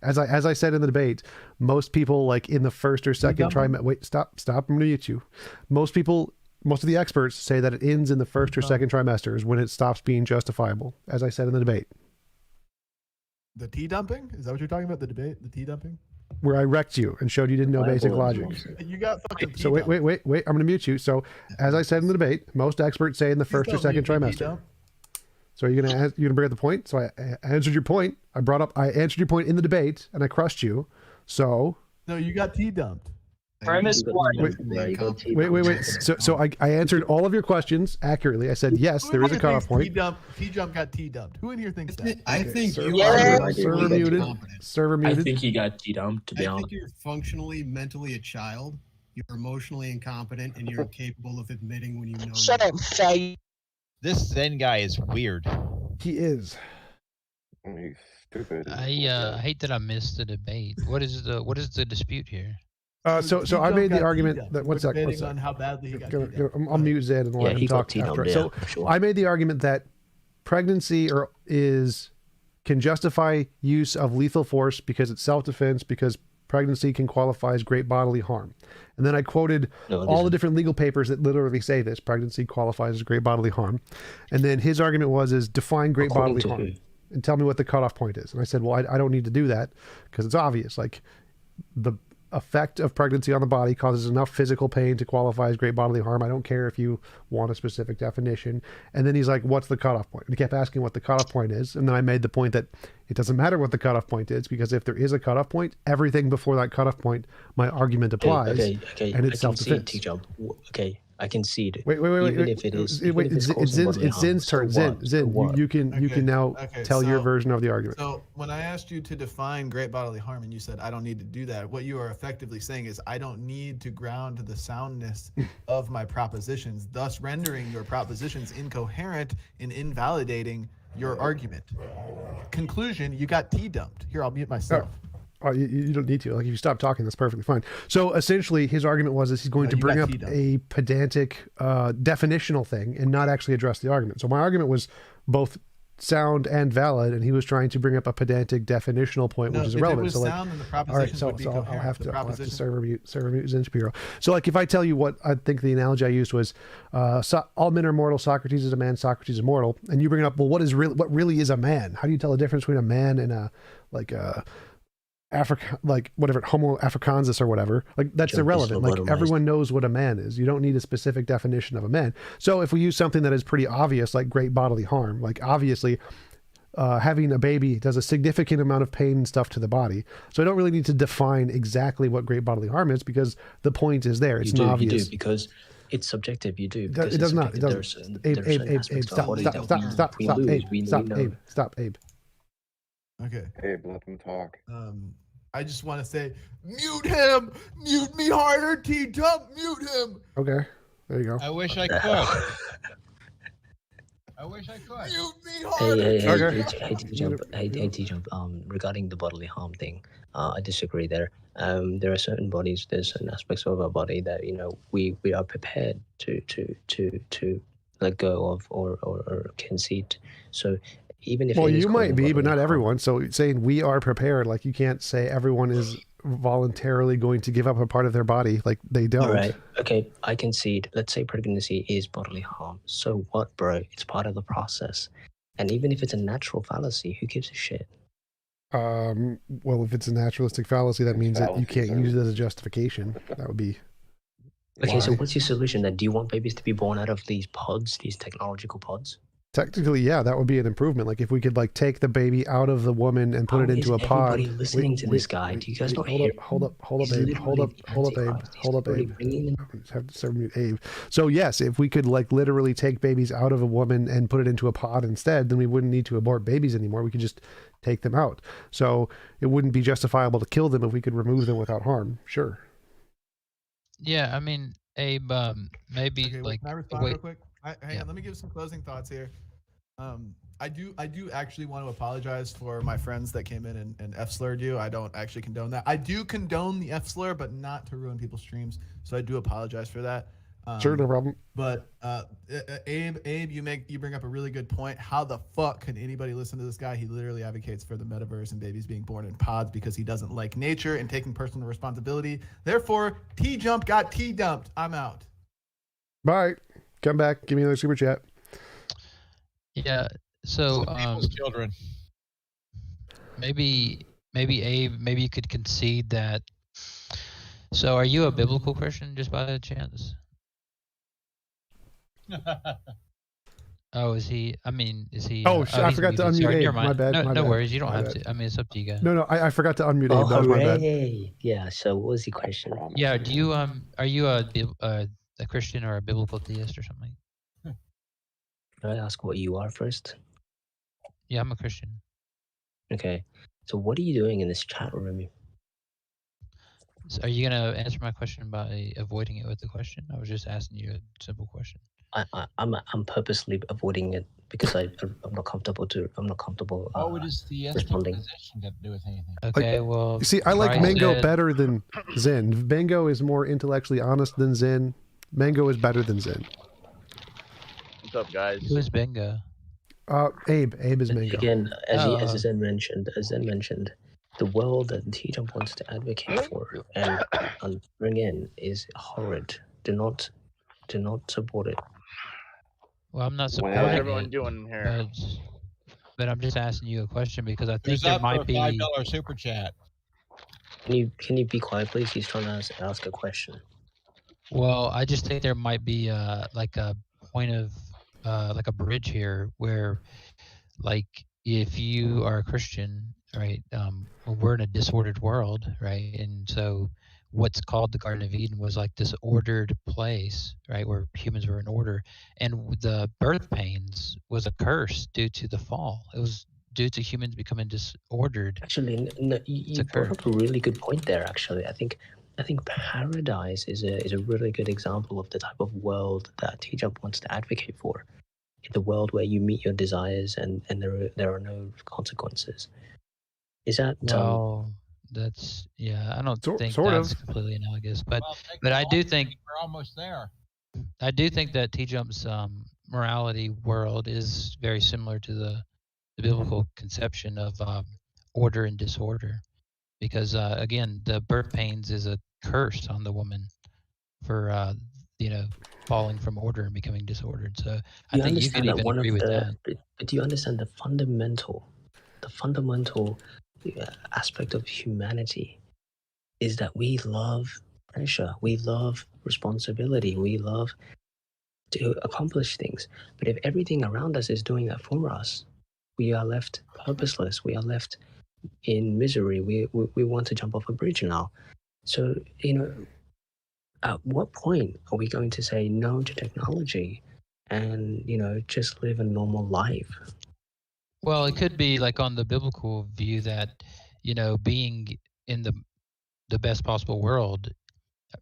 as I said in the debate, most people like in the first or second trimester. Wait, stop! I'm going to mute you. Most people most of the experts say that it ends in the first or second trimesters when it stops being justifiable, as I said in the debate. The tea dumping? Is that what you're talking about? The debate? The tea dumping? Where I wrecked you and showed you didn't know basic logic. You got fucking tea So wait. I'm going to mute you. So as I said in the debate, most experts say in the first or second trimester. So you're gonna bring up the point. So I answered your point. I answered your point in the debate, and I crushed you. So no, you got tea dumped. Premise one. Wait. So I answered all of your questions accurately. I said yes, there is a cutoff point. TJump got tea dumped. Who in here thinks that? I think server muted. Server muted. I think he got tea dumped. To be honest, I think you're functionally, mentally a child. You're emotionally incompetent, and you're incapable of admitting when you know. Shut up, Faye. This Zen guy is weird. He is. He's stupid. I hate that I missed the debate. What is the dispute here? So I made the argument that one second. On how badly he got I'll mute Zed and let him talk after. So I made the argument that pregnancy can justify use of lethal force because it's self-defense, because pregnancy can qualify as great bodily harm. And then I quoted all the different legal papers that literally say this: pregnancy qualifies as great bodily harm. And then his argument is define great bodily harm and tell me what the cutoff point is. And I said, well, I don't need to do that because it's obvious. Like, the effect of pregnancy on the body causes enough physical pain to qualify as great bodily harm. I don't care if you want a specific definition. And then he's like, what's the cutoff point? And he kept asking what the cutoff point is. And then I made the point that it doesn't matter what the cutoff point is, because if there is a cutoff point, everything before that cutoff point, my argument applies. Okay. And it's self-defense. Okay, I concede. Wait. If it is, it's Zen's turn. Zen, you can now tell your version of the argument. So when I asked you to define great bodily harm, and you said I don't need to do that, what you are effectively saying is I don't need to ground the soundness of my propositions, thus rendering your propositions incoherent and invalidating your argument. Conclusion: you got tea dumped. Here, I'll mute myself. Oh, you don't need to. Like, if you stop talking, that's perfectly fine. So essentially, his argument was that he's going to bring up a pedantic definitional thing and not actually address the argument. So my argument was both sound and valid, and he was trying to bring up a pedantic definitional point, which is irrelevant. If it was sound, then the propositions would be coherent. I'll have to server mute Zen Shapiro. So, like, if I tell you what I think the analogy I used was, all men are mortal. Socrates is a man. Socrates is immortal. And you bring it up, well, what really is a man? How do you tell the difference between a man and a Africa, like whatever, Homo africanus or whatever, like that's irrelevant. Like, everyone knows what a man is. You don't need a specific definition of a man. So if we use something that is pretty obvious, like great bodily harm, like obviously having a baby does a significant amount of pain and stuff to the body. So I don't really need to define exactly what great bodily harm is, because the point is there. It's obvious. You do, because it's subjective. You do. It does not. It doesn't. Stop, Abe. Okay. Abe, let them talk. I just want to say, mute him! Mute me harder, TJump! Mute him! Okay, there you go. I wish I could. Mute me harder! Hey, TJump. Regarding the bodily harm thing, I disagree there. There are certain bodies, there's certain aspects of our body that, we are prepared to let go of or concede. So even if you might be, but not everyone. So saying we are prepared, like, you can't say everyone is voluntarily going to give up a part of their body, like they don't. All right. Okay, I concede. Let's say pregnancy is bodily harm. So what, bro? It's part of the process. And even if it's a natural fallacy, who gives a shit? Well, if it's a naturalistic fallacy, that means that you can't use it as a justification. That would be. Okay, so what's your solution then? Do you want babies to be born out of these pods, these technological pods? Technically, yeah, that would be an improvement. Like, if we could, like, take the baby out of the woman and put it into a pod. Everybody listening to this guy, do you guys not hear? Hold up, Abe. Hold up, Abe. I have to serve mute Abe. So yes, if we could, like, literally take babies out of a woman and put it into a pod instead, then we wouldn't need to abort babies anymore. We could just take them out. So it wouldn't be justifiable to kill them if we could remove them without harm. Sure. Yeah, I mean, Abe, maybe can I respond real quick? Hang on, let me give some closing thoughts here. I do actually want to apologize for my friends that came in and F-slurred you. I don't actually condone that. I do condone the F-slur, but not to ruin people's streams. So I do apologize for that. Sure, no problem. But Abe, you bring up a really good point. How the fuck can anybody listen to this guy? He literally advocates for the metaverse and babies being born in pods because he doesn't like nature and taking personal responsibility. Therefore, TJump got tea dumped. I'm out. Bye. Come back. Give me another super chat. Yeah. So People's children. maybe Abe, maybe you could concede that. So are you a biblical Christian just by chance? Oh, is he? I mean, is he? I he's forgot to muted. unmute Sorry, Abe. never mind. My bad. No, my no bad. worries. You don't My have bad. to. I mean, it's up to you guys. No, I forgot to unmute Oh, Abe. That was my bad. hooray! Yeah. So, what was the question? Yeah. Do you Are you a Christian or a biblical theist or something? Can I ask what you are first? Yeah, I'm a Christian. Okay. So, what are you doing in this chat room? So are you gonna answer my question by avoiding it with the question? I was just asking you a simple question. I'm purposely avoiding it because I'm not comfortable What would his theistic responding. position got to do with anything? Okay, well, You see, I like Christ Mango said- better than Zen. Mango is more intellectually honest than Zen. Mango is better than Zen. What's up, guys? Who is Benga? Abe is Mango. Again, as Zen mentioned, the world that TJump wants to advocate for and bring in is horrid. Do not support it. Well, I'm not How's supporting everyone it, doing here? but I'm just asking you a question because I think Who's there up for might a be. $5 super chat? Can you be quiet, please? He's trying to ask a question. Well, I just think there might be like a point of like a bridge here where, like, if you are a Christian, right? We're in a disordered world, right? And so what's called the Garden of Eden was like this ordered place, right, where humans were in order, and the birth pains was a curse due to the fall. It was due to humans becoming disordered. Actually, no, you brought up a really good point there. Actually, I think paradise is a really good example of the type of world that TJump wants to advocate for. The world where you meet your desires and there are no consequences. Is that Well, that's I don't think sort that's of. completely analogous, but I do think We're almost there. I do think that T-Jump's morality world is very similar to the biblical conception of order and disorder, because again, the birth pains is a curse on the woman for falling from order and becoming disordered. So I think you could even agree with that. But do you understand the fundamental aspect of humanity is that we love pressure, we love responsibility, we love to accomplish things. But if everything around us is doing that for us, we are left purposeless. We are left in misery. We want to jump off a bridge now. So, at what point are we going to say no to technology and, just live a normal life? Well, it could be like on the biblical view that, being in the best possible world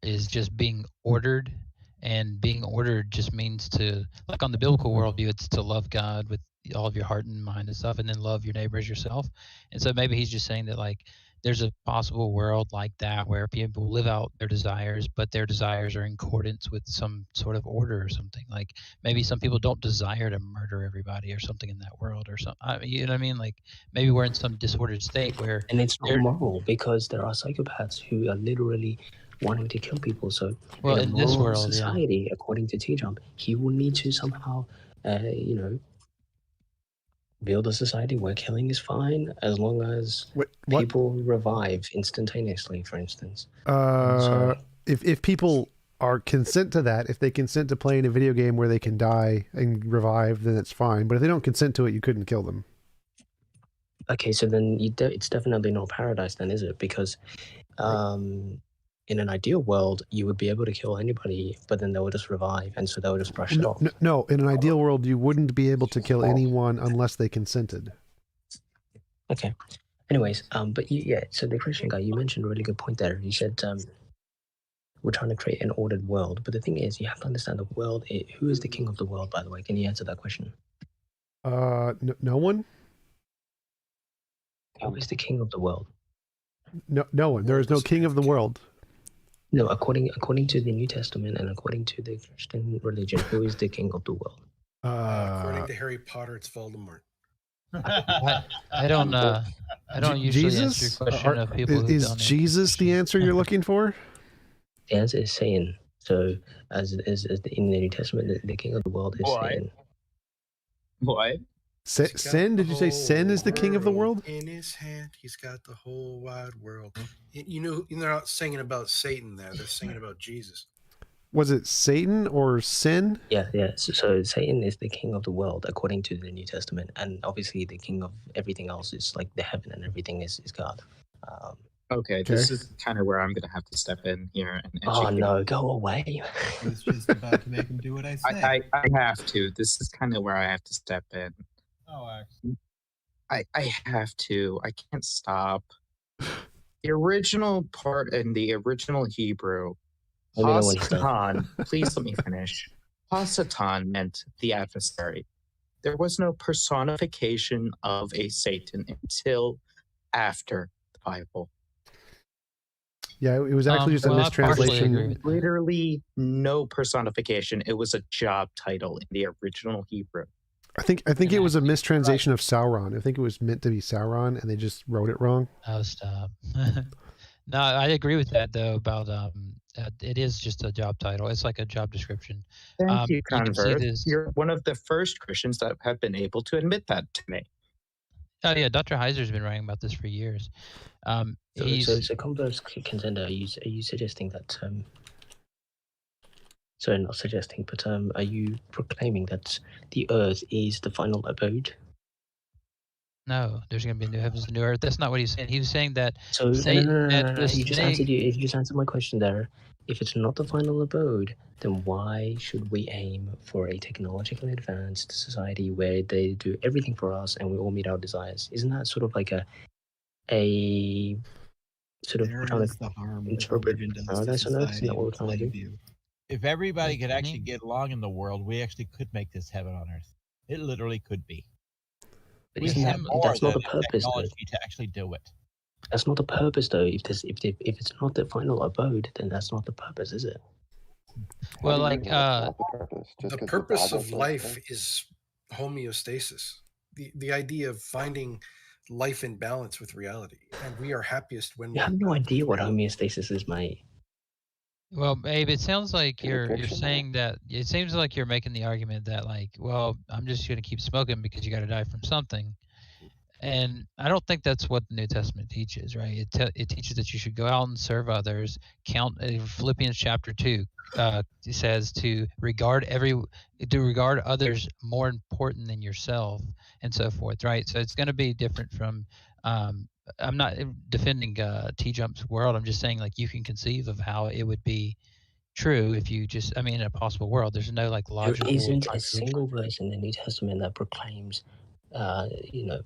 is just being ordered, and being ordered just means to, like on the biblical worldview, it's to love God with all of your heart and mind and stuff, and then love your neighbor as yourself. And so maybe he's just saying that, like, there's a possible world like that where people live out their desires, but their desires are in accordance with some sort of order or something. Like maybe some people don't desire to murder everybody or something in that world or something. You know what I mean? Like maybe we're in some disordered state where. And it's not moral because there are psychopaths who are literally wanting to kill people. So well, in in this moral world, society, according to TJump, he will need to somehow, build a society where killing is fine as long as people revive instantaneously, for instance. If people are consent to that, if they consent to playing a video game where they can die and revive, then it's fine. But if they don't consent to it, you couldn't kill them. Okay, so then it's definitely not paradise then, is it? Because in an ideal world, you would be able to kill anybody, but then they would just revive, and so they would just brush it off. No, in an ideal world, you wouldn't be able to kill anyone unless they consented. Okay. Anyways, but so the Christian guy, you mentioned a really good point there. You said we're trying to create an ordered world, but the thing is, you have to understand the world. Who is the king of the world, by the way? Can you answer that question? No one. Who is the king of the world? No one. There is no king of the world. No, according to the New Testament and according to the Christian religion, who is the king of the world? According to Harry Potter, it's Voldemort. I don't usually answer your question of people who is don't Jesus the answer you're looking for? The answer is Satan. So, as in the New Testament, the king of the world is Satan. What? Sin? Did you say sin is the king of the world? In his hand, he's got the whole wide world. You know, they're not singing about Satan there. They're singing about Jesus. Was it Satan or sin? Yeah. So Satan is the king of the world according to the New Testament, and obviously the king of everything else is like the heaven and everything is God. Okay, this is kind of where I'm going to have to step in here and Oh educate. no, go away. I was just about to make him do what I say. I have to. This is kind of where I have to step in. Oh, actually. I have to. I can't stop. The original part in the original Hebrew, Hasatan, please let me finish. Hasatan meant the adversary. There was no personification of a Satan until after the Bible. Yeah, it was actually just a mistranslation. Literally no personification. It was a job title in the original Hebrew. I think it was a mistranslation of Sauron. I think it was meant to be Sauron, and they just wrote it wrong. Oh, stop. No, I agree with that though. About it is just a job title. It's like a job description. Thank you, can see Convert. this- You're one of the first Christians that have been able to admit that to me. Oh yeah, Dr. Heiser's been writing about this for years. So converse contender, are you suggesting that? Sorry, not suggesting, but are you proclaiming that the Earth is the final abode? No, there's going to be a new heavens and new earth. That's not what he's saying. He was saying that. So Satan, no. You just answered my question there. If it's not the final abode, then why should we aim for a technologically advanced society where they do everything for us and we all meet our desires? Isn't that sort of like a sort of trying to interpret paradise on Earth? Isn't that what we're trying to do? If everybody could actually get along in the world, we actually could make this heaven on earth. It literally could be. But We isn't have that, more that's not than the purpose, though. technology to actually do it. That's not the purpose, though. If it's not the final abode, then that's not the purpose, is it? Well, like the purpose of life is homeostasis. The idea of finding life in balance with reality, and we are happiest when You have no idea what homeostasis is, mate. Well, Abe, it sounds like you're saying that. It seems like you're making the argument that, like, well, I'm just going to keep smoking because you got to die from something. And I don't think that's what the New Testament teaches, right? It teaches that you should go out and serve others. Count Philippians chapter 2 it says to regard others more important than yourself, and so forth, right? So it's going to be different from. I'm not defending TJump's world. I'm just saying, like, you can conceive of how it would be true if you just. I mean, in a possible world, there's no like logical. There isn't a single verse in the New Testament that proclaims.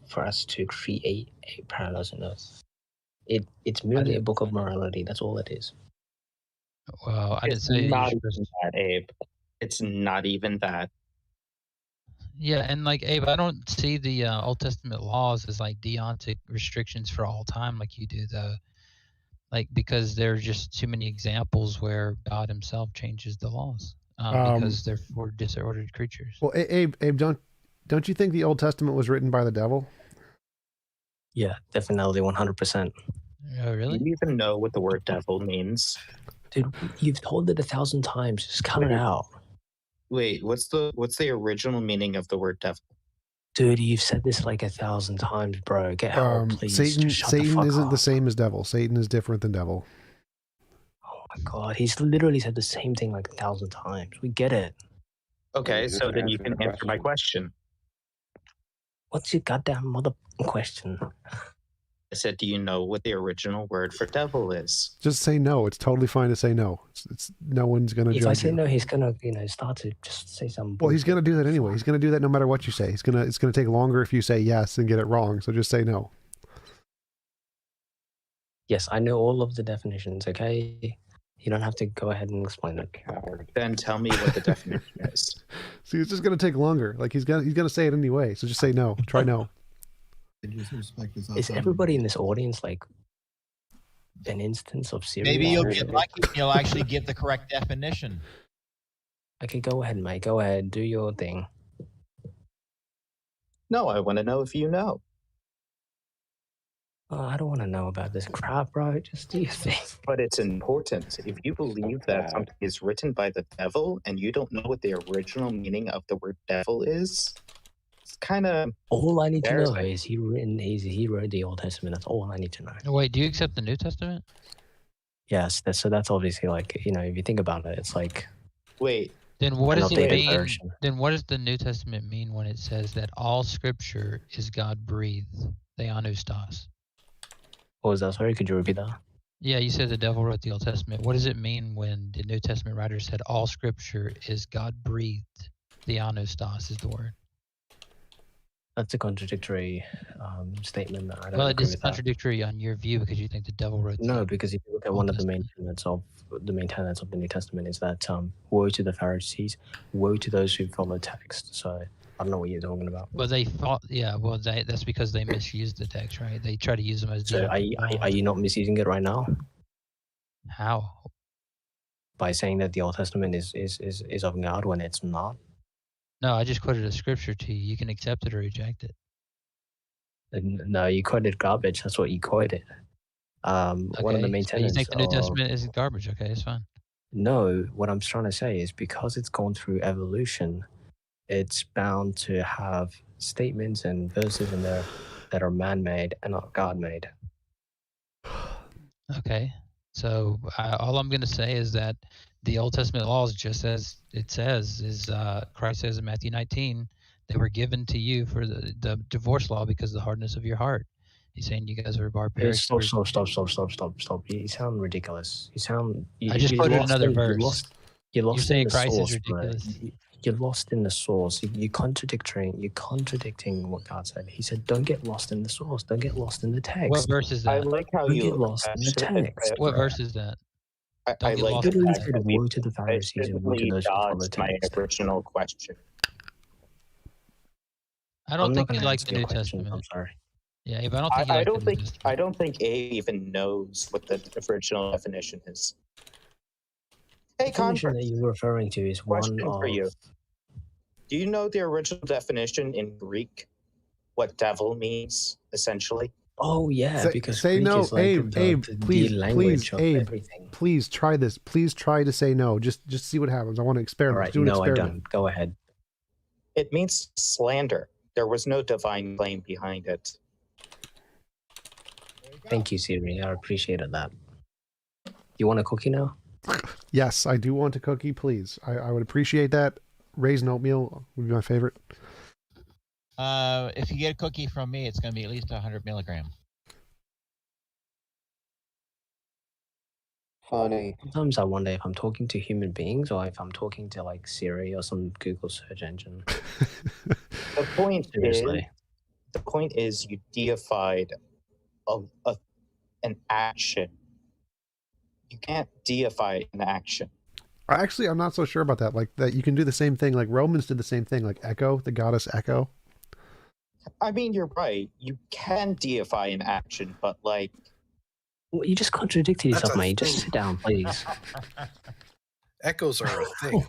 For us to create a paradise on earth. It's merely a book of morality. That's all it is. Well, I didn't say it's not even that, Abe. It's not even that. Yeah, and like Abe, I don't see the Old Testament laws as like deontic restrictions for all time like you do, though. Like, because there are just too many examples where God Himself changes the laws because they're for disordered creatures. Well, Abe, don't you think the Old Testament was written by the devil? Yeah, definitely 100%. Oh, really? Do you even know what the word devil means? Dude, you've told it 1,000 times. Just cut it out. Wait, what's the original meaning of the word devil? Dude, you've said this like 1,000 times, bro. Get help, please. Satan isn't up. the same as devil. Satan is different than devil. Oh my god, he's literally said the same thing like 1,000 times. We get it. Okay, so then you can answer my question. What's your goddamn mother question? I said, do you know what the original word for devil is? Just say no. It's totally fine to say no. It's no one's gonna. If judge I say you. no, he's gonna start to just say something. Well, he's gonna do that anyway. He's gonna do that no matter what you say. It's gonna take longer if you say yes and get it wrong. So just say no. Yes, I know all of the definitions. Okay, you don't have to go ahead and explain it. Then tell me what the definition is. See, it's just gonna take longer. Like he's gonna say it anyway. So just say no. Try no. Is everybody in this audience like an instance of serious? Maybe you'll get lucky and you'll actually give the correct definition. Okay, go ahead, mate. Go ahead. Do your thing. No, I want to know if you know. I don't want to know about this crap, bro. Just do your thing. But it's important. If you believe that something is written by the devil and you don't know what the original meaning of the word devil is, it's kind of all I need to know is he wrote the Old Testament. That's all I need to know. Wait, do you accept the New Testament? Yes, that's obviously like, you know, if you think about it, it's like. Wait. Then what does it mean? Then what does the New Testament mean when it says that all Scripture is God breathed? Theanustos. What was that? Sorry, could you repeat that? Yeah, you said the devil wrote the Old Testament. What does it mean when the New Testament writer said all Scripture is God breathed? Theanustos is the word. That's a contradictory statement. I don't well, it agree is with contradictory on your view because you think the devil wrote. No, because if you look at one of the main tenets of the New Testament is that woe to the Pharisees, woe to those who follow text. So I don't know what you're talking about. Well, they thought, yeah. Well, that's because they misused the text, right? They try to use them as. So are you not misusing it right now? How? By saying that the Old Testament is of God when it's not. No, I just quoted a scripture to you. You can accept it or reject it. No, you quoted garbage. That's what you quoted. One of the main tenets. You think the New Testament is garbage? Okay, it's fine. No, what I'm trying to say is because it's gone through evolution, it's bound to have statements and verses in there that are man-made and not God-made. Okay, so all I'm going to say is that the Old Testament laws, just as it says, is Christ says in Matthew 19, they were given to you for the divorce law because of the hardness of your heart. He's saying you guys are barbaric. Stop. You sound ridiculous. I just quoted another verse. You're saying in the Christ source, is ridiculous. You're lost in the source. You're contradicting what God said. He said, "Don't get lost in the source. Don't get lost in the text." What verse is that? I like how Don't you get lost in the text. What verse is that? I like it. Literally said, "Woe to the Pharisees and woe to those who follow text." My original question. I don't think you like the New Testament. I'm sorry. Yeah, but I don't think I don't think Abe even knows what the original definition is. Hey, the definition that you're referring to is question one for you. Do you know the original definition in Greek? What devil means, essentially? Oh yeah, because say Greek no, is like Abe, please, Abe, everything. Please try this. Please try to say no. Just see what happens. I want to experiment. All right, Do an no, experiment. I don't. Go ahead. It means slander. There was no divine claim behind it. Thank you, Siri. I appreciated that. You want a cookie now? Yes, I do want a cookie, please. I would appreciate that. Raisin oatmeal would be my favorite. If you get a cookie from me, it's going to be at least 100 milligram. Funny. Sometimes I wonder if I'm talking to human beings or if I'm talking to like Siri or some Google search engine. The point Seriously. is you deified an action. You can't deify an action. Actually, I'm not so sure about that. Like that, you can do the same thing. Like Romans did the same thing. Like Echo, the goddess Echo. I mean, you're right. You can deify an action, but like, well, you just contradicted yourself, mate. Just sit down, please. Echoes are a thing.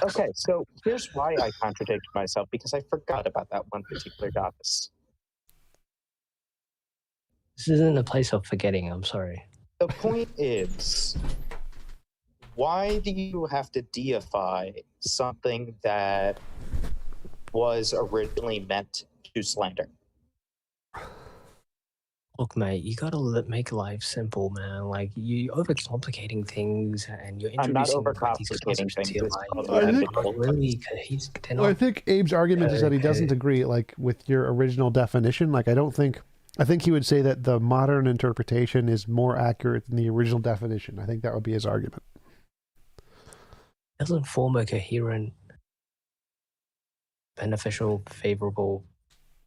Okay, so here's why I contradict myself, because I forgot about that one particular goddess. This isn't a place of forgetting. I'm sorry. The point is, why do you have to deify something that was originally meant to slander? Look, mate, you gotta make life simple, man. Like, you're overcomplicating things, and you're introducing these concepts to your life. I think Abe's argument is that he doesn't agree, like, with your original definition. Like, I think he would say that the modern interpretation is more accurate than the original definition. I think that would be his argument. It doesn't form a coherent, beneficial, favorable.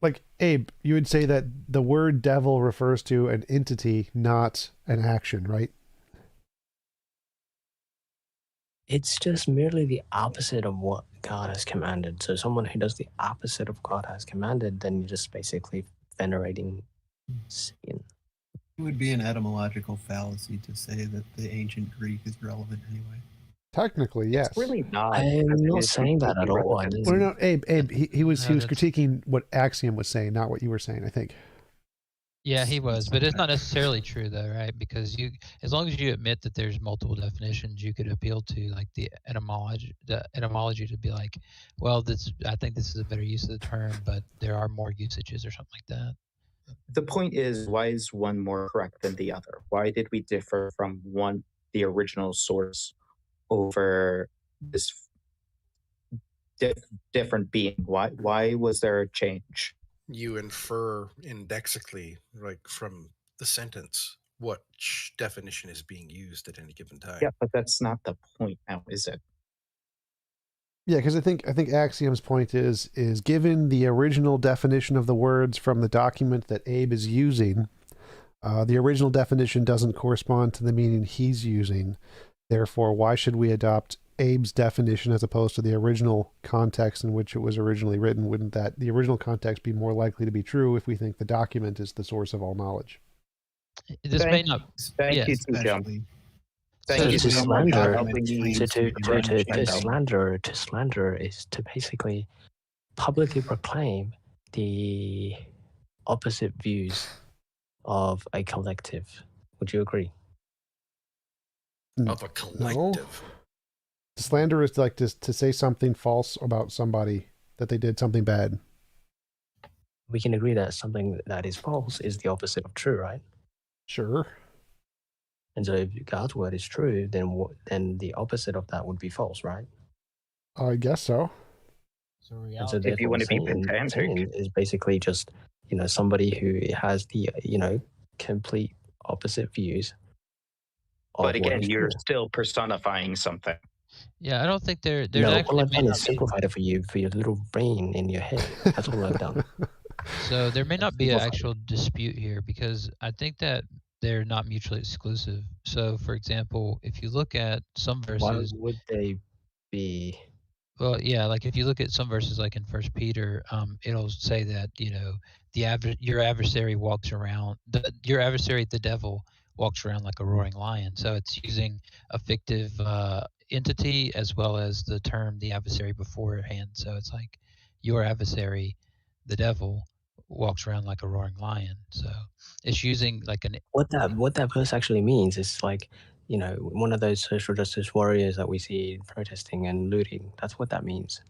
Like, Abe, you would say that the word devil refers to an entity, not an action, right? It's just merely the opposite of what God has commanded. So someone who does the opposite of God has commanded, then you're just basically venerating sin. It would be an etymological fallacy to say that the ancient Greek is relevant anyway. Technically, yes. It's really not. I'm not saying that at all. Well, no, Abe, he was critiquing what Axiom was saying, not what you were saying, I think. Yeah, he was, but it's not necessarily true though, right? Because you, as long as you admit that there's multiple definitions, you could appeal to like the etymology to be like, well, I think this is a better use of the term, but there are more usages or something like that. The point is, why is one more correct than the other? Why did we differ from the original source, over this different being? Why was there a change? You infer indexically, like from the sentence, what definition is being used at any given time. Yeah, but that's not the point now, is it? Yeah, because I think Axiom's point is given the original definition of the words from the document that Abe is using, the original definition doesn't correspond to the meaning he's using. Therefore, why should we adopt Abe's definition as opposed to the original context in which it was originally written? Wouldn't that the original context be more likely to be true if we think the document is the source of all knowledge? This may not. Thank you, TJump. Thank you to so much for helping me. To slander is to basically publicly proclaim the opposite views of a collective. Would you agree? Of a collective. No. Slander is like to say something false about somebody, that they did something bad. We can agree that something that is false is the opposite of true, right? Sure. And so if God's word is true, then the opposite of that would be false, right? I guess so. And so if you want to be pedantic, is basically just, somebody who has the, complete opposite views. But again, you're still personifying something. Yeah, I don't think there's no, actually. All I've done is simplified it for you, for your little brain in your head. That's all I've done. So there may not be an actual dispute here, because I think that they're not mutually exclusive. So, for example, if you look at some verses, why would they be? Well, yeah, like if you look at some verses, like in First Peter, it'll say that your adversary walks around. Your adversary, the devil, walks around like a roaring lion. So it's using a fictive entity as well as the term the adversary beforehand. So it's like your adversary, the devil, walks around like a roaring lion. So it's using like what that verse actually means is like, one of those social justice warriors that we see protesting and looting. That's what that means.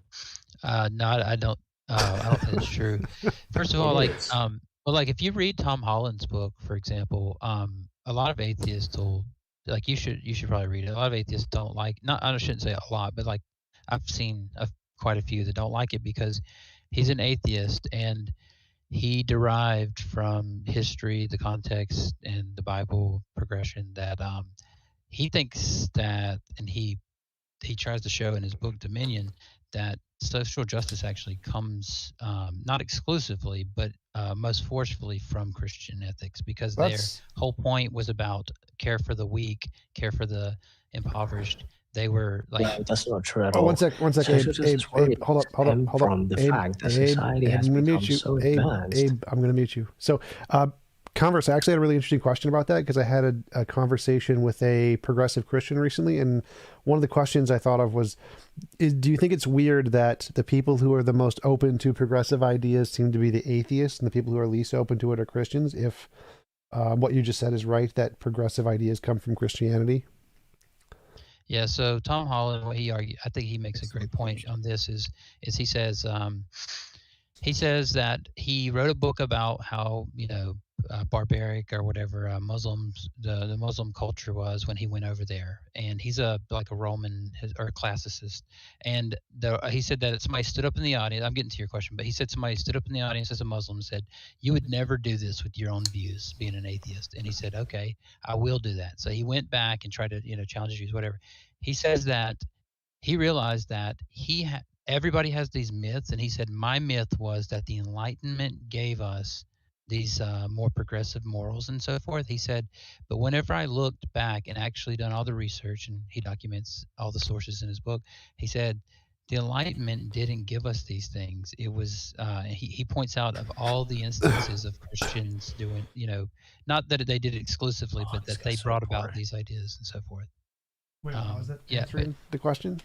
No, I don't think it's true. First of all, like if you read Tom Holland's book, for example, a lot of atheists will, like, you should probably read it. A lot of atheists don't like, I shouldn't say a lot, but like I've seen quite a few that don't like it because he's an atheist and he derived from history, the context, and the Bible progression that he thinks that, and he tries to show in his book Dominion that social justice actually comes not exclusively, but most forcefully from Christian ethics, because their whole point was about care for the weak, care for the impoverished. They were like, no, that's not true at all. One sec. Abe, hold up. From the fact that society has become so advanced. Abe, I'm going to mute you. So, Converse, I actually had a really interesting question about that because I had a conversation with a progressive Christian recently, and one of the questions I thought of was, do you think it's weird that the people who are the most open to progressive ideas seem to be the atheists, and the people who are least open to it are Christians, if what you just said is right, that progressive ideas come from Christianity? Yeah, so Tom Holland, what he argued, I think he makes a great point on this, is he says that he wrote a book about how, barbaric or whatever Muslims, the Muslim culture was when he went over there, and he's like a Roman or a classicist, and he said that somebody stood up in the audience. I'm getting to your question, but he said somebody stood up in the audience as a Muslim and said, "You would never do this with your own views, being an atheist." And he said, "Okay, I will do that." So he went back and tried to challenge his views, whatever. He says that he realized that everybody has these myths, and he said, my myth was that the Enlightenment gave us these more progressive morals and so forth. He said, but whenever I looked back and actually done all the research, and he documents all the sources in his book, he said the Enlightenment didn't give us these things. It was he points out of all the instances of Christians doing, not that they did it exclusively, but that they brought about these ideas and so forth. Wait, was that answering the question?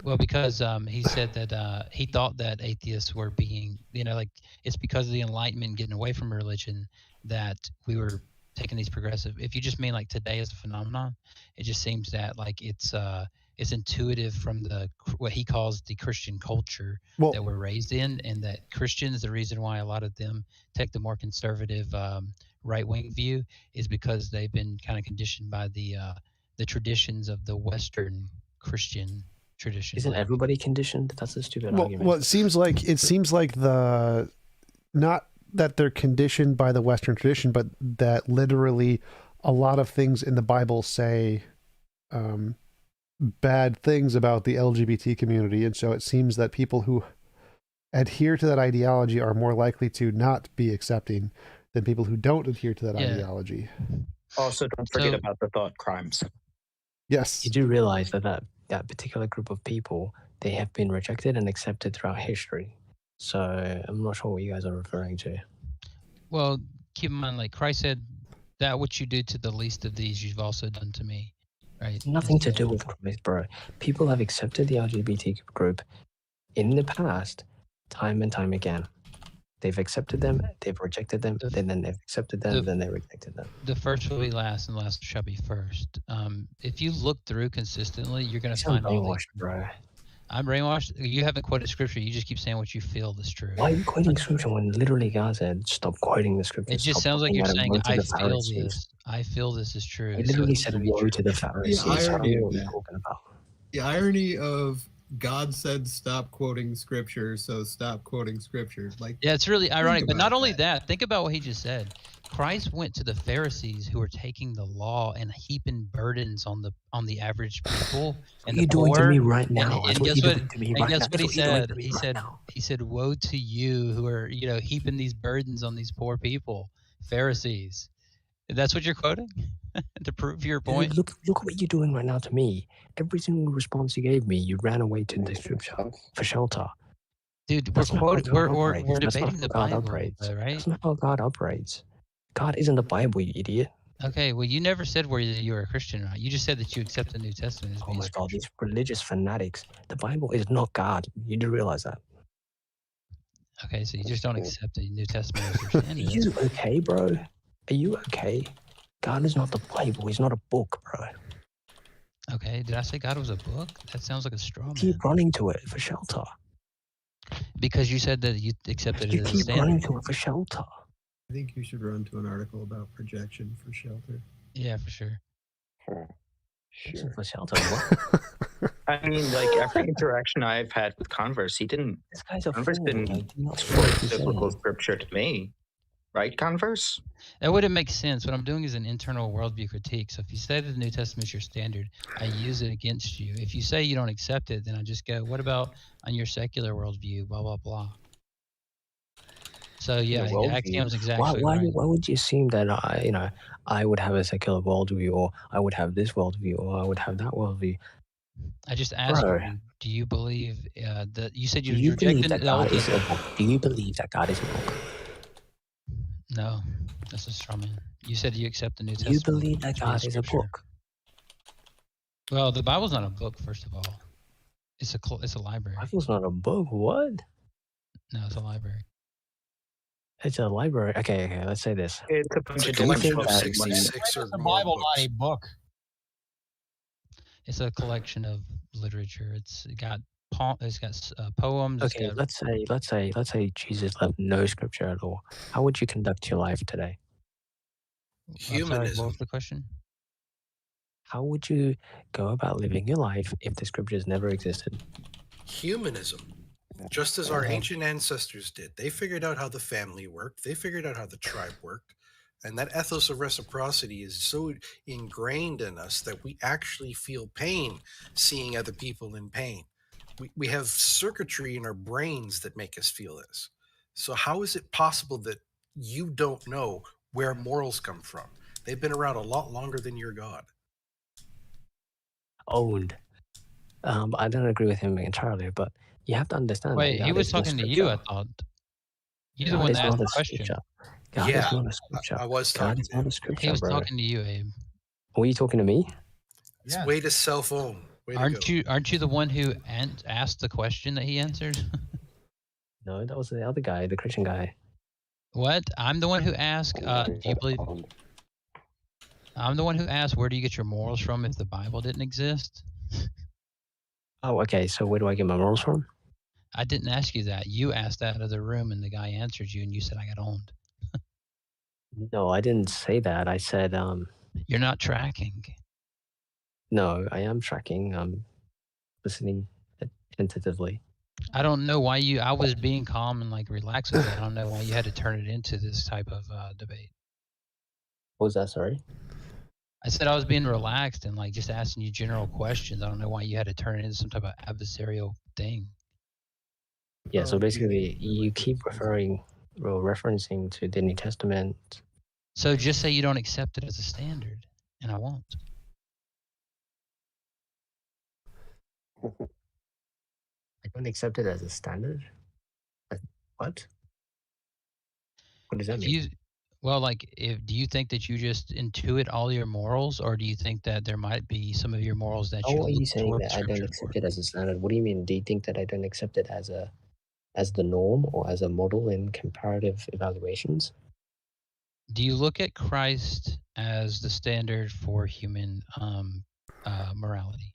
Well, because he said that he thought that atheists were being, like, it's because of the Enlightenment getting away from religion that we were taking these progressive. If you just mean like today as a phenomenon, it just seems that like it's intuitive from what he calls the Christian culture that we're raised in, and that Christians, the reason why a lot of them take the more conservative right-wing view is because they've been kind of conditioned by the traditions of the Western Christian tradition. Isn't everybody conditioned? That's a stupid argument. Well, it seems like the not that they're conditioned by the Western tradition, but that literally a lot of things in the Bible say bad things about the LGBT community, and so it seems that people who adhere to that ideology are more likely to not be accepting than people who don't adhere to that ideology. Also, don't forget about the thought crimes. Yes. You do realize that particular group of people, they have been rejected and accepted throughout history. So I'm not sure what you guys are referring to. Well, keep in mind, like Christ said, that what you do to the least of these, you've also done to me. Right? Nothing to do with Christ, bro. People have accepted the LGBT group in the past, time and time again. They've accepted them, they've rejected them, then they've accepted them, then they rejected them. The first will be last, and the last shall be first. If you look through consistently, you're going to find all these. Bro. I'm brainwashed. You haven't quoted scripture. You just keep saying what you feel is true. Why are you quoting scripture when literally God said, stop quoting the scripture? It just sounds like you're saying, I feel this. I feel this is true. He literally said, woe to the Pharisees. The irony of God said stop quoting scripture, so stop quoting scripture. Like, yeah, it's really ironic. But not only that, think about what he just said. Christ went to the Pharisees who were taking the law and heaping burdens on the average people. And what are you doing to me right now? And guess what he said? He said, "Woe to you who are heaping these burdens on these poor people, Pharisees." That's what you're quoting to prove your point. Look what you're doing right now to me. Every single response you gave me, you ran away to the scripture for shelter. Dude, we're debating the Bible, right? That's not how God operates. God isn't the Bible, you idiot. Okay, well, you never said whether you were a Christian or not. You just said that you accept the New Testament as being God, these religious fanatics. The Bible is not God. You do realize that. Okay, so you just don't accept the New Testament as your standard. Are you okay, bro? Are you okay? God is not the Bible. He's not a book, bro. Okay, did I say God was a book? That sounds like a straw man. Keep running to it for shelter. Because you said that you accepted it as a standard. You keep running to it for shelter. I think you should run to an article about projection for shelter. Yeah, for sure. Sure. For shelter, what? I mean, like every interaction I've had with Converse, Converse didn't quote biblical scripture to me. Right, Converse? That wouldn't make sense. What I'm doing is an internal worldview critique. So if you say that the New Testament is your standard, I use it against you. If you say you don't accept it, then I just go, what about on your secular worldview, blah, blah, blah. So yeah, Axiom's exactly why right. Why would you assume that I would have a secular worldview, or I would have this worldview, or I would have that worldview? I just asked you, do you believe that you said you rejected that God is a book? Do you believe that God is a book? No, that's a straw man. You said you accept the New Do you Testament. believe that God is a book? Well, the Bible's not a book, first of all. It's a library. The Bible's not a book. What? No, it's a library. It's a library. Okay. Let's say this. It's a bunch of collection of 66 or the more Bible, books. not a book. It's a collection of literature. It's got poems. Okay, let's say Jesus left no scripture at all. How would you conduct your life today? Humanism. What was the question? How would you go about living your life if the scriptures never existed? Humanism. Just as our ancient ancestors did. They figured out how the family worked. They figured out how the tribe worked. And that ethos of reciprocity is so ingrained in us that we actually feel pain seeing other people in pain. We have circuitry in our brains that make us feel this. So how is it possible that you don't know where morals come from? They've been around a lot longer than your God. Owned. I don't agree with him entirely, but you have to understand. Wait, he was talking to you, I thought. You're the one that asked the question. God is not a scripture. I was talking God is not a scripture, He was bro. talking to you, Abe. Were you talking to me? It's way to self-own. Aren't you the one who asked the question that he answered? No, that was the other guy, the Christian guy. What? I'm the one who asked. Do you believe? I'm the one who asked, where do you get your morals from if the Bible didn't exist? Oh, okay. So where do I get my morals from? I didn't ask you that. You asked that out of the room, and the guy answered you, and you said I got owned. No, I didn't say that. I said, You're not tracking. No, I am tracking. I'm listening attentively. I don't know why you. I was being calm and like relaxed with it. I don't know why you had to turn it into this type of debate. What was that? Sorry. I said I was being relaxed and like just asking you general questions. I don't know why you had to turn it into some type of adversarial thing. Yeah. So basically, you keep referencing to the New Testament. So just say you don't accept it as a standard, and I won't. I don't accept it as a standard. What? What does that mean? Well, like, do you think that you just intuit all your morals, or do you think that there might be some of your morals that you How are you look saying toward that I Scripture don't accept it as a standard? What do you mean? Do you think that I don't accept it as the norm or as a model in comparative evaluations? Do you look at Christ as the standard for human morality?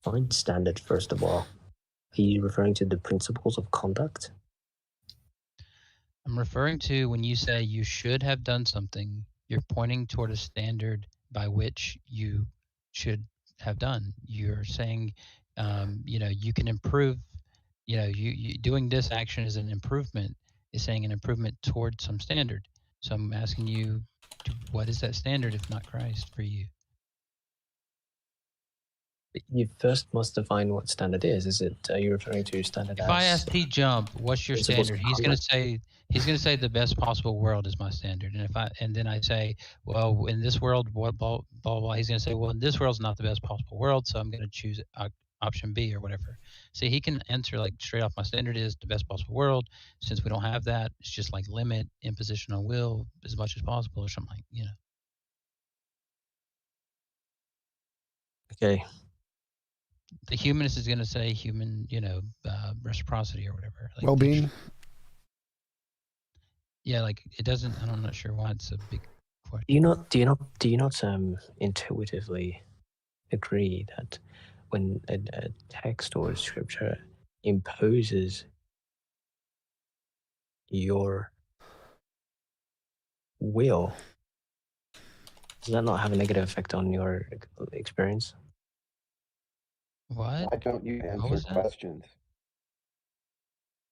Fine standard, first of all. Are you referring to the principles of conduct? I'm referring to when you say you should have done something, you're pointing toward a standard by which you should have done. You're saying, you can improve, you doing this action is an improvement, is saying an improvement toward some standard. So I'm asking you, what is that standard if not Christ for you? You first must define what standard is. Are you referring to standard If as... I ask TJump, what's your standard? He's going to say the best possible world is my standard. And then I say, well, in this world, what blah blah blah. He's going to say, well, in this world's not the best possible world, so I'm going to choose option B or whatever. See, he can answer like straight off. My standard is the best possible world. Since we don't have that, it's just like limit imposition on will as much as possible or something like. Okay. The humanist is going to say human, reciprocity or whatever. Like well-being. Yeah, like it doesn't. I'm not sure why it's a big question. Do you not intuitively agree that when a text or a scripture imposes your will, does that not have a negative effect on your experience? What? Why don't you answer questions?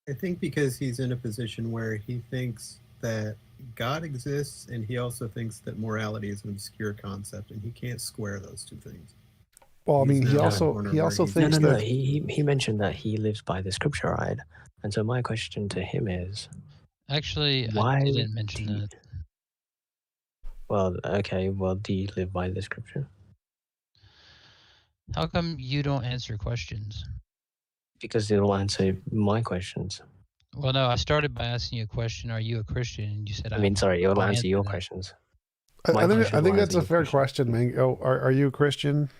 I think because he's in a position where he thinks that God exists, and he also thinks that morality is an obscure concept, and he can't square those two things. Well, I mean, he also thinks no. that He mentioned that he lives by the scripture, right? And so my question to him is, actually, why I didn't mention that. Well, okay. Well, do you live by the scripture? How come you don't answer questions? Because it'll answer my questions. Well, no, I started by asking you a question. Are you a Christian? And you said, sorry, it'll answer your questions. I think that's a fair question, Mango. Are you a Christian?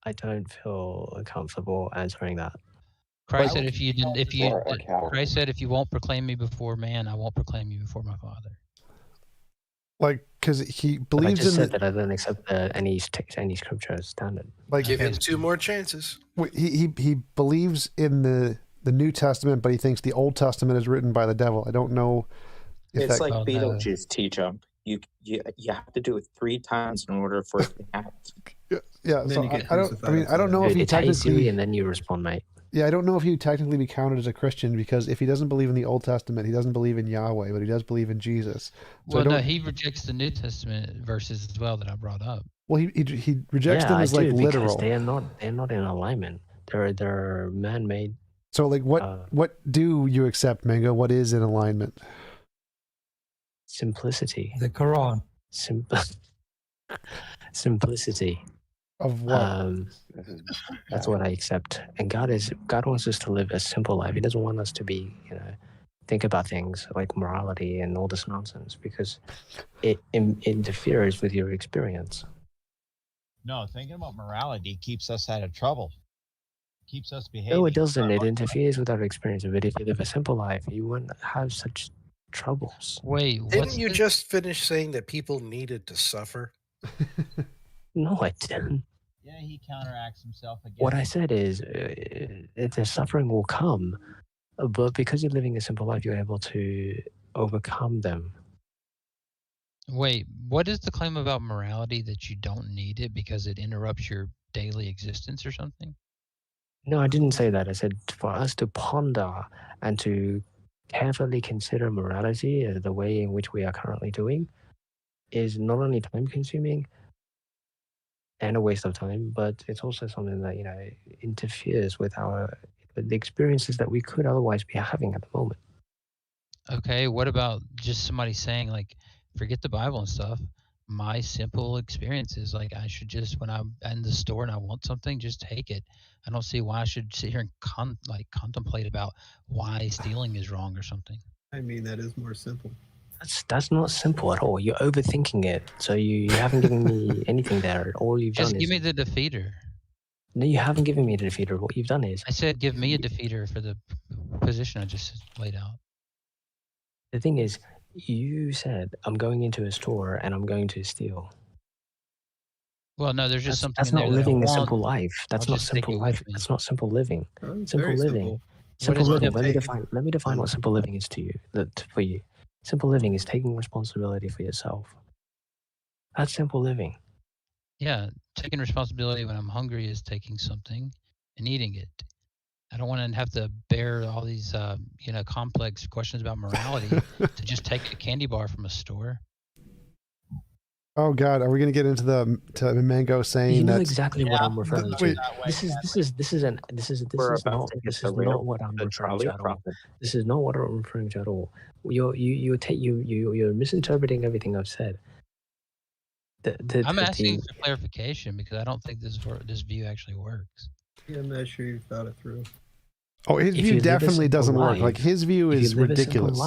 I don't feel comfortable answering that. Christ said, Christ said, if you won't proclaim me before man, I won't proclaim you before my Father. Like, because he believes in that I don't accept any scripture as standard. Like, give him 2 more chances. He believes in the New Testament, but he thinks the Old Testament is written by the devil. I don't know. It's like Beetlejuice TJump. You have to do it 3 times in order for it to happen. Yeah. So I don't know if he technically. And then you respond, mate. Yeah, I don't know if he would technically be counted as a Christian, because if he doesn't believe in the Old Testament, he doesn't believe in Yahweh, but he does believe in Jesus. So no, he rejects the New Testament verses as well that I brought up. Well, he rejects them as like literal. They're not in alignment. They're man-made. So like, what do you accept, Mango? What is in alignment? Simplicity. The Quran. Of Simplicity. what? That's what I accept. And God wants us to live a simple life. He doesn't want us to be, think about things like morality and all this nonsense, because it interferes with your experience. No, thinking about morality keeps us out of trouble. keeps us behaving. No, it doesn't. It interferes with our experience of it. If you live a simple life, you won't have such troubles. Wait, Didn't you just finish saying that people needed to suffer? No, I didn't. Yeah, he counteracts himself again. What I said is, the suffering will come, but because you're living a simple life, you're able to overcome them. Wait, what is the claim about morality, that you don't need it because it interrupts your daily existence or something? No, I didn't say that. I said for us to ponder and to carefully consider morality the way in which we are currently doing is not only time-consuming and a waste of time, but it's also something that, interferes with the experiences that we could otherwise be having at the moment. Okay, what about just somebody saying, like, forget the Bible and stuff, my simple experience is, like, I should just, when I'm in the store and I want something, just take it. I don't see why I should sit here and contemplate about why stealing is wrong or something. I mean, that is more simple. That's not simple at all. You're overthinking it. So you haven't given me anything there. All you've done is... Just give me the defeater. No, you haven't given me the defeater. What you've done is... I said give me a defeater for the position I just laid out. The thing is, you said, I'm going into a store and I'm going to steal. Well, no, there's just something That's in not there living that a I want. simple life. That's I'll not just take simple it life. with me. That's not simple living. Simple very living. simple. Simple What is living. it? Let me define what simple living is to you. For you. Simple living is taking responsibility for yourself. That's simple living. Yeah, taking responsibility when I'm hungry is taking something and eating it. I don't want to have to bear all these, complex questions about morality to just take a candy bar from a store. Oh God, are we going to get into to Mango saying You know that? exactly what I'm referring to. Wait. This is not what I'm referring to at all. This is not what I'm referring to at all. You're misinterpreting everything I've said. I'm asking for clarification because I don't think this view actually works. Yeah, I'm not sure you thought it through. Oh, his view definitely doesn't work. Like his view is ridiculous.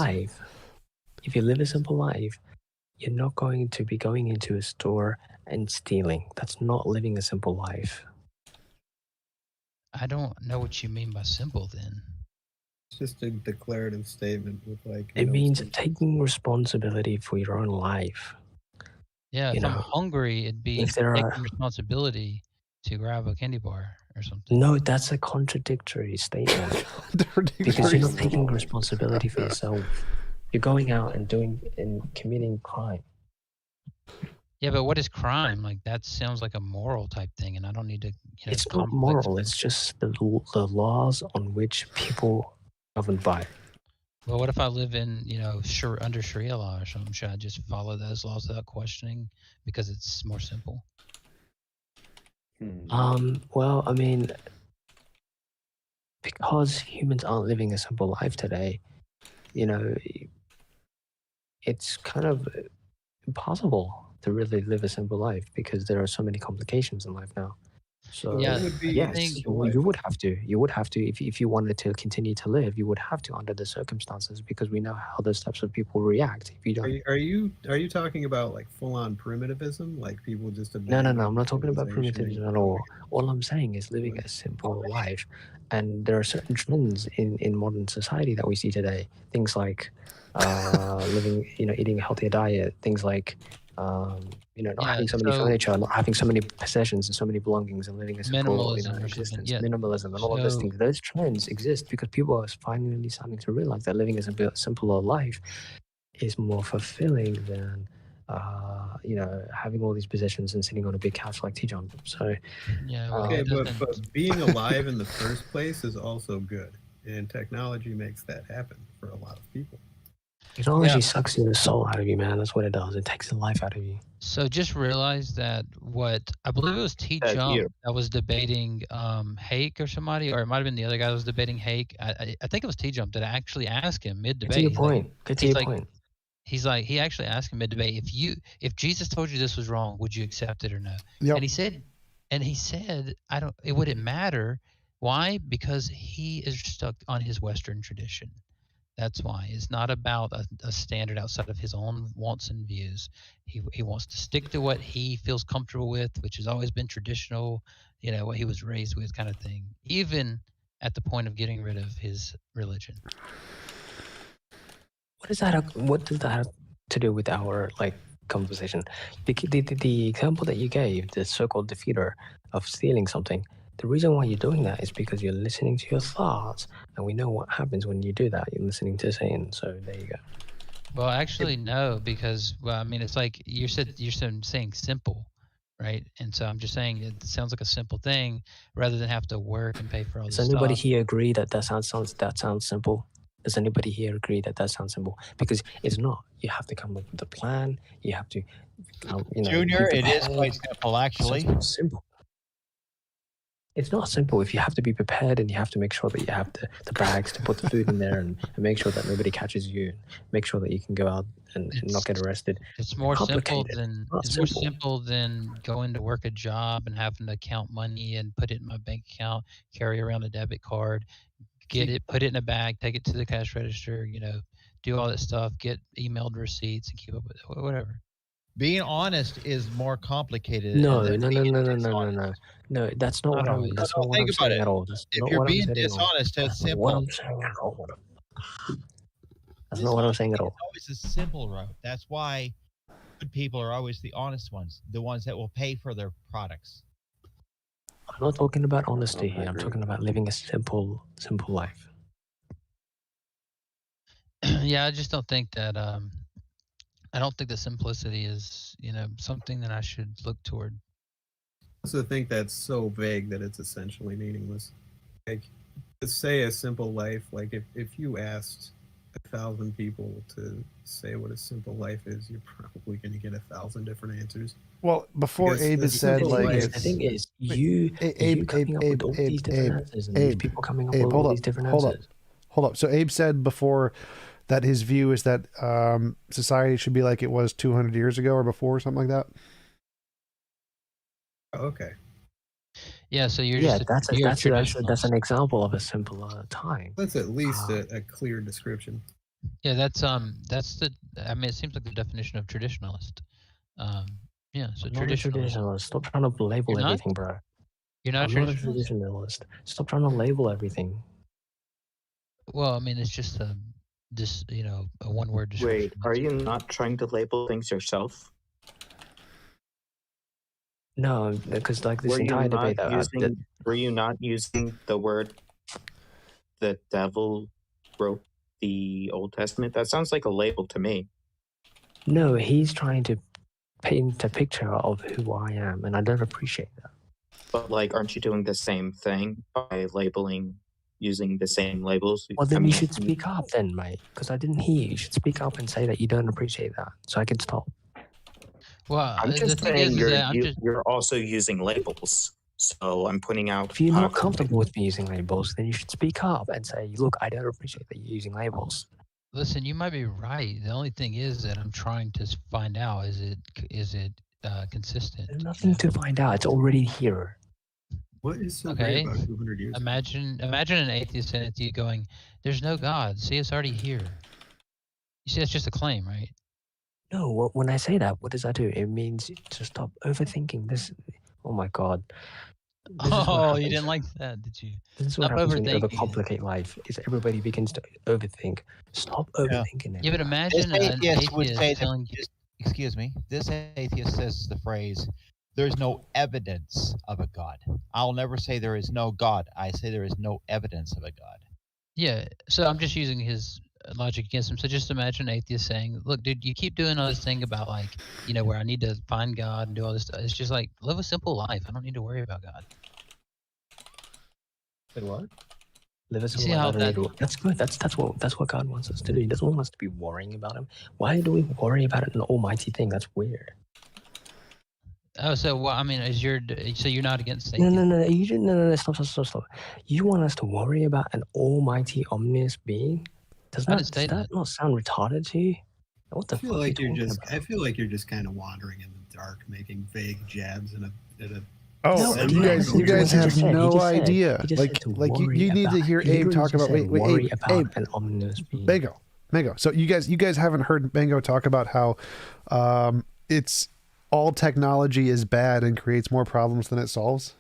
If you live a simple life, you're not going to be going into a store and stealing. That's not living a simple life. I don't know what you mean by simple then. It's just a declarative statement with like... It means taking responsibility for your own life. Yeah, if I'm hungry, it'd be if there taking responsibility to grab a candy bar or something. No, that's a contradictory statement. Because you're not taking responsibility for yourself. You're going out and committing crime. Yeah, but what is crime? Like, that sounds like a moral type thing, and I don't need to. It's not moral. It's just the laws on which people governed by. Well, what if I live in, under Sharia law or something? Should I just follow those laws without questioning because it's more simple? Well, I mean, because humans aren't living a simple life today, it's kind of impossible to really live a simple life because there are so many complications in life now. So yes, you would have to. You would have to if you wanted to continue to live. You would have to under the circumstances because we know how those types of people react. If you don't, are you talking about like full on primitivism, like people just? No. I'm not talking about primitivism at all. All I'm saying is living a simple life, and there are certain trends in modern society that we see today. Things like living, eating a healthier diet. Things like. Not having so many furniture, not having so many possessions and so many belongings, and living a simple existence. Minimalism and all of those things. Those trends exist because people are finally starting to realize that living a simpler life is more fulfilling than having all these possessions and sitting on a big couch like TJump. So but being alive in the first place is also good, and technology makes that happen for a lot of people. Technology sucks the soul out of you, man. That's what it does. It takes the life out of you. So just realize that I believe it was TJump that was debating Hake or somebody, or it might have been the other guy that was debating Hake. I think it was TJump that actually asked him mid-debate. Get to your point. He's like, he actually asked him mid-debate, if Jesus told you this was wrong, would you accept it or no? Yep. And he said, it wouldn't matter. Why? Because he is stuck on his Western tradition. That's why. It's not about a standard outside of his own wants and views. He wants to stick to what he feels comfortable with, which has always been traditional, what he was raised with kind of thing, even at the point of getting rid of his religion. What does that have to do with our conversation? The example that you gave, the so-called defeater of stealing something, the reason why you're doing that is because you're listening to your thoughts, and we know what happens when you do that. You're listening to Satan. So there you go. Well, actually, no, because it's like you're saying simple, right? And so I'm just saying it sounds like a simple thing, rather than have to work and pay for all this Does anybody stuff. here agree that sounds simple? Does anybody here agree that sounds simple? Because it's not. You have to come up with a plan. You have to, Junior, it is quite simple, actually. It's not simple. It's not simple if you have to be prepared and you have to make sure that you have the bags to put the food in there and make sure that nobody catches you, and make sure that you can go out and not get arrested. It's more simple than going to work a job and having to count money and put it in my bank account, carry around a debit card, put it in a bag, take it to the cash register, do all that stuff, get emailed receipts and keep up with it, whatever. Being honest is more complicated. No, that's not what I'm. That's not what I'm saying at all. If you're being dishonest, it's simple. What I'm saying at all. That's not what I'm saying at all. It's always a simple route. That's why good people are always the honest ones, the ones that will pay for their products. I'm not talking about honesty here. I'm talking about living a simple life. Yeah, I just don't think that. I don't think that simplicity is, something that I should look toward. I also think that's so vague that it's essentially meaningless. Like, to say a simple life, like if you asked 1,000 people to say what a simple life is, you're probably going to get 1,000 different answers. Well, before Abe had said, the thing is, you coming up with all these different answers, and these people coming up with all these different answers. Hold up. So Abe said before that his view is that society should be like it was 200 years ago or before, or something like that. Okay. Yeah, so that's an example of a simpler time. That's at least a clear description. Yeah, that's it seems like the definition of traditionalist. Yeah, so traditionalist. Stop trying to label everything, bro. You're not a traditionalist. Stop trying to label everything. Well, it's just a one-word description. Wait, are you not trying to label things yourself? No, because this entire debate were you not using the word the devil wrote the Old Testament? That sounds like a label to me. No, he's trying to paint a picture of who I am, and I don't appreciate that. But aren't you doing the same thing by using the same labels? Well, then you should speak up then, mate, because I didn't hear you. You should speak up and say that you don't appreciate that, so I can stop. Well, I'm just saying you're also using labels, so I'm pointing out... If you're not comfortable with me using labels, then you should speak up and say, look, I don't appreciate that you're using labels. Listen, you might be right. The only thing is that I'm trying to find out, is it consistent? There's nothing to find out. It's already here. What is so great about 200 years? Imagine an atheist saying to you going, there's no God. See, it's already here. You see, that's just a claim, right? No, when I say that, what does that do? It means to stop overthinking this. Oh my God. Oh, you didn't like that, did you? This is what happens when you overcomplicate life, is everybody begins to overthink. Stop overthinking it. Yeah, but imagine this atheist an would say telling that, excuse me, this atheist says the phrase, there's no evidence of a God. I'll never say there is no God. I say there is no evidence of a God. Yeah, so I'm just using his logic against him. So just imagine an atheist saying, look, dude, you keep doing all this thing about where I need to find God and do all this stuff. It's just live a simple life. I don't need to worry about God. Wait, what? Live a simple life. That's good. That's what God wants us to do. He doesn't want us to be worrying about him. Why do we worry about an almighty thing? That's weird. Oh, so so you're not against Satan? No, stop. You want us to worry about an almighty, omniscient being? Does that not sound retarded to you? What the fuck I feel like you're just kind of wandering in the dark, making vague jabs at a Oh, No, you guys have no idea. He just said to Like worry you need about, to hear he Abe literally talk just about. said Wait, worry Abe, about Abe, an ominous being. Mango. So you guys haven't heard Mango talk about how it's all technology is bad and creates more problems than it solves.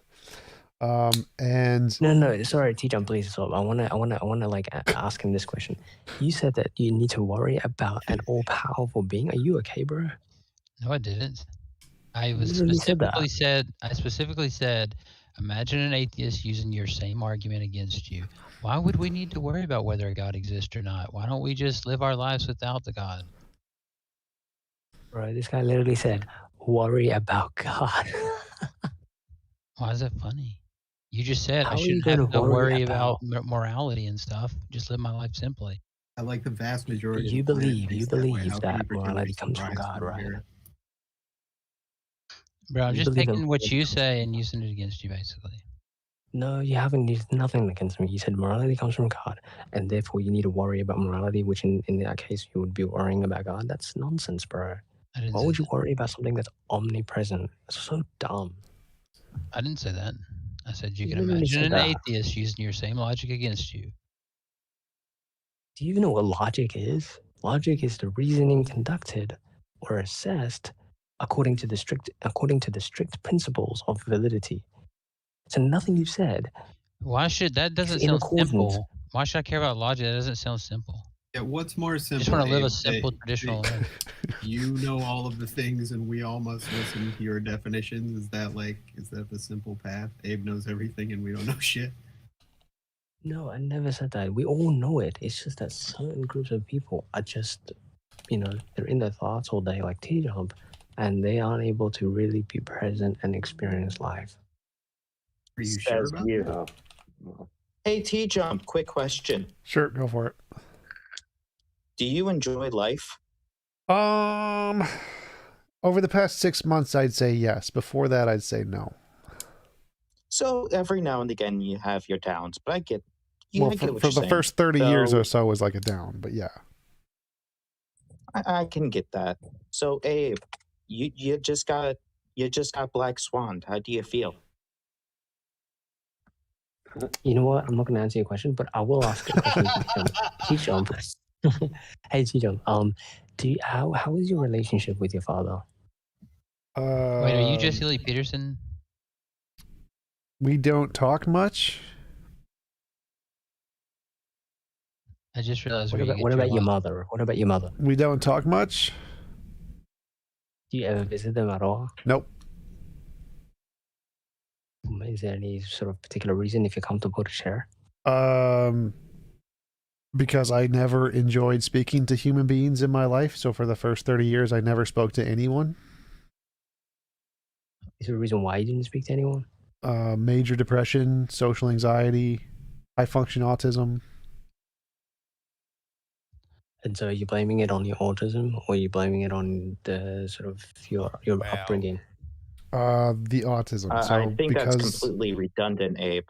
And no, sorry, TJump, please stop. I wanna like ask him this question. You said that you need to worry about an all-powerful being. Are you okay, bro? No, I didn't. I specifically said, imagine an atheist using your same argument against you. Why would we need to worry about whether a God exists or not? Why don't we just live our lives without the God? Bro, this guy literally said, worry about God. Why is that funny? You just said How I are you shouldn't have gonna to worry worry about morality and stuff. Just live my life simply. I like the vast majority You of the planet believe thinks that way. How can that you pretend morality you're comes from surprised God, when you right? hear it? Bro, I'm You just believe in taking what morality you comes from say and God. using it against you, basically. No, you haven't used nothing against me. You said morality comes from God, and therefore you need to worry about morality, which in that case you would be worrying about God. That's nonsense, bro. Why would you worry about something that's omnipresent? That's so dumb. I didn't say that. I said you can literally imagine said an that. atheist using your same logic against you. Do you even know what logic is? Logic is the reasoning conducted or assessed according to the strict principles of validity. So nothing you said. Why should that doesn't in sound accordance. simple? Why should I care about logic? That doesn't sound simple. Yeah, what's more simple? Just want to live Abe, a simple, traditional life. You know all of the things, and we all must listen to your definitions. Is that the simple path? Abe knows everything, and we don't know shit. No, I never said that. We all know it. It's just that certain groups of people are just, they're in their thoughts all day, like TJump, and they aren't able to really be present and experience life. Are you sure about that? Hey, TJump, quick question. Sure, go for it. Do you enjoy life? Over the past 6 months, I'd say yes. Before that, I'd say no. So every now and again, you have your downs, but I get. Well, for the first 30 years or so was like a down, but yeah. I can get that. So Abe, you just got Black Swan. How do you feel? You know what? I'm not going to answer your question, but I will ask a question to TJump. Hey, TJump. How is your relationship with your father? Wait, are you Jesse Lee Peterson? We don't talk much. I just realized. What about your mother? What about your mother? We don't talk much. Do you ever visit them at all? Nope. Is there any sort of particular reason, if you're comfortable to share? Because I never enjoyed speaking to human beings in my life. So for the first 30 years, I never spoke to anyone. Is there a reason why you didn't speak to anyone? Major depression, social anxiety, high function autism. And so are you blaming it on your autism, or are you blaming it on the sort of your upbringing? The autism. I think that's completely redundant, Abe.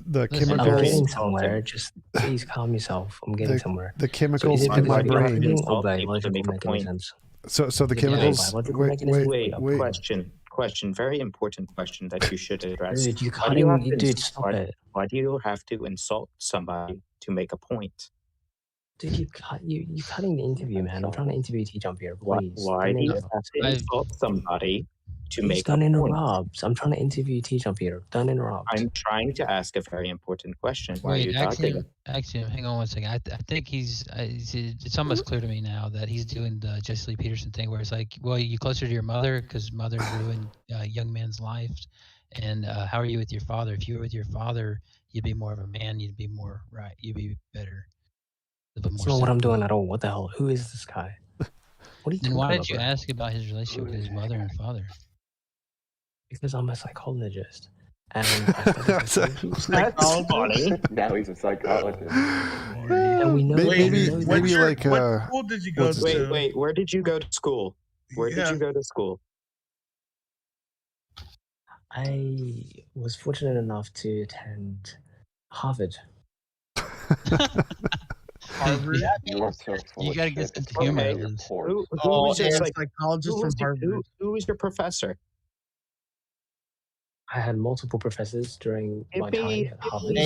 The chemicals. I'm getting somewhere. Just please calm yourself. I'm getting somewhere. The chemicals in my brain. So the chemicals. Wait. Question. Very important question that you should address. Dude, stop it. Why do you have to insult somebody to make a point? Dude, you're cutting the interview, man. I'm trying to interview TJump here. Please. Why do you have to insult somebody to make a don't point? interrupt. I'm trying to interview TJump here. Don't interrupt. I'm trying to ask a very important question. Why are Wait, you talking? Axiom, hang on one second. I think it's almost clear to me now that he's doing the Jesse Lee Peterson thing where it's like, well, you closer to your mother because mother ruined a young man's life. And how are you with your father? If you were with your father, you'd be more of a man. You'd be more right. You'd be better. That's not what I'm doing at all. What the hell? Who is this guy? What are you Then talking why about, did you ask about his relationship with his mother and father? Because I'm a psychologist. And That's funny. Now he's a psychologist. And we know maybe what school did you go to? Wait. Where did you go to school? Where did you go to school? I was fortunate enough to attend Harvard. Harvard. You are so full You of gotta get shit. some humor. Who Oh, was your psychologist from Harvard. who was your professor? I had multiple professors during my time at Harvard.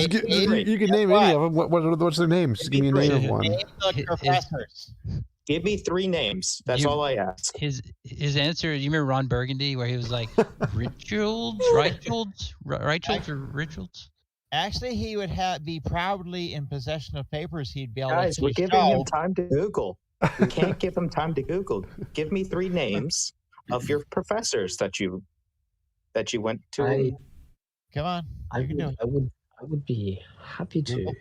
You can name any of them. What's their names? Just give me a name of one. Name the professors. Give me 3 names. That's all I ask. His answer. You remember Ron Burgundy, where he was like, Richards, or Richards? Actually, he would be proudly in possession of papers he'd be able Guys, to we're giving show. him time to Google. We can't give him time to Google. Give me 3 names of your professors that you went to. Come on, I would be happy to.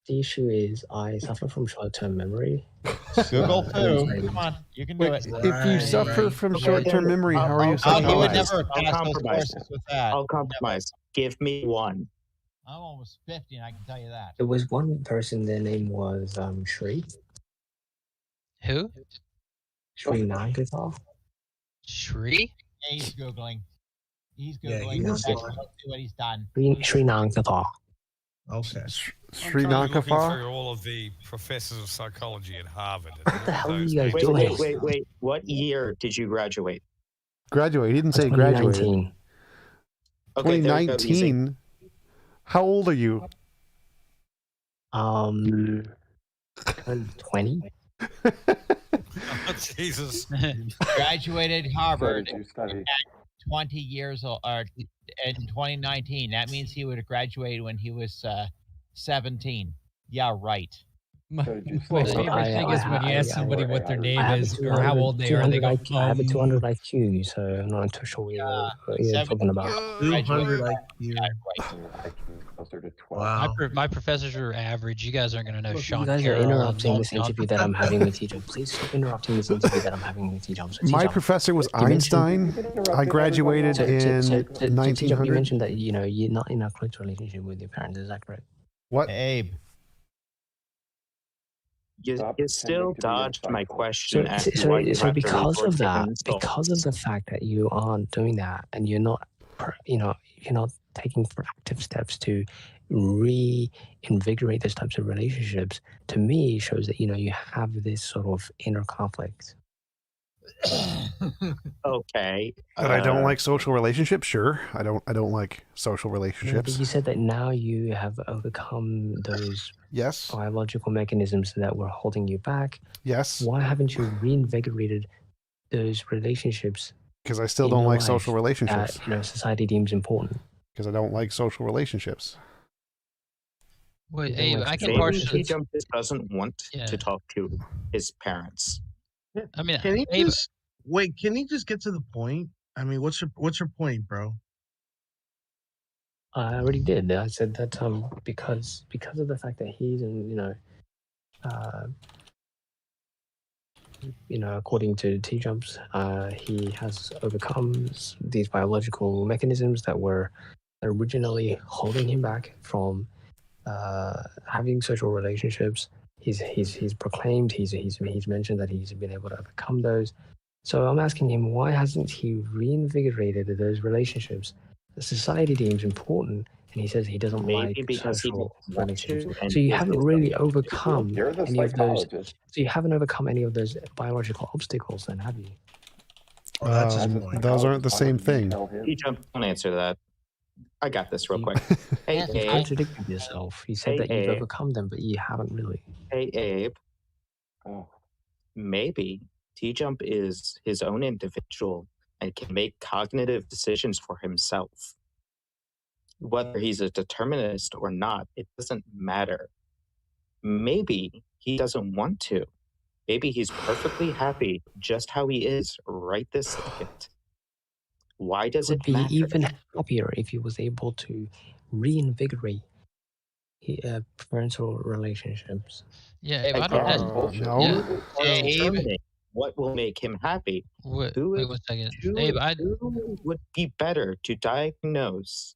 The issue is I suffer from short-term memory. Google foo. Come on, you can do it. If you suffer from short-term memory, how are you suffering? He would never I'll pass those compromise. courses with that. I'll compromise. Give me 1. I'm almost 50, and I can tell you that. There was one person, their name was Shri. Who? Shri Nagathar. Shri? Yeah, he's Googling. He's Yeah, Googling. let's Let's see what he's done. Shri Nagathar. Okay. Sri I'm looking Nagathar? through all of the professors of psychology at Harvard. What the hell are you guys doing? Wait. What year did you graduate? Graduate. He didn't say graduate. 2019. Okay, there we go, 2019? How old are you? 20. Oh, Jesus. Graduated Harvard So did you study? at 20 years old, or in 2019. That means he would have graduated when he was 17. Yeah, right. My favorite thing is when you ask somebody what their name is or how old they are, they go, I have a 200 IQ, so I'm not too sure what you're talking about. 200 IQ. Closer to 12. Wow. My professors are average. You guys aren't going to know Sean You guys are Carroll. interrupting this interview that I'm having with TJump. Please stop interrupting this interview that I'm having with TJump. So, My TJump, professor was you mentioned- Einstein. I graduated in TJump, you 1900. mentioned that you're not in a close relationship with your parents. Is that correct? What? Abe. You still dodged my question. So because of that, because of the fact that you aren't doing that, and you're not taking proactive steps to reinvigorate those types of relationships, to me shows that you have this sort of inner conflict. Okay. That I don't like social relationships. Sure, I don't like social Yeah, relationships. but you said that now you have overcome those biological mechanisms that were holding you back. Yes. Why haven't you reinvigorated those relationships? Because I still in don't your like life social relationships. that society deems important. Because I don't like social relationships. Wait, Abe, I can Maybe partially. TJump just doesn't want to talk to his parents. I mean, Can he Abe, just wait? Can he just get to the point? I mean, what's your point, bro? I already did. I said that because of the fact that he's according to TJumps, he has overcome these biological mechanisms that were originally holding him back from having social relationships. He's proclaimed, he's mentioned that he's been able to overcome those. So I'm asking him, why hasn't he reinvigorated those relationships that society deems important? And he says he doesn't like because he social doesn't want relationships. to, and So you his haven't really overcome You're the any of those. psychologist. So you haven't overcome any of those biological obstacles, then, have you? Those aren't the same thing. TJump, don't answer that. I got this real quick. Hey, You Abe. contradicted yourself. You said Hey, that you've Abe. overcome them, but you haven't really. Hey, Abe. Oh. Maybe TJump is his own individual and can make cognitive decisions for himself. Whether he's a determinist or not, it doesn't matter. Maybe he doesn't want to. Maybe he's perfectly happy just how he is right this second. Why does Would it be matter? even happier if he was able to reinvigorate parental relationships. yeah, Abe, I don't. No. Determining what will make him happy. Wait, Who wait is- 1 second. who- Abe, who would be better to diagnose?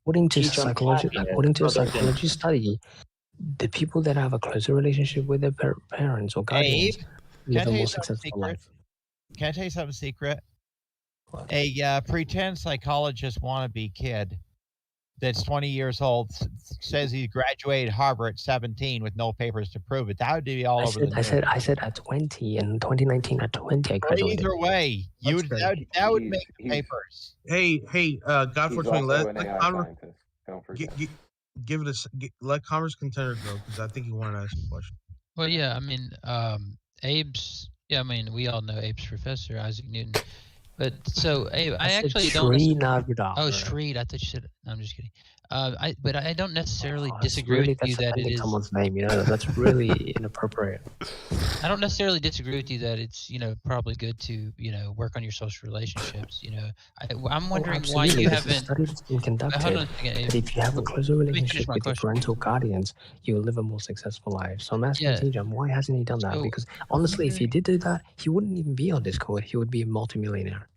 According to TJump psychology, happiness according to a rather than- psychology study, the people that have a closer relationship with their parents or guardians Abe, live can I a tell you more something successful secret? life. Can I tell you something secret? A pretend psychologist wannabe kid that's 20 years old says he graduated Harvard at 17 with no papers to prove it. That would be all over the news. I said at 20 in 2019 at 20 I graduated. Either way, that would make papers. Hey, God He's for 20. also Let an AI scientist. Don't forget. Give it let Converse Contender go, because I think he wanted to ask a question. Well, yeah, I mean, Abe's. Yeah, I mean, we all know Abe's professor, Isaac Newton. But so, Abe, I actually don't. Oh, Shreed. I thought you said. No, I'm just kidding. But I don't necessarily disagree with you that it is someone's name. You know, that's really inappropriate. I don't necessarily disagree with you that it's probably good to work on your social relationships. I'm wondering why you haven't. Studies been conducted that if you have a closer relationship with your parental guardians, you will live a more successful life. So I'm asking TJump, why hasn't he done that? Because honestly, if he did do that, he wouldn't even be on Discord. He would be a multimillionaire.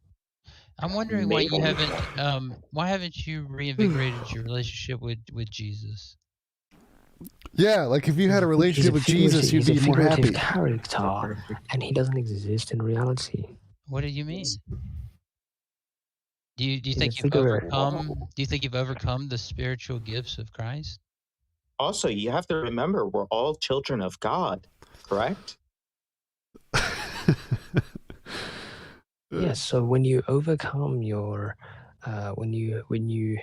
I'm wondering why you haven't. Why haven't you reinvigorated your relationship with Jesus? Yeah, like if you had a relationship with Jesus, you'd be more happy. Character, and he doesn't exist in reality. What do you mean? Do you think you've overcome? Do you think you've overcome the spiritual gifts of Christ? Also, you have to remember we're all children of God, correct? Yes. So when you overcome your, when you.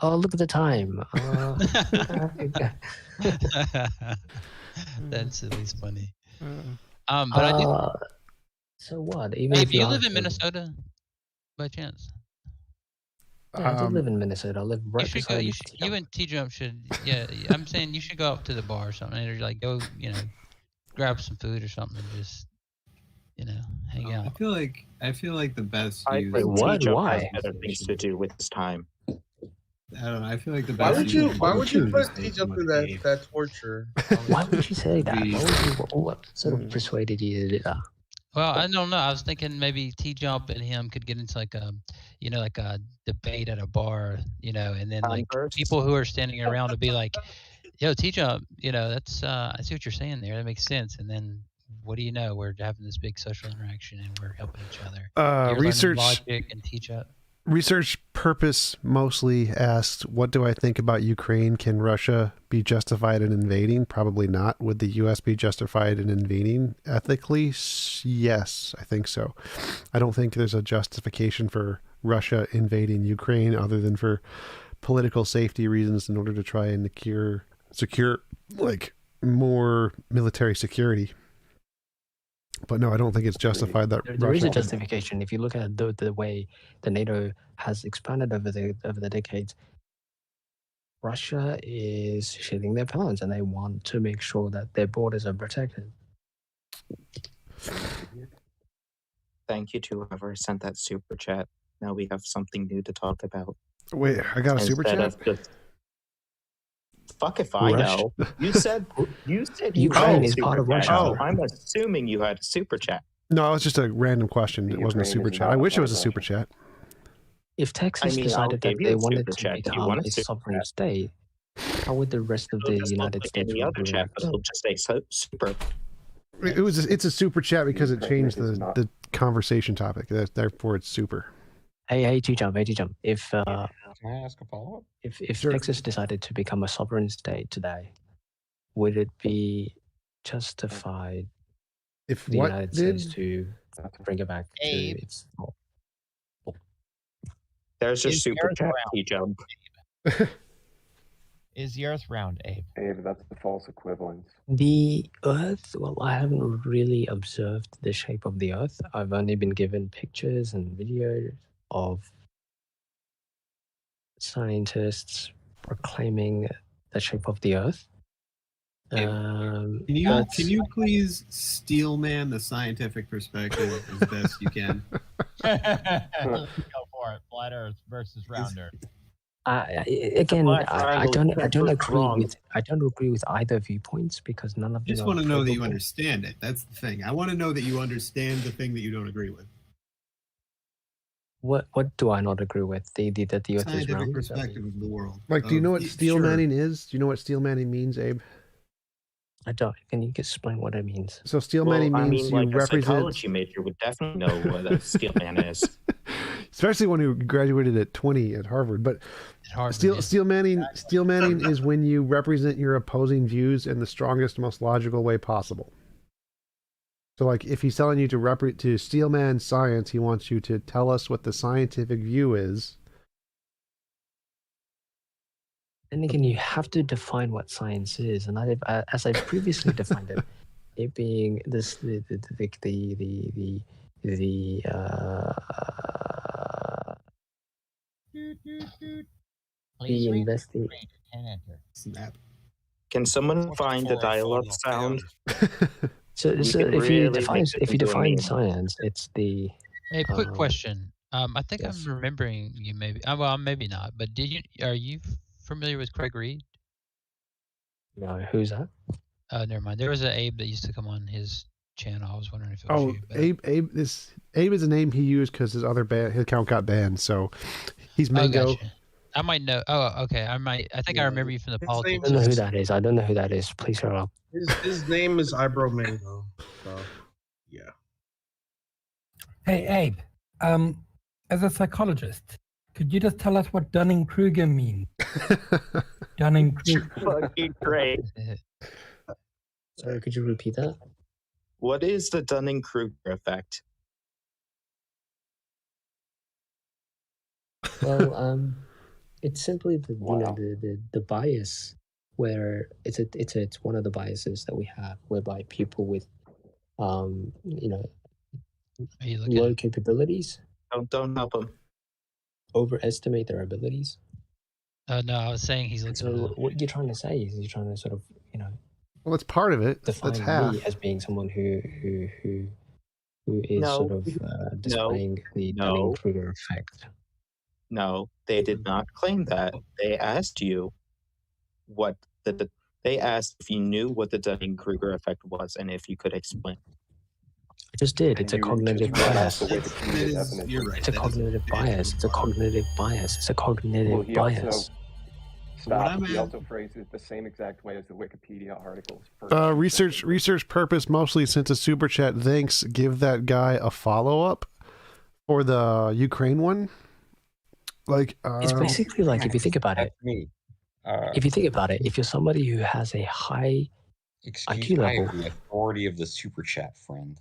Oh, look at the time. That's at least funny. But I do. So what? Even Hey, do you live in Minnesota, by chance? Yeah, I do live in Minnesota. I live right beside you and TJump should. Yeah, I'm saying you should go up to the bar or something, or like go, grab some food or something, and just, hang out. I feel like the best. I use think Why? TJump has better things to do with his time. I don't know. I feel like the Why best. would you put TJump through that torture? Why would you say that? What sort of persuaded you to do that? Well, I don't know. I was thinking maybe TJump and him could get into like a debate at a bar, and then like people who are standing around would be like, "Yo, TJump, that's I see what you're saying there. That makes sense." And then what do you know? We're having this big social interaction and we're helping each other. Research logic and teach up. Research Purpose mostly asked, what do I think about Ukraine? Can Russia be justified in invading? Probably not. Would the U.S. be justified in invading ethically? Yes, I think so. I don't think there's a justification for Russia invading Ukraine other than for political safety reasons in order to try and secure like more military security. But no, I don't think it's justified that there is a justification. If you look at the way the NATO has expanded over the decades, Russia is shitting their pants and they want to make sure that their borders are protected. Thank you to whoever sent that super chat. Now we have something new to talk about. Wait, I got a super chat? Fuck if I know. You said Ukraine is part of Russia. Oh, I'm assuming you had a super chat. No, it was just a random question. It wasn't a super chat. I wish it was a super chat. If Texas decided that they wanted to become a sovereign state, how would the rest of the United States any other chat? But it'll just say super. It's a super chat because it changed the conversation topic. Therefore, it's super. Hey, TJump. If Can I ask a follow-up? If Texas decided to become a sovereign state today, would it be justified if the United States to bring it back to its? There's your super chat, TJump. Is the Earth round, Abe? Abe, that's the false equivalence. The Earth, well, I haven't really observed the shape of the Earth. I've only been given pictures and videos of scientists proclaiming the shape of the Earth. Can you please steel man the scientific perspective as best you can? Go for it. Flat Earth versus round Earth. I don't agree with either viewpoints because none of them. I just want to know that you understand it. That's the thing. I want to know that you understand the thing that you don't agree with. What do I not agree with? That the Earth is Scientific round. perspective of the world. Like, do you know what steel manning is? Do you know what steel manning means, Abe? I don't. Can you explain what it means? So steel manning means you like represent. A psychology major would definitely know what a steel man is. especially one who graduated at 20 at Harvard. But steel manning is when you represent your opposing views in the strongest, most logical way possible. So, like, if he's telling you to steelman science, he wants you to tell us what the scientific view is. And again, you have to define what science is, and as I previously defined it, it being this the investing. Snap. Can someone find the dial-up sound? So if you define science, it's the. Hey, quick question. I think I'm remembering you maybe. Well, maybe not. But are you familiar with Craig Reed? No, who's that? Never mind. There was an Abe that used to come on his channel. I was wondering if it was you. But... Abe is a name he used because his account got banned. So he's Mango. Gotcha. I might know. Oh, okay. I think I remember you from the politics. I don't know who that is. I don't know who that is. Please shut up. His name is Eyebrow Mango. So, yeah. Hey, Abe. As a psychologist, could you just tell us what Dunning-Kruger means? Dunning-Kruger. Fucking great. Sorry, could you repeat that? What is the Dunning-Kruger effect? Well, it's simply the bias where it's one of the biases that we have, whereby people with low capabilities don't help them overestimate their abilities. No, I was saying he's looking. So what you're trying to say is you're trying to sort of Well, it's part of it. define That's half. me as being someone who is sort of displaying the Dunning-Kruger effect. No, they did not claim that. They asked you what they asked if you knew what the Dunning-Kruger effect was and if you could explain. I just did. It's a cognitive bias. You're right. It's a cognitive bias. It's a cognitive bias. It's a cognitive bias. He also phrased it the same exact way as the Wikipedia articles. Research purpose mostly, since a super chat. Thanks. Give that guy a follow-up for the Ukraine one. Like it's basically like, if you think about it, if you're somebody who has a high IQ level, the authority of the super chat friend.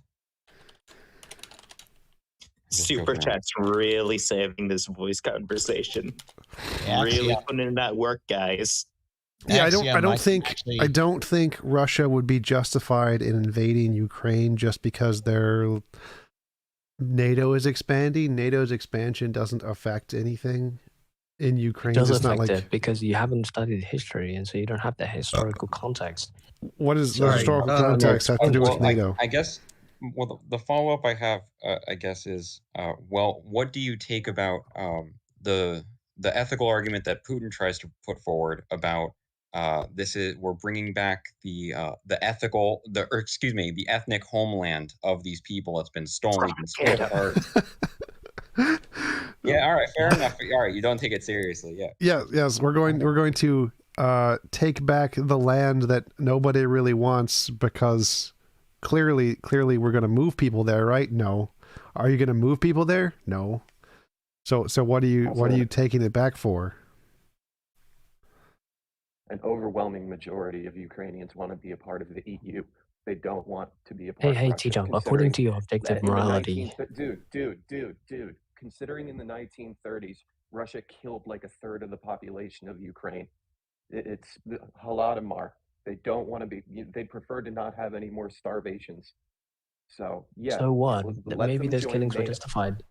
Super chat's really saving this voice conversation. Really putting in that work, guys. Yeah, I don't think Russia would be justified in invading Ukraine just because NATO is expanding. NATO's expansion doesn't affect anything in Ukraine. It does affect it because you haven't studied history, and so you don't have the historical context. What does the historical context have to do with NATO? I guess. Well, the follow-up I have, I guess, is what do you take about the ethical argument that Putin tries to put forward about we're bringing back the ethnic homeland of these people that's been stolen. Yeah, all right, fair enough. All right, you don't take it seriously, yeah. Yes, we're going to take back the land that nobody really wants because clearly we're going to move people there, right? No. Are you going to move people there? No. So what are you taking it back for? An overwhelming majority of Ukrainians want to be a part of the EU. They don't want to be a part of Russia. Hey, TJump, according to your objective morality. Dude. Considering in the 1930s, Russia killed like a third of the population of Ukraine. It's Holodomor. They don't want to be, they prefer to not have any more starvations. So, yeah. So what? Maybe those killings were justified.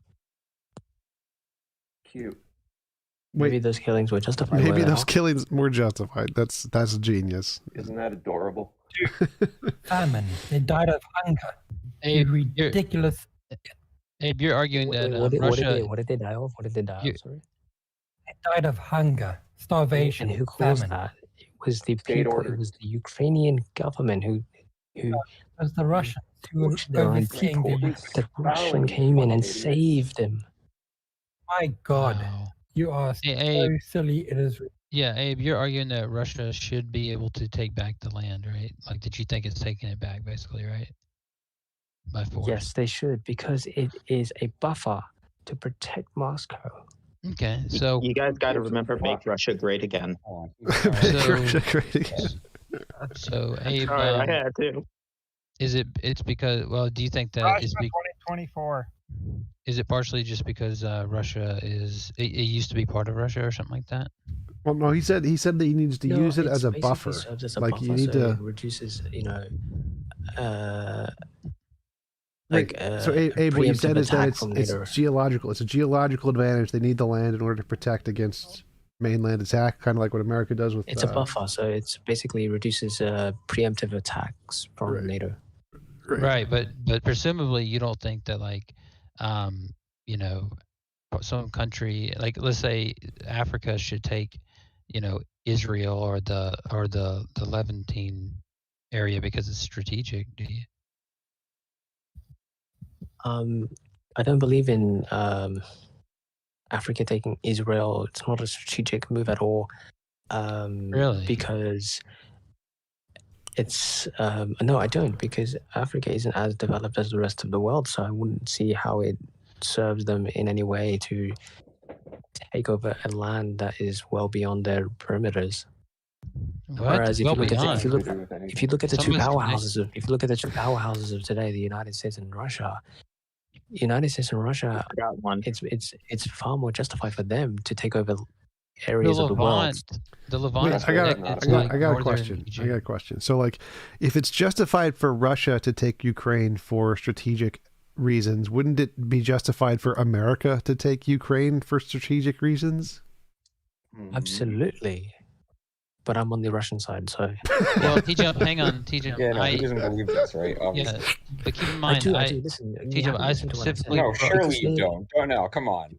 Cute. Maybe those killings were justified. Maybe those killings were justified. That's genius. Isn't that adorable? Famine. They died of hunger. Ridiculous. Abe, you're arguing that Russia. What did they die of? Sorry. They died of hunger, starvation, and who caused that? It was the people. It was the Ukrainian government who. It was the Russians who were overseeing the Russian came in and saved them. My God. Wow. You are so silly. It is. Yeah, Abe, you're arguing that Russia should be able to take back the land, right? Like, did you think it's taking it back, basically, right? By force. Yes, they should, because it is a buffer to protect Moscow. Okay, so you guys got to remember, make Russia great again. Make Russia great again. So Abe, Sorry, I had to. It's because, well, do you think that Russia is 2024. is it partially just because Russia it used to be part of Russia or something like that? Well, no, he said that he needs to use it as a buffer. Serves as a like buffer, you need so to. it reduces, So Abe, what you said is that it's geological. It's a geological advantage. They need the land in order to protect against mainland attack, kind of like what America does with. It's a buffer, so it's basically reduces preemptive attacks from NATO. Right, but presumably you don't think that some country, like let's say Africa should take, Israel or the Levantine area because it's strategic, do you? I don't believe in Africa taking Israel. It's not a strategic move at all. Really? Because it's no, I don't, because Africa isn't as developed as the rest of the world, so I wouldn't see how it serves them in any way to take over a land that is well beyond their perimeters. What? Whereas if Well you look beyond. at the two powerhouses of today, the United States and Russia. United States and Russia, it's far more justified for them to take over areas of the world. The Levant. Wait, I got a question. I got a question. So, like, if it's justified for Russia to take Ukraine for strategic reasons, wouldn't it be justified for America to take Ukraine for strategic reasons? Absolutely. But I'm on the Russian side, so. Well, TJump, hang on, TJump. Yeah, no, he doesn't believe this, right? Yeah, but keep in mind, I do. Listen, TJump, I specifically. No, surely you don't. Don't know. Come on.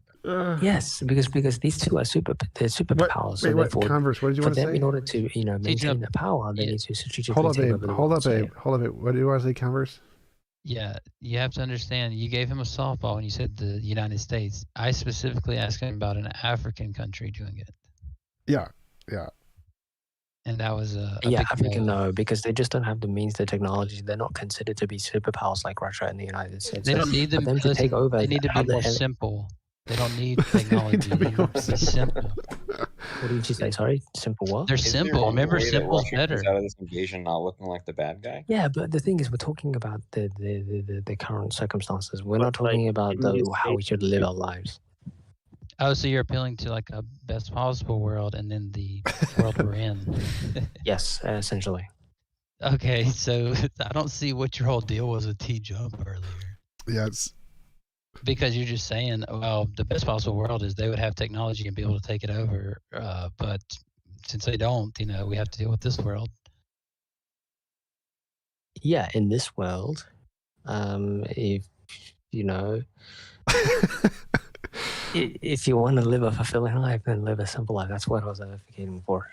Yes, because these two are superpowers. So therefore, Converse, what did you want to say? In order to maintain the power, they need to strategically Hold up, take Abe. over the Hold world. up, Abe. Hold up, Abe. What do you want to say, Converse? Yeah, you have to understand. You gave him a softball when you said the United States. I specifically asked him about an African country doing it. Yeah. And that was a yeah, African no, because they just don't have the means, the technology. They're not considered to be superpowers like Russia and the United States. They don't need them to take over. They need to be more simple. They don't need technology. They need to be simple. What did you say? Sorry, simple what? They're simple. Remember, simple's better. Out of this invasion, not looking like the bad guy. Yeah, but the thing is, we're talking about the current circumstances. We're not talking about how we should live our lives. Oh, so you're appealing to like a best possible world and then the world we're in. Yes, essentially. Okay, so I don't see what your whole deal was with TJump earlier. Yeah, it's because you're just saying, well, the best possible world is they would have technology and be able to take it over. But since they don't, we have to deal with this world. Yeah, in this world, if if you want to live a fulfilling life, then live a simple life. That's what I was advocating for.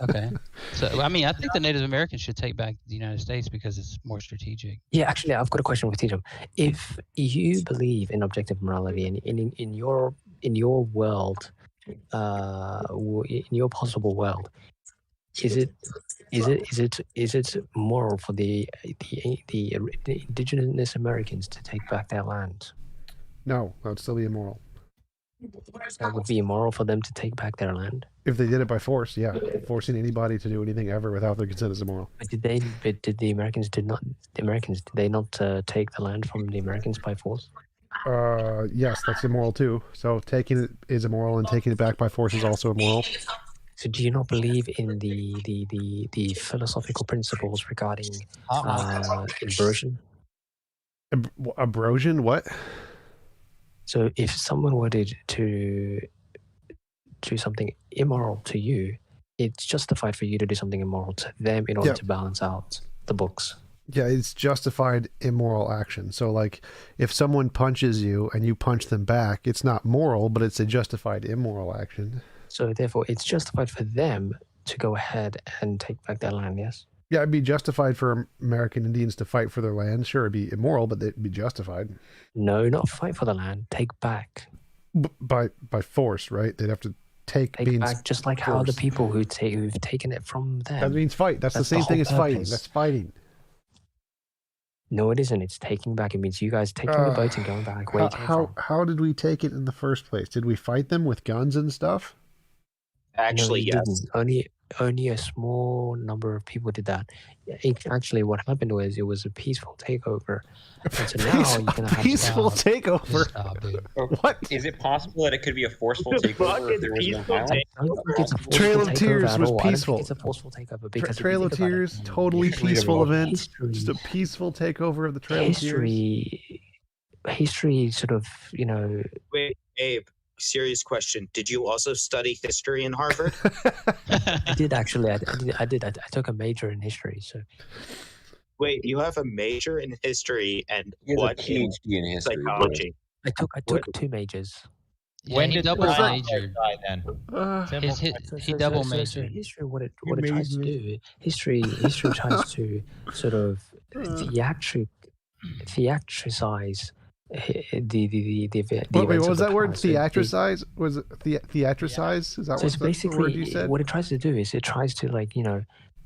Okay. So, I mean, I think the Native Americans should take back the United States because it's more strategic. Yeah, actually, I've got a question with TJump. If you believe in objective morality and in your world, in your possible world, is it moral for the indigenous Americans to take back their land? No, that would still be immoral. That would be immoral for them to take back their land? If they did it by force, yeah. Forcing anybody to do anything ever without their consent is immoral. But did the Americans did they not take the land from the Americans by force? Yes, that's immoral too. So taking it is immoral, and taking it back by force is also immoral. So do you not believe in the philosophical principles regarding inversion? Abrosion? What? So if someone were to do something immoral to you, it's justified for you to do something immoral to them in order to balance out the books. Yeah, it's justified immoral action. So like if someone punches you and you punch them back, it's not moral, but it's a justified immoral action. So therefore it's justified for them to go ahead and take back their land, yes? Yeah, it'd be justified for American Indians to fight for their land. Sure, it'd be immoral, but it'd be justified. No, not fight for the land. Take back. By force, right? They'd have to take back, just like how the people who've taken it from them. That means fight. That's the same thing as fighting. That's fighting. No, it isn't. It's taking back. It means you guys taking the boats and going back. Where you came from. How did we take it in the first place? Did we fight them with guns and stuff? Actually, no, yes. Didn't. Only a small number of people did that. Actually, what happened was it was a peaceful takeover. And so now you're gonna have peaceful takeover. What? Is it possible that it could be a forceful takeover if there was no violence? Trail of Tears was I don't peaceful. think it's a forceful takeover because Trail of Tears, totally peaceful event. Just a peaceful takeover of the Trail of Tears. History sort of, Wait, Abe, serious question. Did you also study history in Harvard? I did actually. I did. I took a major in history. So. Wait, you have a major in history and what? PhD in history. Psychology. I took 2 majors. When did double major? He double majored. History, what it tries to do, history tries to sort of theatricize the event. Wait, what was that word? Theatricize? Was it theatricize? Is that so it's the word you basically said? what it tries to do is it tries to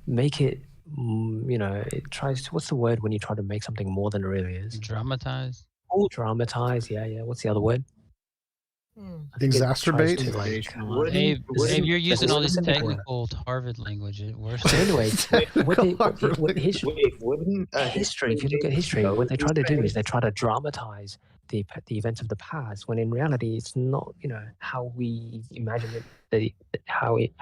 make it. It tries to. What's the word when you try to make something more than it really is? Dramatize. Dramatize. Yeah. What's the other word? Exacerbate. Abe, you're using all this technical Harvard language. Anyway, history. If you look at history, what they try to do is they try to dramatize the events of the past, when in reality it's not. How we imagine it. How it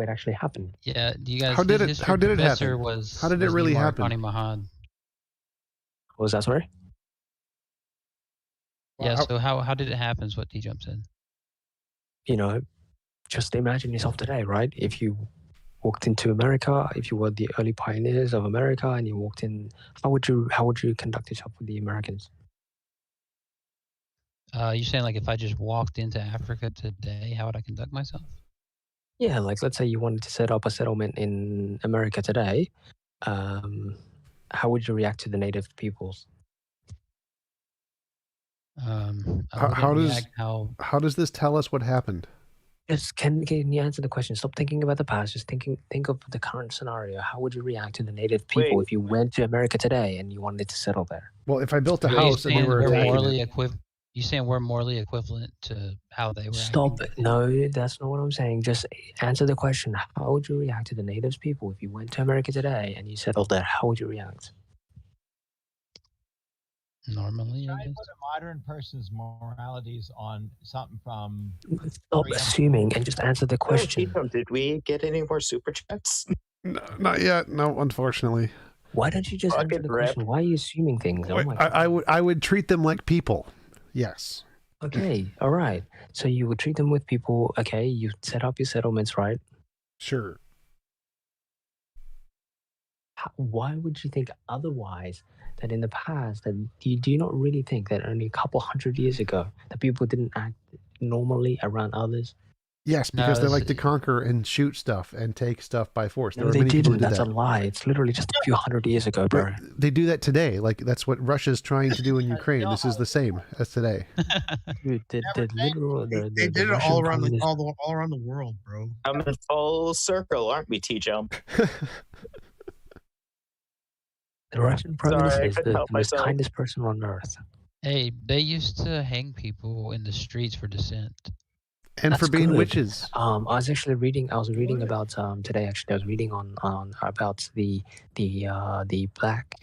actually happened. Yeah, do you guys? How did it happen? How did it really happen? What was that? Sorry. Yeah. So how did it happen? Is what TJump said. Just imagine yourself today, right? If you walked into America, if you were the early pioneers of America, and you walked in, how would you conduct yourself with the Americans? You're saying like if I just walked into Africa today, how would I conduct myself? Yeah, like let's say you wanted to set up a settlement in America today, how would you react to the native peoples? How does this tell us what happened? Just can you answer the question? Stop thinking about the past. Just think of the current scenario. How would you react to the native people if you went to America today and you wanted to settle there? Well, if I built a house and we were morally you saying we're morally equivalent to how they were? Stop. No, that's not what I'm saying. Just answer the question. How would you react to the native people if you went to America today and you settled there? How would you react? Normally, I guess. Put a modern person's moralities on something from. Stop assuming and just answer the question. Did we get any more super chats? No, not yet. No, unfortunately. Why don't you just answer the question? Why are you assuming things? I would treat them like people. Yes. Okay. All right. So you would treat them with people. Okay. You set up your settlements, right? Sure. Why would you think otherwise? That in the past, that do you not really think that only a couple hundred years ago that people didn't act normally around others? Yes, because they like to conquer and shoot stuff and take stuff by force. No, they didn't. That's a lie. It's literally just a few hundred years ago, bro. They do that today. Like that's what Russia's trying to do in Ukraine. This is the same as today. Dude, they did it all around the world, bro. I'm in full circle, aren't we, TJump? The Russian Prime Minister is the most kindest person on earth. Hey, they used to hang people in the streets for dissent. And for being witches. I was reading about today. Actually, I was reading on about the black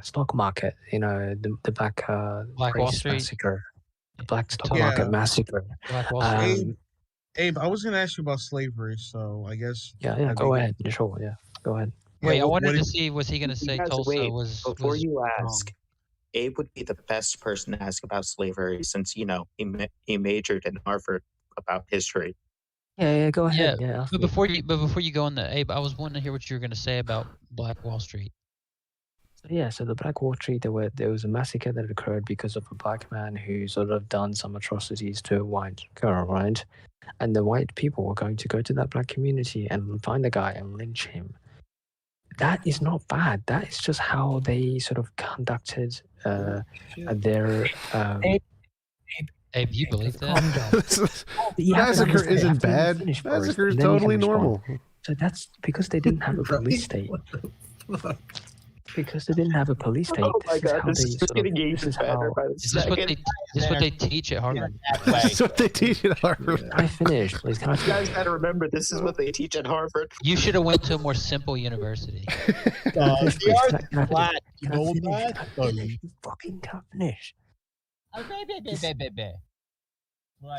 stock market. The black Wall Street massacre, the black stock market massacre. Black Wall Street. Abe, I was going to ask you about slavery, so I guess. Yeah. Go ahead. Sure. Yeah. Go ahead. Wait, I wanted to see, was he going to say Tulsa was before was you wrong. ask, Abe would be the best person to ask about slavery since, he majored in Harvard about history. Yeah, go ahead. Yeah. But before you go on the Abe, I was wanting to hear what you were going to say about Black Wall Street. So the Black Wall Street, there was a massacre that occurred because of a black man who sort of done some atrocities to a white girl, right? And the white people were going to go to that black community and find the guy and lynch him. That is not bad. That is just how they sort of conducted their. Abe, you believe that? Massacre isn't bad. Massacre is totally normal. So that's because they didn't have a police state. Because they didn't have a police state. Oh my God, this is just getting this is how. Is this what they teach at Harvard? That's what they teach at Harvard. Can I finish, please? Can I You finish? guys gotta remember, this is what they teach at Harvard. You should have went to a more simple university. Can I finish, please? Can I flat. finish? Can I finish? You fucking can't finish. Can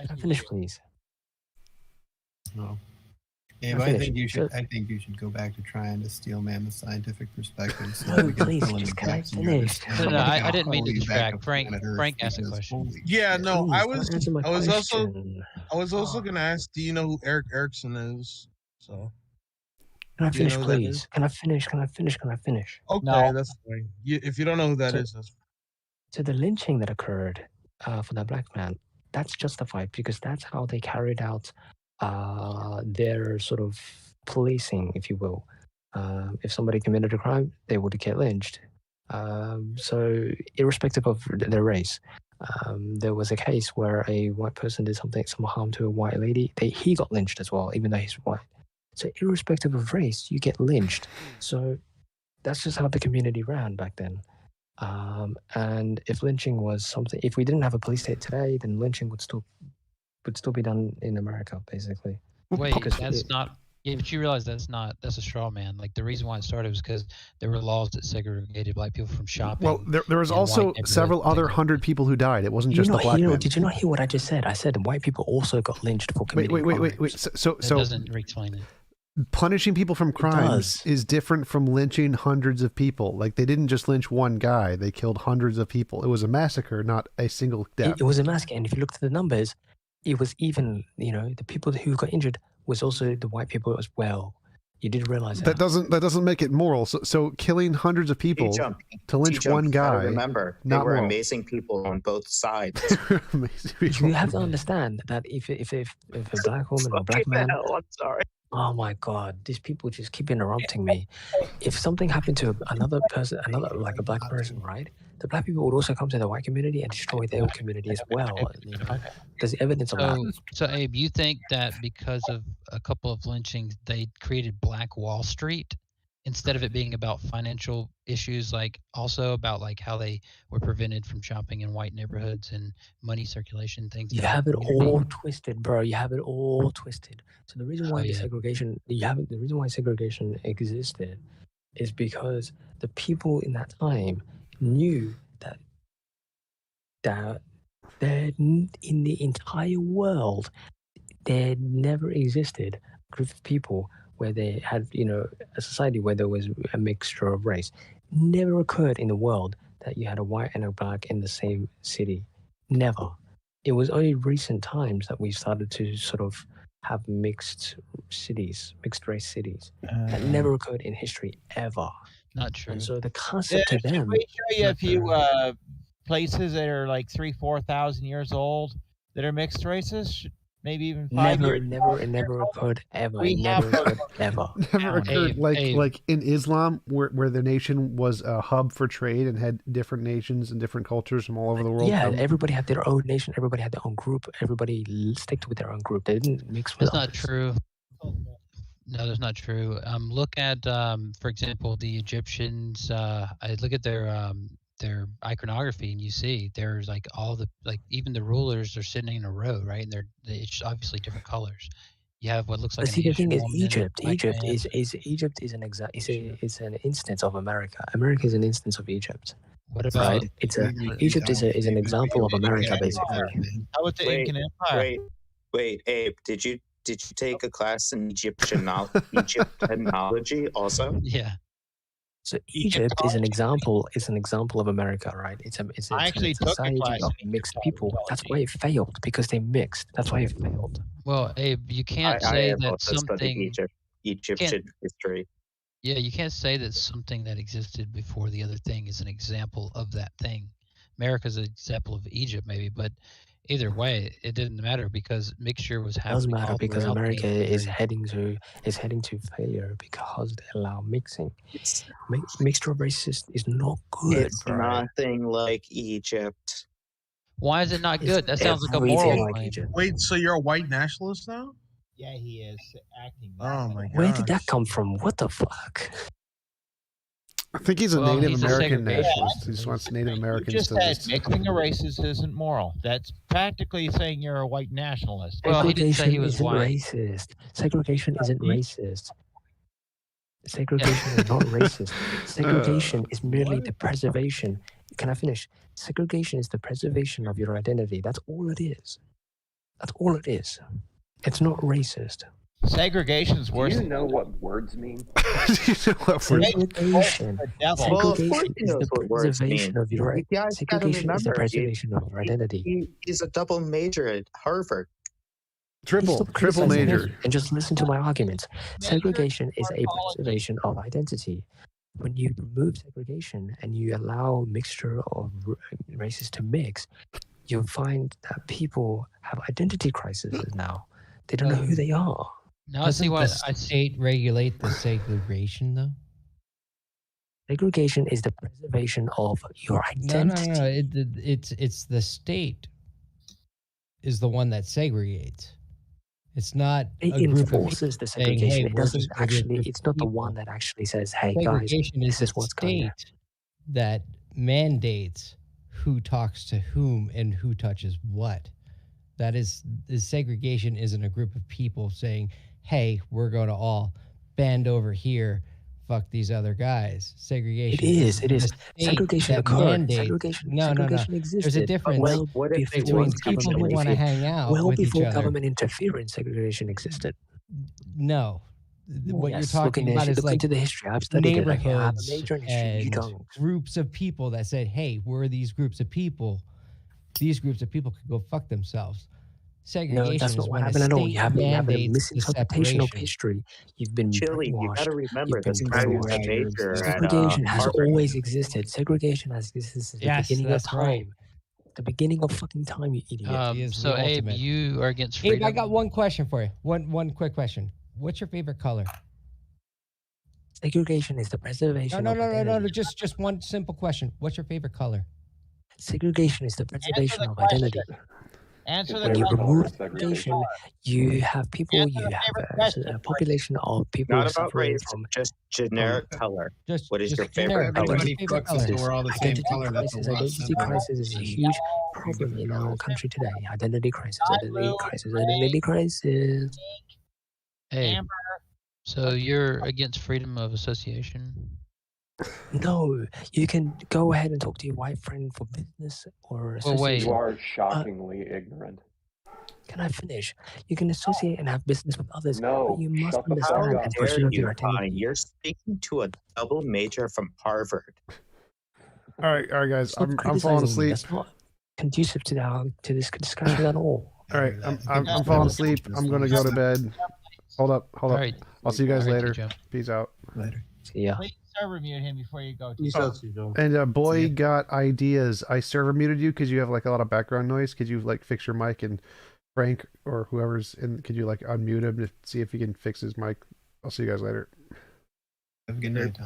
I finish, please? No. Can Abe, I I finish? think you should. Sure. I think you should go back to trying to steel man the scientific perspective. So No, we can please, fill in just the can I gaps in your finish? understanding. No, I think I I'll didn't mean to hold you back distract. to Frank planet Earth Frank asked a because question. holy Yeah, shit. no, Please, answer my I was also question. gonna ask, do you know who Eric Erickson is? So Can I do you finish, know who that please? is? Can I finish? Can I finish? Can I finish? Okay, that's fine. If you don't know who that So- is, that's So the lynching that occurred for that black man, that's justified because that's how they carried out their sort of policing, if you will. If somebody committed a crime, they would get lynched. So irrespective of their race, there was a case where a white person did some harm to a white lady. He got lynched as well, even though he's white. So irrespective of race, you get lynched. So that's just how the community ran back then. And if lynching was something, if we didn't have a police state today, then lynching would still be done in America, basically. Wait, Because that's not. Yeah, but you realize that's a straw man. Like the reason why it started was because there were laws that segregated black people from shopping. Well, there was in also white several neighborhoods. other 100 people who died. It wasn't Did you just the not black hear? man. Did you not hear what I just said? I said white people also got lynched for committing Wait. So That doesn't explain it. punishing people from crimes is different from lynching hundreds of people. Like they didn't just lynch one guy; they killed hundreds of people. It was a massacre, not a single death. It was a massacre, and if you look at the numbers, it was even. The people who got injured was also the white people as well. You did realize that. That doesn't make it moral. So killing hundreds of people TJump. to lynch TJump, one you gotta guy. remember, they not were moral. amazing people on both sides. You have to understand that if a black woman or a black man, I'm sorry. oh my God, these people just keep interrupting me. If something happened to another person, like a black person, right? The black people would also come to the white community and destroy their own community as well. There's evidence of that. So Abe, you think that because of a couple of lynchings, they created Black Wall Street instead of it being about financial issues, like also about like how they were prevented from shopping in white neighborhoods and money circulation things? You have it all twisted, bro. You have it all twisted. So the reason why the reason why segregation existed is because the people in that time knew that in the entire world there never existed a group of people where they had a society where there was a mixture of race. Never occurred in the world that you had a white and a black in the same city. Never. It was only recent times that we started to sort of have mixed race cities. That never occurred in history ever. Not true. And so the concept to Should them. we show you a few places that are like 3,000-4,000 years old that are mixed races? Maybe even 5 years. It never occurred ever. It never occurred ever. Never occurred like in Islam, where the nation was a hub for trade and had different nations and different cultures from all over the world. Yeah, everybody had their own nation. Everybody had their own group. Everybody sticked with their own group. They didn't mix with That's not true. No, that's not true. Look at, for example, the Egyptians. I look at their iconography, and you see there's like even the rulers are sitting in a row, right? And it's obviously different colors. You have what looks like. But see, the thing is, Egypt is an instance of America. America is an instance of Egypt. What about Egypt is an example of America, basically. How about the Incan Empire? Wait, Abe, did you take a class in Egyptology also? Yeah. So Egypt is an example. It's an example of America, right? It's a society of mixed people. That's why it failed, because they mixed. That's why it failed. Well, Abe, you can't say that something Egyptian history. Yeah, you can't say that something that existed before the other thing is an example of that thing. America's an example of Egypt, maybe, but either way, it didn't matter because mixture was happening. It doesn't matter because throughout America the is heading to failure because they allow mixing. Mixture of races is not good. It's nothing like Egypt. Why is it not good? That sounds like a moral claim. Wait, so you're a white nationalist now? Yeah, he is acting. Oh my god. Where did that come from? What the fuck? I think he's a Well, Native he's a American segregationist. nationalist. He just wants Native Americans You just to said just... mixing the races isn't moral. That's practically saying you're a white nationalist. Well, he didn't say he was isn't white. racist. Segregation isn't racist. Segregation is not racist. Segregation is merely the preservation. Can I finish? Segregation is the preservation of your identity. That's all it is. That's all it is. It's not racist. Segregation's worse. Do you know what words mean? Segregation. Well, of course Segregation he is knows the what words mean. preservation of your You guys gotta segregation is the remember, preservation of your identity. he's a double major at Harvard. Triple Stop criticizing major. me and just listen to my arguments. Segregation is a preservation of identity. When you remove segregation and you allow mixture of races to mix, you'll find that people have identity crises now. They don't know who they are. Now I see Doesn't why the state regulate the segregation, though? Segregation is the preservation of your identity. No. It's the state is the one that segregates. It's not It a group of enforces the people saying, segregation. "Hey, It we're doesn't just gonna be a actually. group It's of not the people." one that actually says, "Hey guys, Segregation is this is the what's going on." state that mandates who talks to whom and who touches what. That is, the segregation isn't a group of people saying, "Hey, we're going to all band over here, fuck these other guys." Segregation. It is. the state Segregation that occurred. mandates- Segregation. No. Segregation existed. There's a difference Well, what if they between was people who government want to hang out well with each before other. government interference, segregation existed. No. What Yes, you're talking about is look like into the history. I've studied it. I have a neighborhoods major in history. You and don't. groups of people that said, "Hey, we're these groups of people. These groups of people could go fuck themselves." Segregation No, that's is not what when a happened at all. state You have a mandates the misinterpretation of separation. history. You've been Chili, you brainwashed. gotta remember, You've been this guy was a brainwashed. major at Segregation has Harvard. always existed. Segregation has existed since the Yes, beginning of that's time. right. The beginning of fucking time, you idiot. He is So the Abe, ultimate. you are against Abe, freedom. I got one question for you. One quick question. What's your favorite color? Segregation is the preservation No. of identity. Just one simple question. What's your favorite color? Segregation is the preservation of identity. Answer the When you question. remove segregation, you have people, you have a population of people Not about suffering race, from just generic color. Just What is just your favorite generic. color? What's your Everybody favorite fucks us, color? so we're all the same identity color. That's crisis. a lot Identity simpler. crisis is a huge problem in our country today. Identity crisis. Identity crisis. Identity crisis. Abe, so you're against freedom of association? No, you can go ahead and talk to your white friend for business or Well, wait. association. You are shockingly ignorant. Can I finish? You can associate and have business with others, No, but you must shut the fuck understand up. and Dare preserve you, your Fine. identity. You're speaking to a double major from Harvard. All right, guys. Stop I'm criticizing falling me. asleep. That's not conducive to this discussion at all. All right, I'm falling asleep. I'm gonna go to bed. Hold up. All right. I'll see you guys All right, later. TJump. Peace out. Later. See ya. Please server mute him before you go. And boy got ideas. I server muted you because you have like a lot of background noise. Could you like fix your mic, and Frank or whoever's in? Could you like unmute him to see if he can fix his mic? I'll see you guys later. Have a good night, Tom.